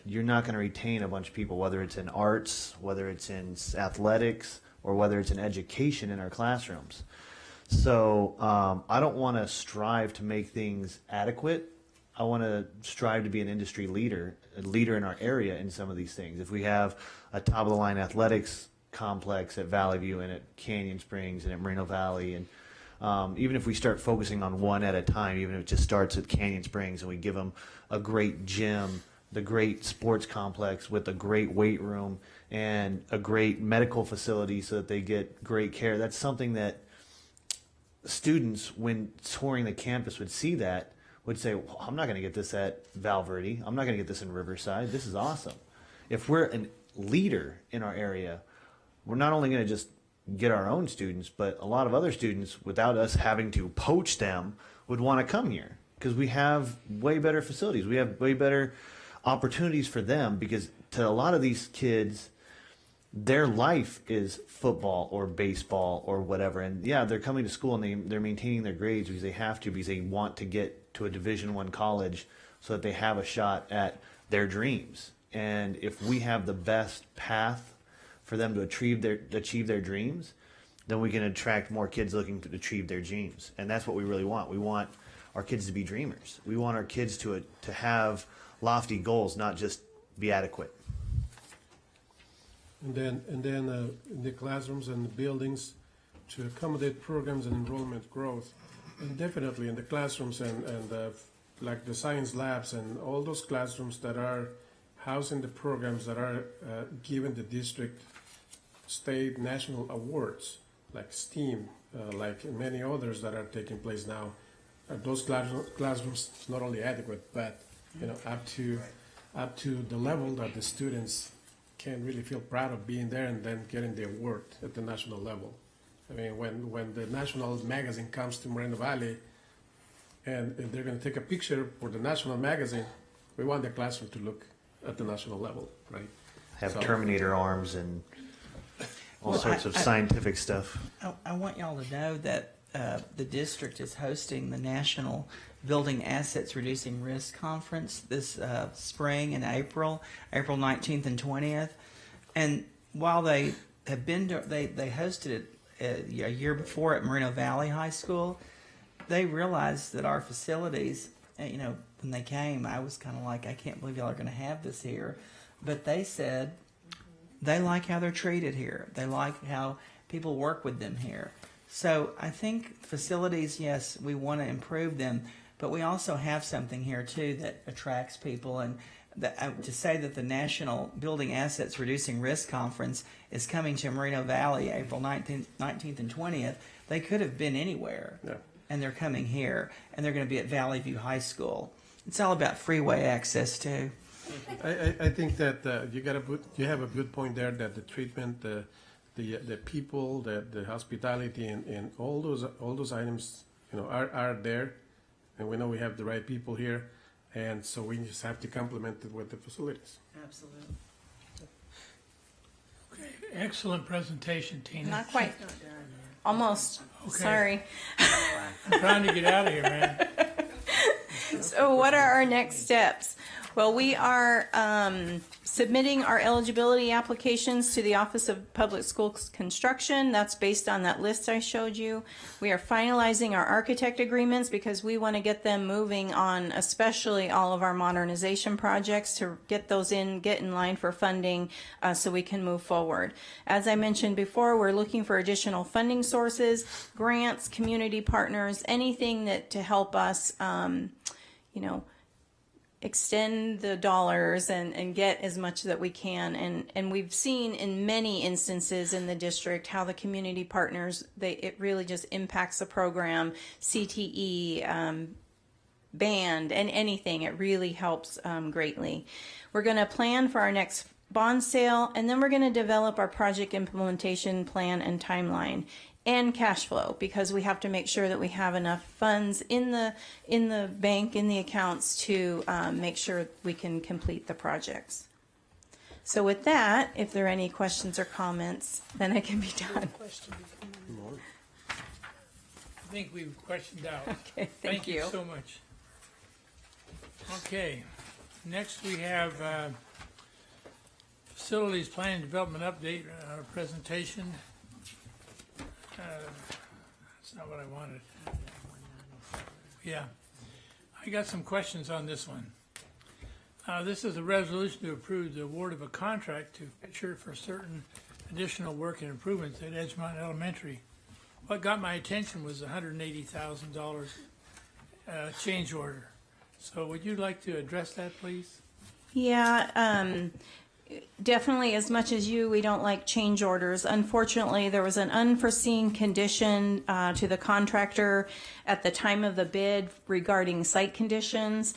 you're not going to retain a bunch of people, whether it's in arts, whether it's in athletics, or whether it's in education in our classrooms. So I don't want to strive to make things adequate. I want to strive to be an industry leader, a leader in our area in some of these things. If we have a top-of-the-line athletics complex at Valley View and at Canyon Springs and at Moreno Valley, and even if we start focusing on one at a time, even if it just starts at Canyon Springs and we give them a great gym the great sports complex with a great weight room and a great medical facility so that they get great care. That's something that students, when touring the campus, would see that, would say, well, I'm not going to get this at Val Verde. I'm not going to get this in Riverside. This is awesome. If we're a leader in our area, we're not only going to just get our own students, but a lot of other students, without us having to poach them, would want to come here because we have way better facilities. We have way better opportunities for them, because to a lot of these kids, their life is football or baseball or whatever. And yeah, they're coming to school and they're maintaining their grades because they have to, because they want to get to a Division I college so that they have a shot at their dreams. And if we have the best path for them to achieve their dreams, then we can attract more kids looking to achieve their dreams. And that's what we really want. We want our kids to be dreamers. We want our kids to have lofty goals, not just be adequate. And then in the classrooms and the buildings to accommodate programs and enrollment growth. And definitely in the classrooms and like the science labs and all those classrooms that are housing the programs that are given the district, state, national awards, like STEAM, like many others that are taking place now. Those classrooms not only adequate, but up to the level that the students can really feel proud of being there and then getting the award at the national level. I mean, when the national magazine comes to Moreno Valley and they're going to take a picture for the national magazine, we want the classroom to look at the national level, right? Have Terminator arms and all sorts of scientific stuff. I want y'all to know that the district is hosting the National Building Assets Reducing Risk Conference this spring in April 19th and 20th. And while they have been, they hosted it a year before at Moreno Valley High School, they realized that our facilities, when they came, I was kind of like, I can't believe y'all are going to have this here. But they said they like how they're treated here. They like how people work with them here. So I think facilities, yes, we want to improve them, but we also have something here too that attracts people. And to say that the National Building Assets Reducing Risk Conference is coming to Moreno Valley April 19th and 20th, they could have been anywhere. Yeah. And they're coming here, and they're going to be at Valley View High School. It's all about freeway access too. I think that you have a good point there, that the treatment, the people, the hospitality, and all those items, are there, and we know we have the right people here, and so we just have to complement it with the facilities. Absolutely. Okay, excellent presentation, Tina. Not quite. Almost. Okay. Sorry. I'm trying to get out of here, man. So what are our next steps? Well, we are submitting our eligibility applications to the Office of Public Schools Construction. That's based on that list I showed you. We are finalizing our architect agreements because we want to get them moving on, especially all of our modernization projects, to get those get in line for funding so we can move forward. As I mentioned before, we're looking for additional funding sources, grants, community partners, anything to help us, extend the dollars and get as much that we can. And we've seen in many instances in the district how the community partners, it really just impacts the program, CTE, band, and anything. It really helps greatly. We're going to plan for our next bond sale, and then we're going to develop our project implementation plan and timeline and cash flow, because we have to make sure that we have enough funds in the bank, in the accounts, to make sure we can complete the projects. So with that, if there are any questions or comments, then I can be done. I think we've questioned out. Okay, thank you so much. Okay, next we have Facilities Plan and Development Update presentation. That's not what I wanted. Yeah, I got some questions on this one. This is a resolution to approve the award of a contract to Fisher for certain additional work and improvements at Edgemont Elementary. What got my attention was the $180,000 change order. So would you like to address that, please? Yeah, definitely, as much as you, we don't like change orders. Unfortunately, there was an unforeseen condition to the contractor at the time of the bid regarding site conditions.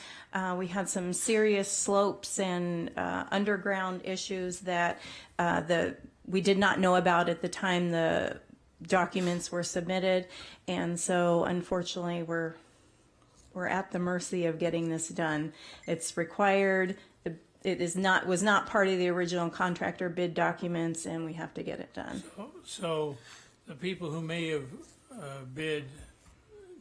We had some serious slopes and underground issues that we did not know about at the time the documents were submitted, and so unfortunately we're at the mercy of getting this done. It's required. It was not part of the original contractor bid documents, and we have to get it done. So the people who may have bid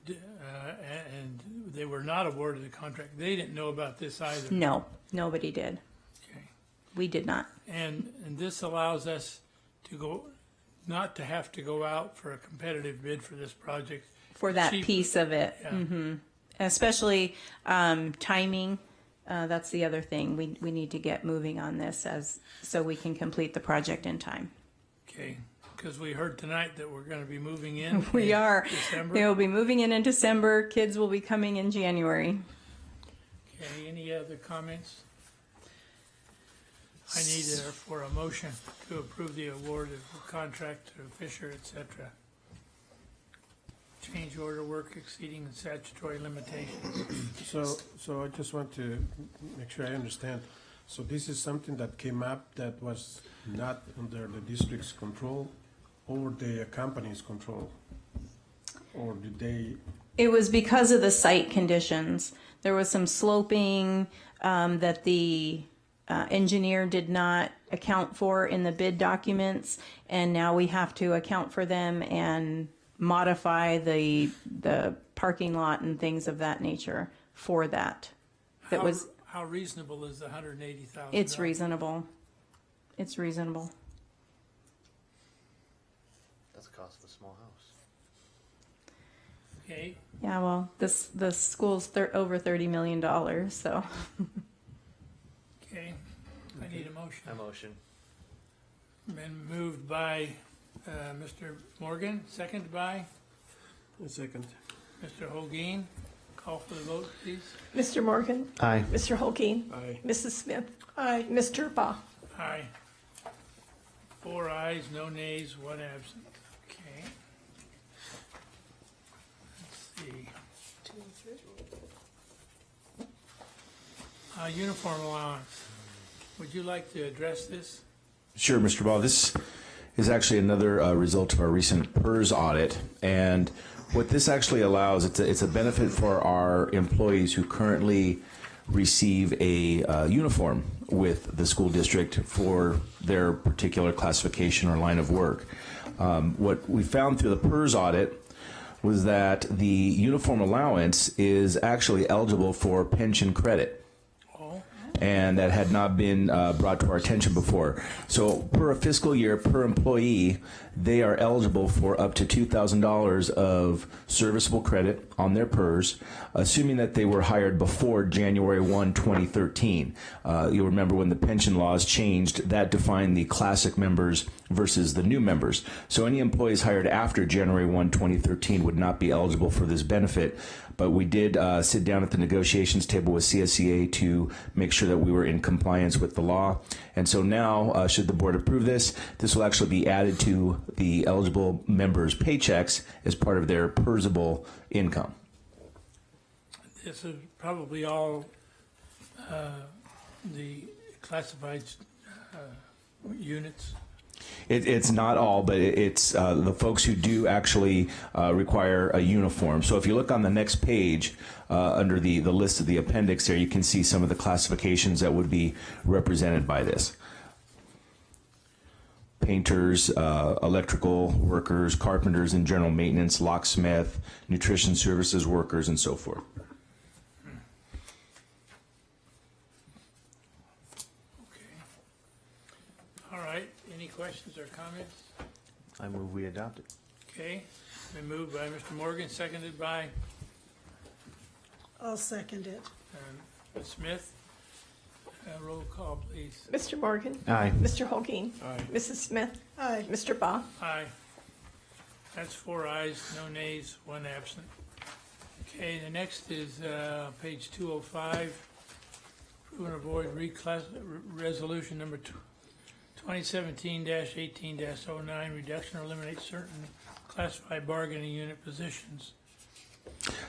and they were not awarded the contract, they didn't know about this either? No, nobody did. Okay. We did not. And this allows us to not to have to go out for a competitive bid for this project. For that Cheaper. piece of it. Yeah. Hmm. Especially timing. That's the other thing. We need to get moving on this so we can complete the project in time. Okay, because we heard tonight that we're going to be moving in. We are. December. They will be moving in December. Kids will be coming in January. Okay, any other comments? I need for a motion to approve the award of contract to Fisher, et cetera. Change order work exceeding the statutory limitations. So I just want to make sure I understand. So this is something that came up that was not under the district's control or the company's control? Or did they? It was because of the site conditions. There was some sloping that the engineer did not account for in the bid documents, and now we have to account for them and modify the parking lot and things of that nature for that. How reasonable is the $180,000? It's reasonable. It's reasonable. That's the cost of a small house. Okay. Yeah, well, the school's over $30 million, so. Okay, I need a motion. A motion. Been moved by Mr. Morgan, seconded by A second. Mr. Holguin. Call for the vote, please. Mr. Morgan? Aye. Mr. Holkeen? Aye. Mrs. Smith? Aye. Mr. Baugh? Aye. 4 ayes, no nays, 1 absent. Okay. Let's see. Uniform allowance. Would you like to address this? Sure, Mr. Ball. This is actually another result of our recent PERS audit. And what this actually allows, it's a benefit for our employees who currently receive a uniform with the school district for their particular classification or line of work. What we found through the PERS audit was that the uniform allowance is actually eligible for pension credit. And that had not been brought to our attention before. So per a fiscal year, per employee, they are eligible for up to $2,000 of serviceable credit on their PERS, assuming that they were hired before January 1, 2013. You'll remember when the pension laws changed, that defined the classic members versus the new members. So any employees hired after January 1, 2013 would not be eligible for this benefit. But we did sit down at the negotiations table with CSEA to make sure that we were in compliance with the law. And so now, should the board approve this, this will actually be added to the eligible members' paychecks as part of their PERSable income. This is probably all the classified units. It's not all, but it's the folks who do actually require a uniform. So if you look on the next page, under the list of the appendix there, you can see some of the classifications that would be represented by this. Painters, electrical workers, carpenters in general maintenance, locksmith, nutrition services workers, and so forth. All right, any questions or comments? I move we adopt it. Okay, been moved by Mr. Morgan, seconded by I'll second it. Ms. Smith. Roll call, please. Mr. Morgan? Aye. Mr. Holkeen? Aye. Mrs. Smith? Aye. Mr. Baugh? Aye. That's 4 ayes, no nays, 1 absent. Okay, the next is page 205, approve and avoid resolution number 2017-18-09, reduction or eliminate certain classified bargaining unit positions.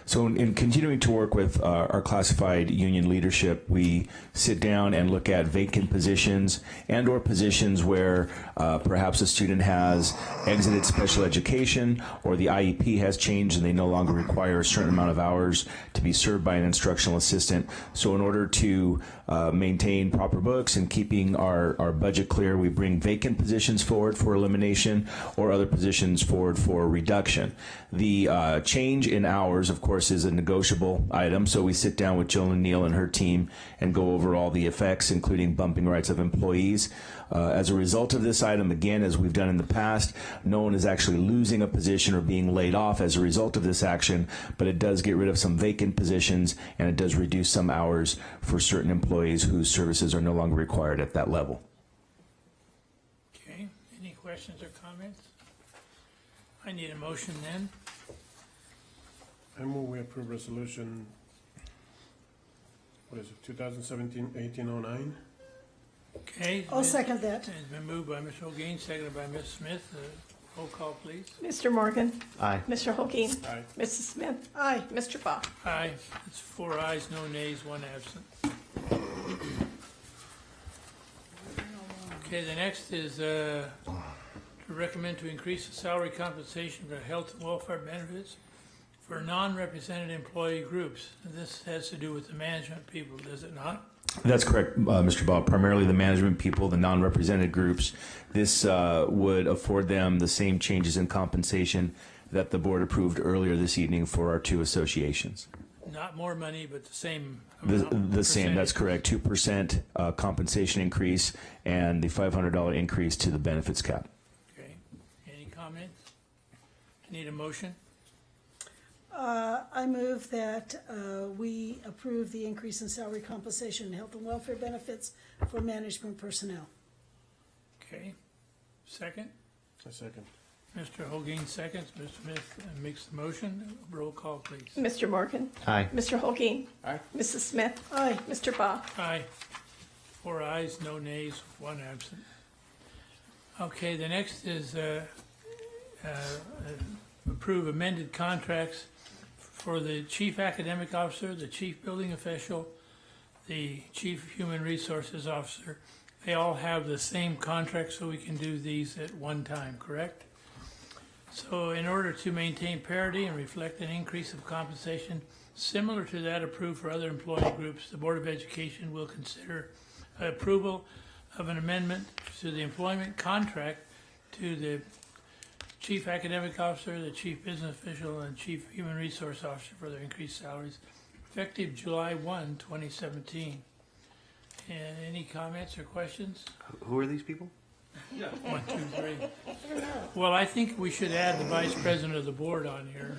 So in continuing to work with our classified union leadership, we sit down and look at vacant positions and or positions where perhaps a student has exited special education or the IEP has changed and they no longer require a certain amount of hours to be served by an instructional assistant. So in order to maintain proper books and keeping our budget clear, we bring vacant positions forward for elimination or other positions forward for reduction. The change in hours, of course, is a negotiable item, so we sit down with Jill and Neil and her team and go over all the effects, including bumping rights of employees. As a result of this item, again, as we've done in the past, no one is actually losing a position or being laid off as a result of this action, but it does get rid of some vacant positions and it does reduce some hours for certain employees whose services are no longer required at that level. Okay, any questions or comments? I need a motion then. I move we approve resolution, what is it, 2017-1809? Okay. I'll second that. It's been moved by Mr. Holguin, seconded by Ms. Smith. Roll call, please. Mr. Morgan? Aye. Mr. Holguin? Aye. Mrs. Smith? Aye. Mr. Baugh? Aye. It's 4 ayes, no nays, 1 absent. Okay, the next is to recommend to increase the salary compensation for health and welfare benefits for non-represented employee groups. This has to do with the management people, does it not? That's correct, Mr. Bob. Primarily the management people, the non-represented groups. This would afford them the same changes in compensation that the board approved earlier this evening for our two associations. Not more money, but the same The amount. same, that's correct. 2% compensation increase and the $500 increase to the benefits cap. Okay. Any comments? I need a motion. I move that we approve the increase in salary compensation and health and welfare benefits for management personnel. Okay. Second? A second. Mr. Holguin seconds. Mr. Smith makes the motion. Roll call, please. Mr. Morgan? Aye. Mr. Holguin? Aye. Mrs. Smith? Aye. Mr. Baugh? Aye. 4 ayes, no nays, 1 absent. Okay, the next is approve amended contracts for the chief academic officer, the chief building official, the chief human resources officer. They all have the same contract, so we can do these at one time, correct? So in order to maintain parity and reflect an increase of compensation similar to that approved for other employee groups, the Board of Education will consider approval of an amendment to the employment contract to the Chief Academic Officer, the Chief Business Official, and Chief Human Resource Officer for their increased salaries, effective July 1, 2017. And any comments or questions? Who are these people? 1, 2, 3. Well, I think we should add the Vice President of the Board on here.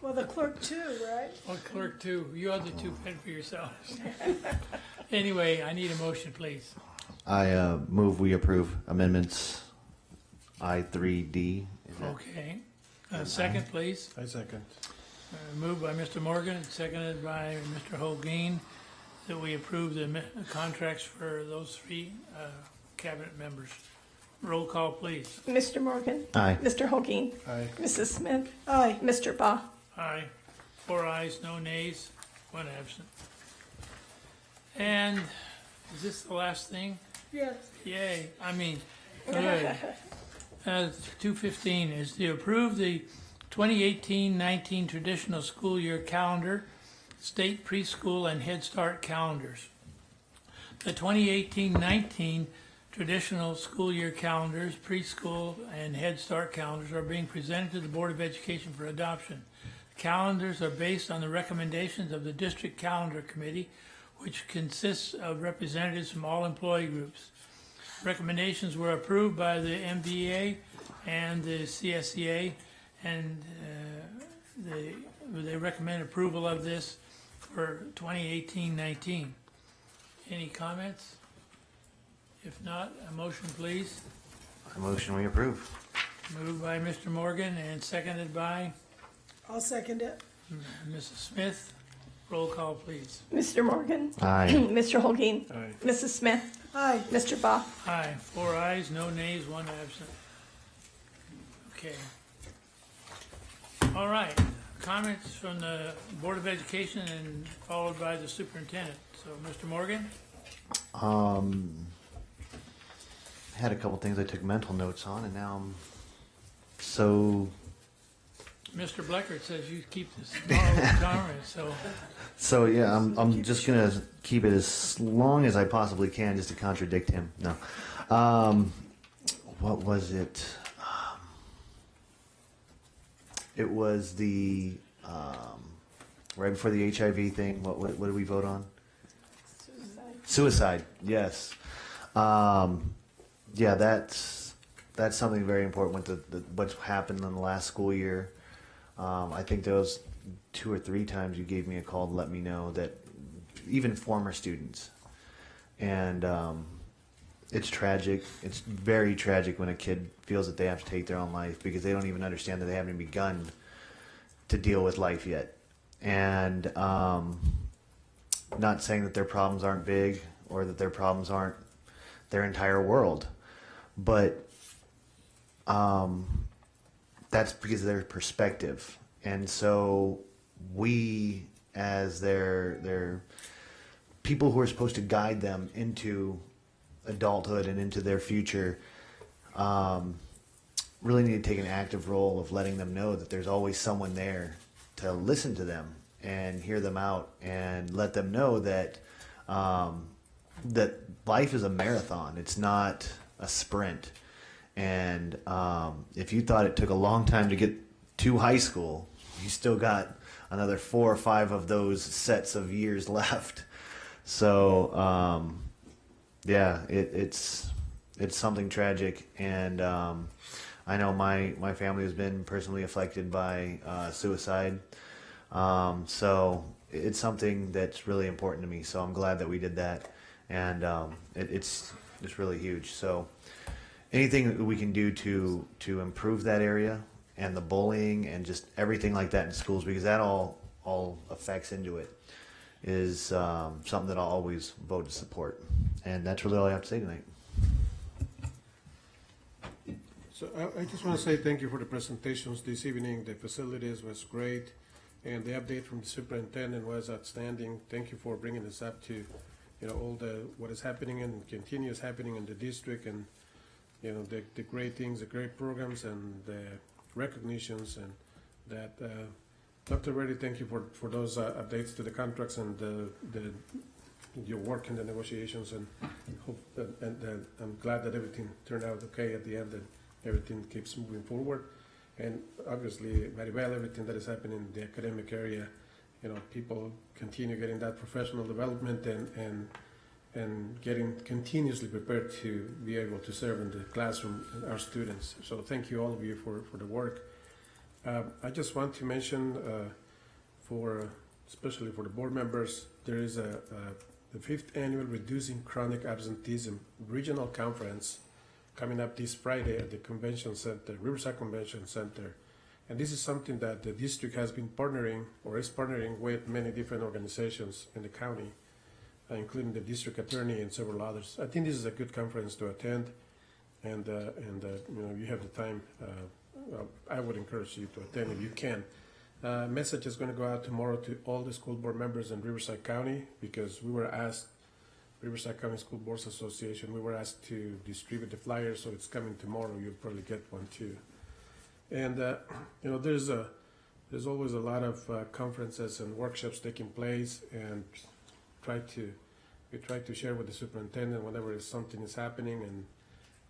Well, the clerk too, right? Well, Clerk too. You other two fend for yourselves. Anyway, I need a motion, please. I move we approve amendments I3D. Is that- Okay. Second, please. I second. Moved by Mr. Morgan, seconded by Mr. Holguin, that we approve the contracts for those 3 cabinet members. Roll call, please. Mr. Morgan? Aye. Mr. Holguin? Aye. Mrs. Smith? Aye. Mr. Baugh? Aye. 4 ayes, no nays, 1 absent. And is this the last thing? Yes. Yay. I mean, good. 215 is to approve the 2018-19 traditional school year calendar, state preschool and Head Start calendars. The 2018-19 traditional school year calendars, preschool and Head Start calendars are being presented to the Board of Education for adoption. The calendars are based on the recommendations of the District Calendar Committee, which consists of representatives from all employee groups. Recommendations were approved by the MVA and the CSEA, and they recommend approval of this for 2018-19. Any comments? If not, a motion, please. I motion we approve. Moved by Mr. Morgan and seconded by I'll second it. Mrs. Smith. Roll call, please. Mr. Morgan. Aye. Mr. Holguin. Aye. Mrs. Smith. Aye. Mr. Baugh. Aye. 4 ayes, no nays, 1 absent. Okay. All right. Comments from the Board of Education and followed by the superintendent. So, Mr. Morgan? Had a couple things I took mental notes on, and now I'm so. Mr. Bleckert says you keep this tomorrow comments, so. So yeah, I'm just gonna keep it as long as I possibly can, just to contradict him. No, what was it? It was the right before the HIV thing. What did we vote on? Suicide. Yes. Yeah, that's something very important with what's happened in the last school year. I think those 2 or 3 times you gave me a call to let me know that even former students, and it's tragic. It's very tragic when a kid feels that they have to take their own life because they don't even understand that they haven't begun to deal with life yet. And not saying that their problems aren't big or that their problems aren't their entire world, but that's because of their perspective. And so we, as their people who are supposed to guide them into adulthood and into their future, really need to take an active role of letting them know that there's always someone there to listen to them and hear them out and let them know that that life is a marathon. It's not a sprint. And if you thought it took a long time to get to high school, you still got another 4 or 5 of those sets of years left. So yeah, it's something tragic. And I know my family has been personally affected by suicide. So it's something that's really important to me. So I'm glad that we did that. And it's really huge. So anything that we can do to improve that area and the bullying and just everything like that in schools, because that all affects into it, is something that I'll always vote to support. And that's really all I have to say tonight. So I just want to say thank you for the presentations this evening. The facilities was great, and the update from the superintendent was outstanding. Thank you for bringing this up to, all what is happening and continues happening in the district, and the great things, the great programs, and the recognitions, and that. Dr. Reddy, thank you for those updates to the contracts and your work in the negotiations, and I'm glad that everything turned out okay at the end, and everything keeps moving forward. And obviously, very well, everything that is happening in the academic area, people continue getting that professional development and getting continuously prepared to be able to serve in the classroom and our students. So thank you, all of you, for the work. I just want to mention, especially for the board members, there is the 5th annual Reducing Chronic Absenteeism Regional Conference coming up this Friday at the Convention Center, Riverside Convention Center. And this is something that the district has been partnering or is partnering with many different organizations in the county, including the district attorney and several others. I think this is a good conference to attend, and you have the time. I would encourage you to attend if you can. Message is going to go out tomorrow to all the school board members in Riverside County, because we were asked, Riverside County School Boards Association, we were asked to distribute the flyers, so it's coming tomorrow. You'll probably get one too. And there's always a lot of conferences and workshops taking place, and we try to share with the superintendent whenever something is happening, and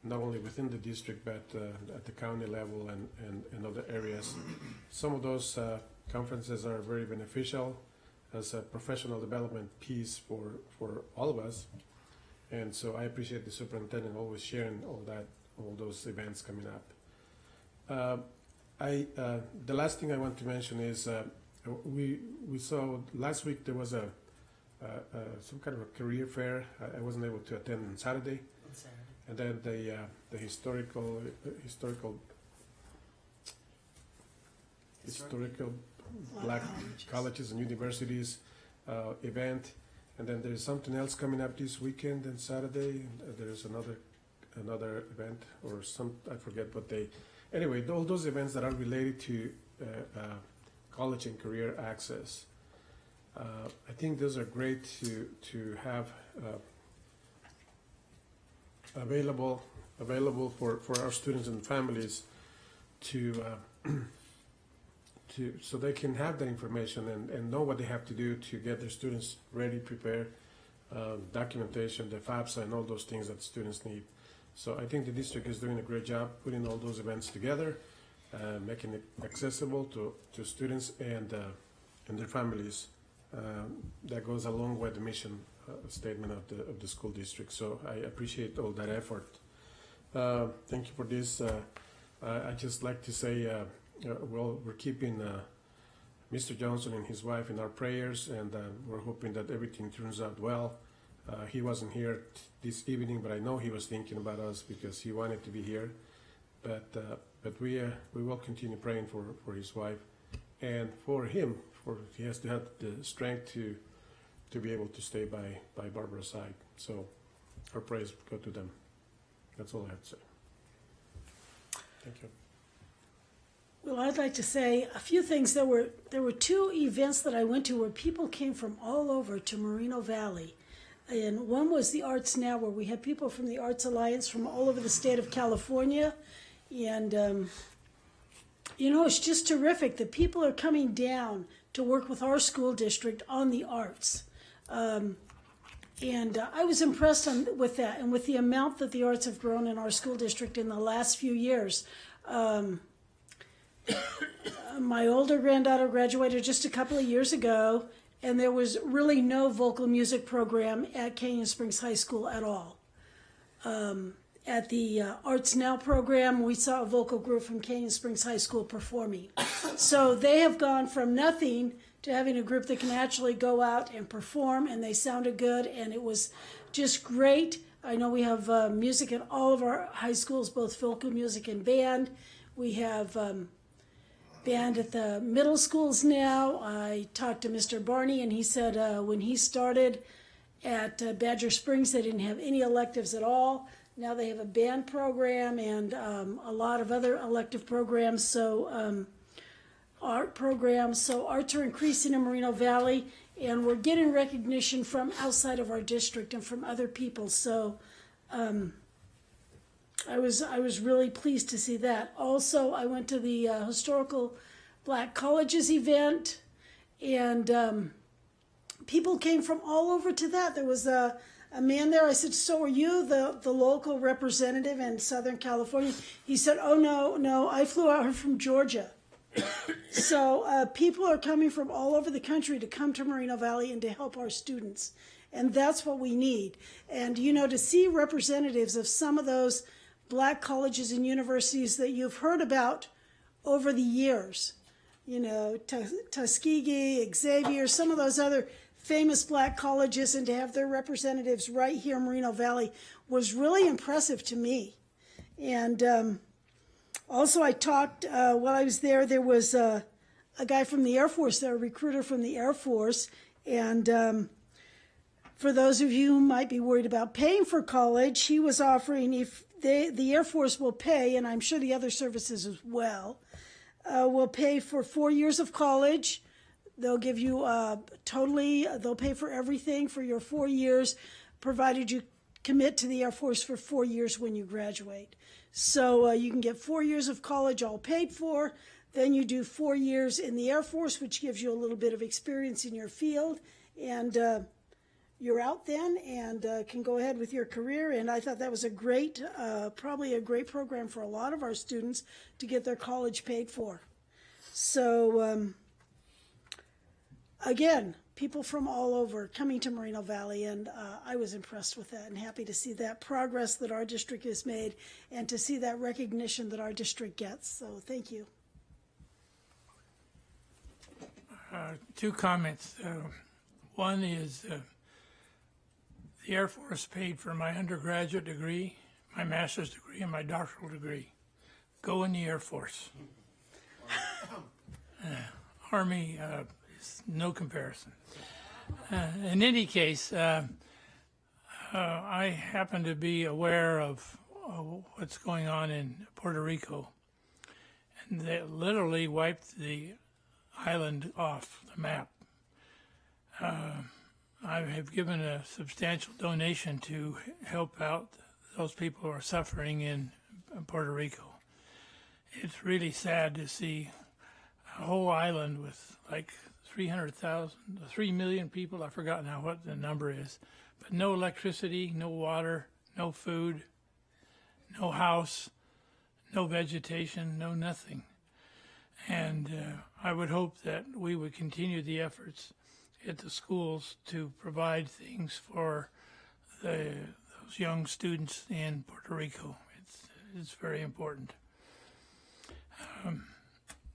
not only within the district, but at the county level and other areas. Some of those conferences are very beneficial as a professional development piece for all of us. And so I appreciate the superintendent always sharing all those events coming up. The last thing I want to mention is we saw last week there was some kind of a career fair. I wasn't able to attend on Saturday. And then the historical black colleges and universities event. And then there's something else coming up this weekend and Saturday. There's another event or I forget what they. Anyway, all those events that are related to college and career access. I think those are great to have available for our students and families to so they can have that information and know what they have to do to get their students ready, prepared, documentation, the FAFSA, and all those things that students need. So I think the district is doing a great job putting all those events together, making it accessible to students and their families. That goes along with the mission statement of the school district. So I appreciate all that effort. Thank you for this. I just like to say, we're keeping Mr. Johnson and his wife in our prayers, and we're hoping that everything turns out well. He wasn't here this evening, but I know he was thinking about us because he wanted to be here. But we will continue praying for his wife and for him. He has to have the strength to be able to stay by Barbara's side. So our prayers go to them. That's all I have to say. Thank you. Well, I'd like to say a few things. There were two events that I went to where people came from all over to Moreno Valley. And one was the Arts Now, where we had people from the Arts Alliance from all over the state of California. And, it's just terrific that people are coming down to work with our school district on the arts. And I was impressed with that and with the amount that the arts have grown in our school district in the last few years. My older granddaughter graduated just a couple of years ago, and there was really no vocal music program at Canyon Springs High School at all. At the Arts Now program, we saw a vocal group from Canyon Springs High School performing. So they have gone from nothing to having a group that can actually go out and perform, and they sounded good, and it was just great. I know we have music at all of our high schools, both vocal music and band. We have band at the middle schools now. I talked to Mr. Barney, and he said when he started at Badger Springs, they didn't have any electives at all. Now they have a band program and a lot of other elective programs, so art programs. So arts are increasing in Moreno Valley, and we're getting recognition from outside of our district and from other people. So I was really pleased to see that. Also, I went to the Historical Black Colleges event, and people came from all over to that. There was a man there. I said, "So are you the local representative in Southern California?" He said, "Oh, no, I flew out here from Georgia." So people are coming from all over the country to come to Moreno Valley and to help our students. And that's what we need. And, to see representatives of some of those black colleges and universities that you've heard about over the years, Tuskegee, Xavier, some of those other famous black colleges, and to have their representatives right here in Moreno Valley was really impressive to me. And also I talked, while I was there, there was a guy from the Air Force there, a recruiter from the Air Force. And for those of you who might be worried about paying for college, he was offering, if the Air Force will pay, and I'm sure the other services as well, will pay for 4 years of college. They'll give you they'll pay for everything for your 4 years, provided you commit to the Air Force for 4 years when you graduate. So you can get 4 years of college all paid for. Then you do 4 years in the Air Force, which gives you a little bit of experience in your field. And you're out then and can go ahead with your career. And I thought that was probably a great program for a lot of our students to get their college paid for. So, again, people from all over coming to Moreno Valley, and I was impressed with that and happy to see that progress that our district has made and to see that recognition that our district gets. So thank you. Two comments. One is the Air Force paid for my undergraduate degree, my master's degree, and my doctoral degree. Go in the Air Force. Army is no comparison. In any case, I happen to be aware of what's going on in Puerto Rico. And they literally wiped the island off the map. I have given a substantial donation to help out those people who are suffering in Puerto Rico. It's really sad to see a whole island with like 300,000, 3 million people. I've forgotten now what the number is, but no electricity, no water, no food, no house, no vegetation, no nothing. And I would hope that we would continue the efforts at the schools to provide things for those young students in Puerto Rico. It's very important.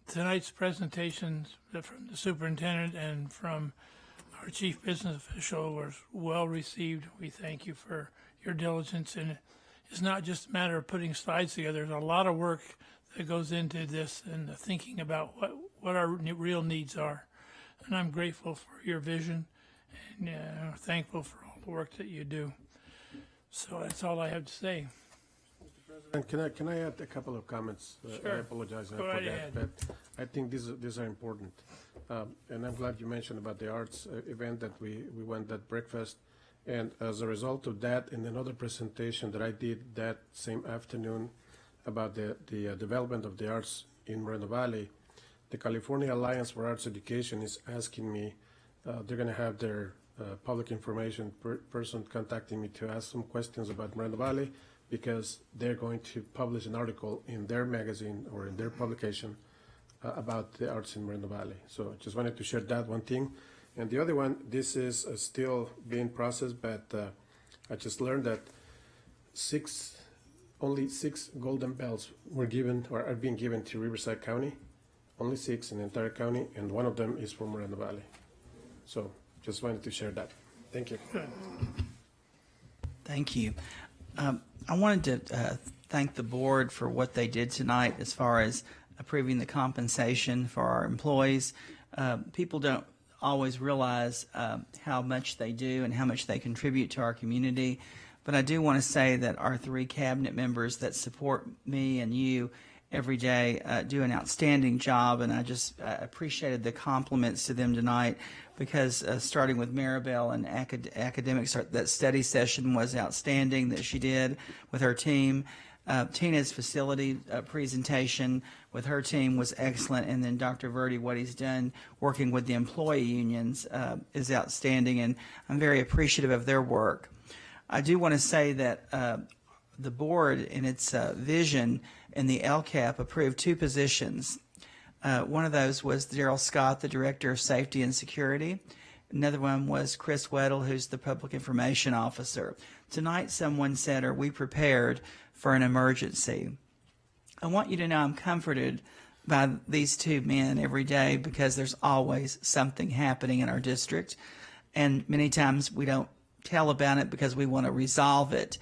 Tonight's presentations from the superintendent and from our chief business official was well received. We thank you for your diligence, and it's not just a matter of putting slides together. There's a lot of work that goes into this and the thinking about what our real needs are. And I'm grateful for your vision and thankful for all the work that you do. So that's all I have to say. And can I add a couple of comments? Sure. I apologize Go for right that, ahead. but I think these are important. And I'm glad you mentioned about the arts event that we went that breakfast. And as a result of that, in another presentation that I did that same afternoon about the development of the arts in Moreno Valley, the California Alliance for Arts Education is asking me, they're going to have their public information person contacting me to ask some questions about Moreno Valley, because they're going to publish an article in their magazine or in their publication about the arts in Moreno Valley. So I just wanted to share that one thing. And the other one, this is still being processed, but I just learned that only six golden bells were given or are being given to Riverside County. Only 6 in the entire county, and one of them is from Moreno Valley. So just wanted to share that. Thank you. Thank you. I wanted to thank the board for what they did tonight as far as approving the compensation for our employees. People don't always realize how much they do and how much they contribute to our community. But I do want to say that our 3 cabinet members that support me and you every day do an outstanding job, and I just appreciated the compliments to them tonight, because starting with Maribel and academics, that study session was outstanding that she did with her team. Tina's facility presentation with her team was excellent, and then Dr. Verdi, what he's done working with the employee unions is outstanding, and I'm very appreciative of their work. I do want to say that the board in its vision in the LCAP approved 2 positions. One of those was Daryl Scott, the Director of Safety and Security. Another one was Chris Weddle, who's the Public Information Officer. Tonight someone said, are we prepared for an emergency? I want you to know I'm comforted by these 2 men every day, because there's always something happening in our district. And many times we don't tell about it because we want to resolve it.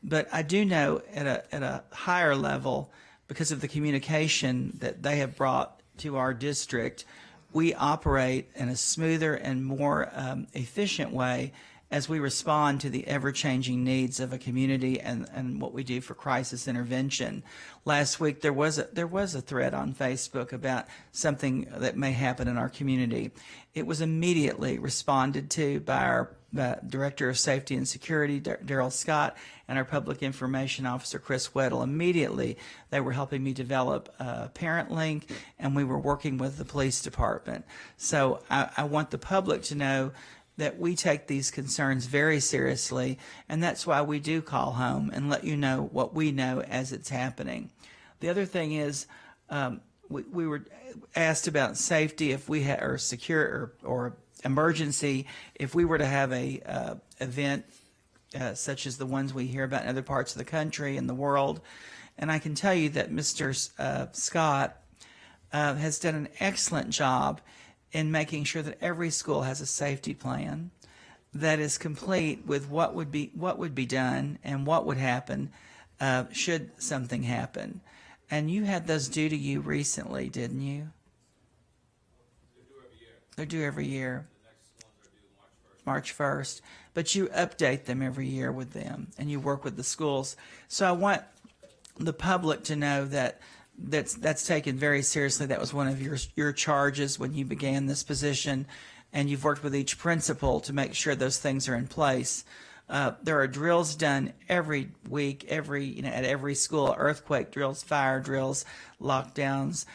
But I do know at a higher level, because of the communication that they have brought to our district, we operate in a smoother and more efficient way as we respond to the ever-changing needs of a community and what we do for crisis intervention. Last week there was a thread on Facebook about something that may happen in our community. It was immediately responded to by our Director of Safety and Security, Daryl Scott, and our Public Information Officer, Chris Weddle. Immediately, they were helping me develop a parent link, and we were working with the police department. So I want the public to know that we take these concerns very seriously, and that's why we do call home and let you know what we know as it's happening. The other thing is, we were asked about safety if we had, or secure, or emergency, if we were to have a event such as the ones we hear about in other parts of the country and the world. And I can tell you that Mr. Scott has done an excellent job in making sure that every school has a safety plan that is complete with what would be done and what would happen should something happen. And you had those due to you recently, didn't you? They're due every year. March 1st, but you update them every year with them, and you work with the schools. So I want the public to know that that's taken very seriously. That was one of your charges when you began this position, and you've worked with each principal to make sure those things are in place. There are drills done every week, at every school, earthquake drills, fire drills, lockdowns,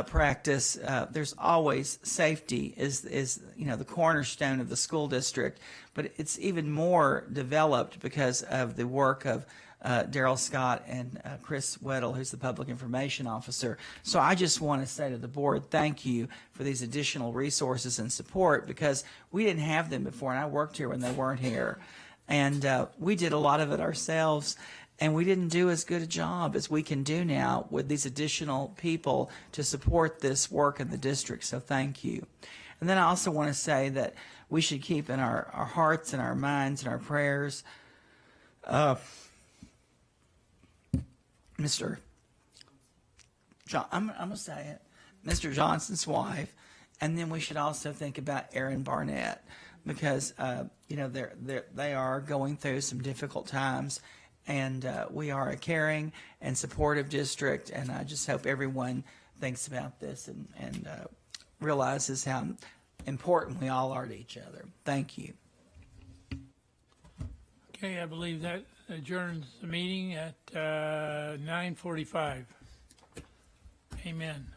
practice. There's always safety is the cornerstone of the school district, but it's even more developed because of the work of Daryl Scott and Chris Weddle, who's the public information officer. So I just want to say to the board, thank you for these additional resources and support, because we didn't have them before, and I worked here when they weren't here. And we did a lot of it ourselves, and we didn't do as good a job as we can do now with these additional people to support this work in the district. So thank you. And then I also want to say that we should keep in our hearts and our minds and our prayers Mr. John, I'm going to say it, Mr. Johnson's wife, and then we should also think about Aaron Barnett, because they are going through some difficult times, and we are a caring and supportive district, and I just hope everyone thinks about this and realizes how important we all are to each other. Thank you. Okay, I believe that adjourns the meeting at 9:45. Amen.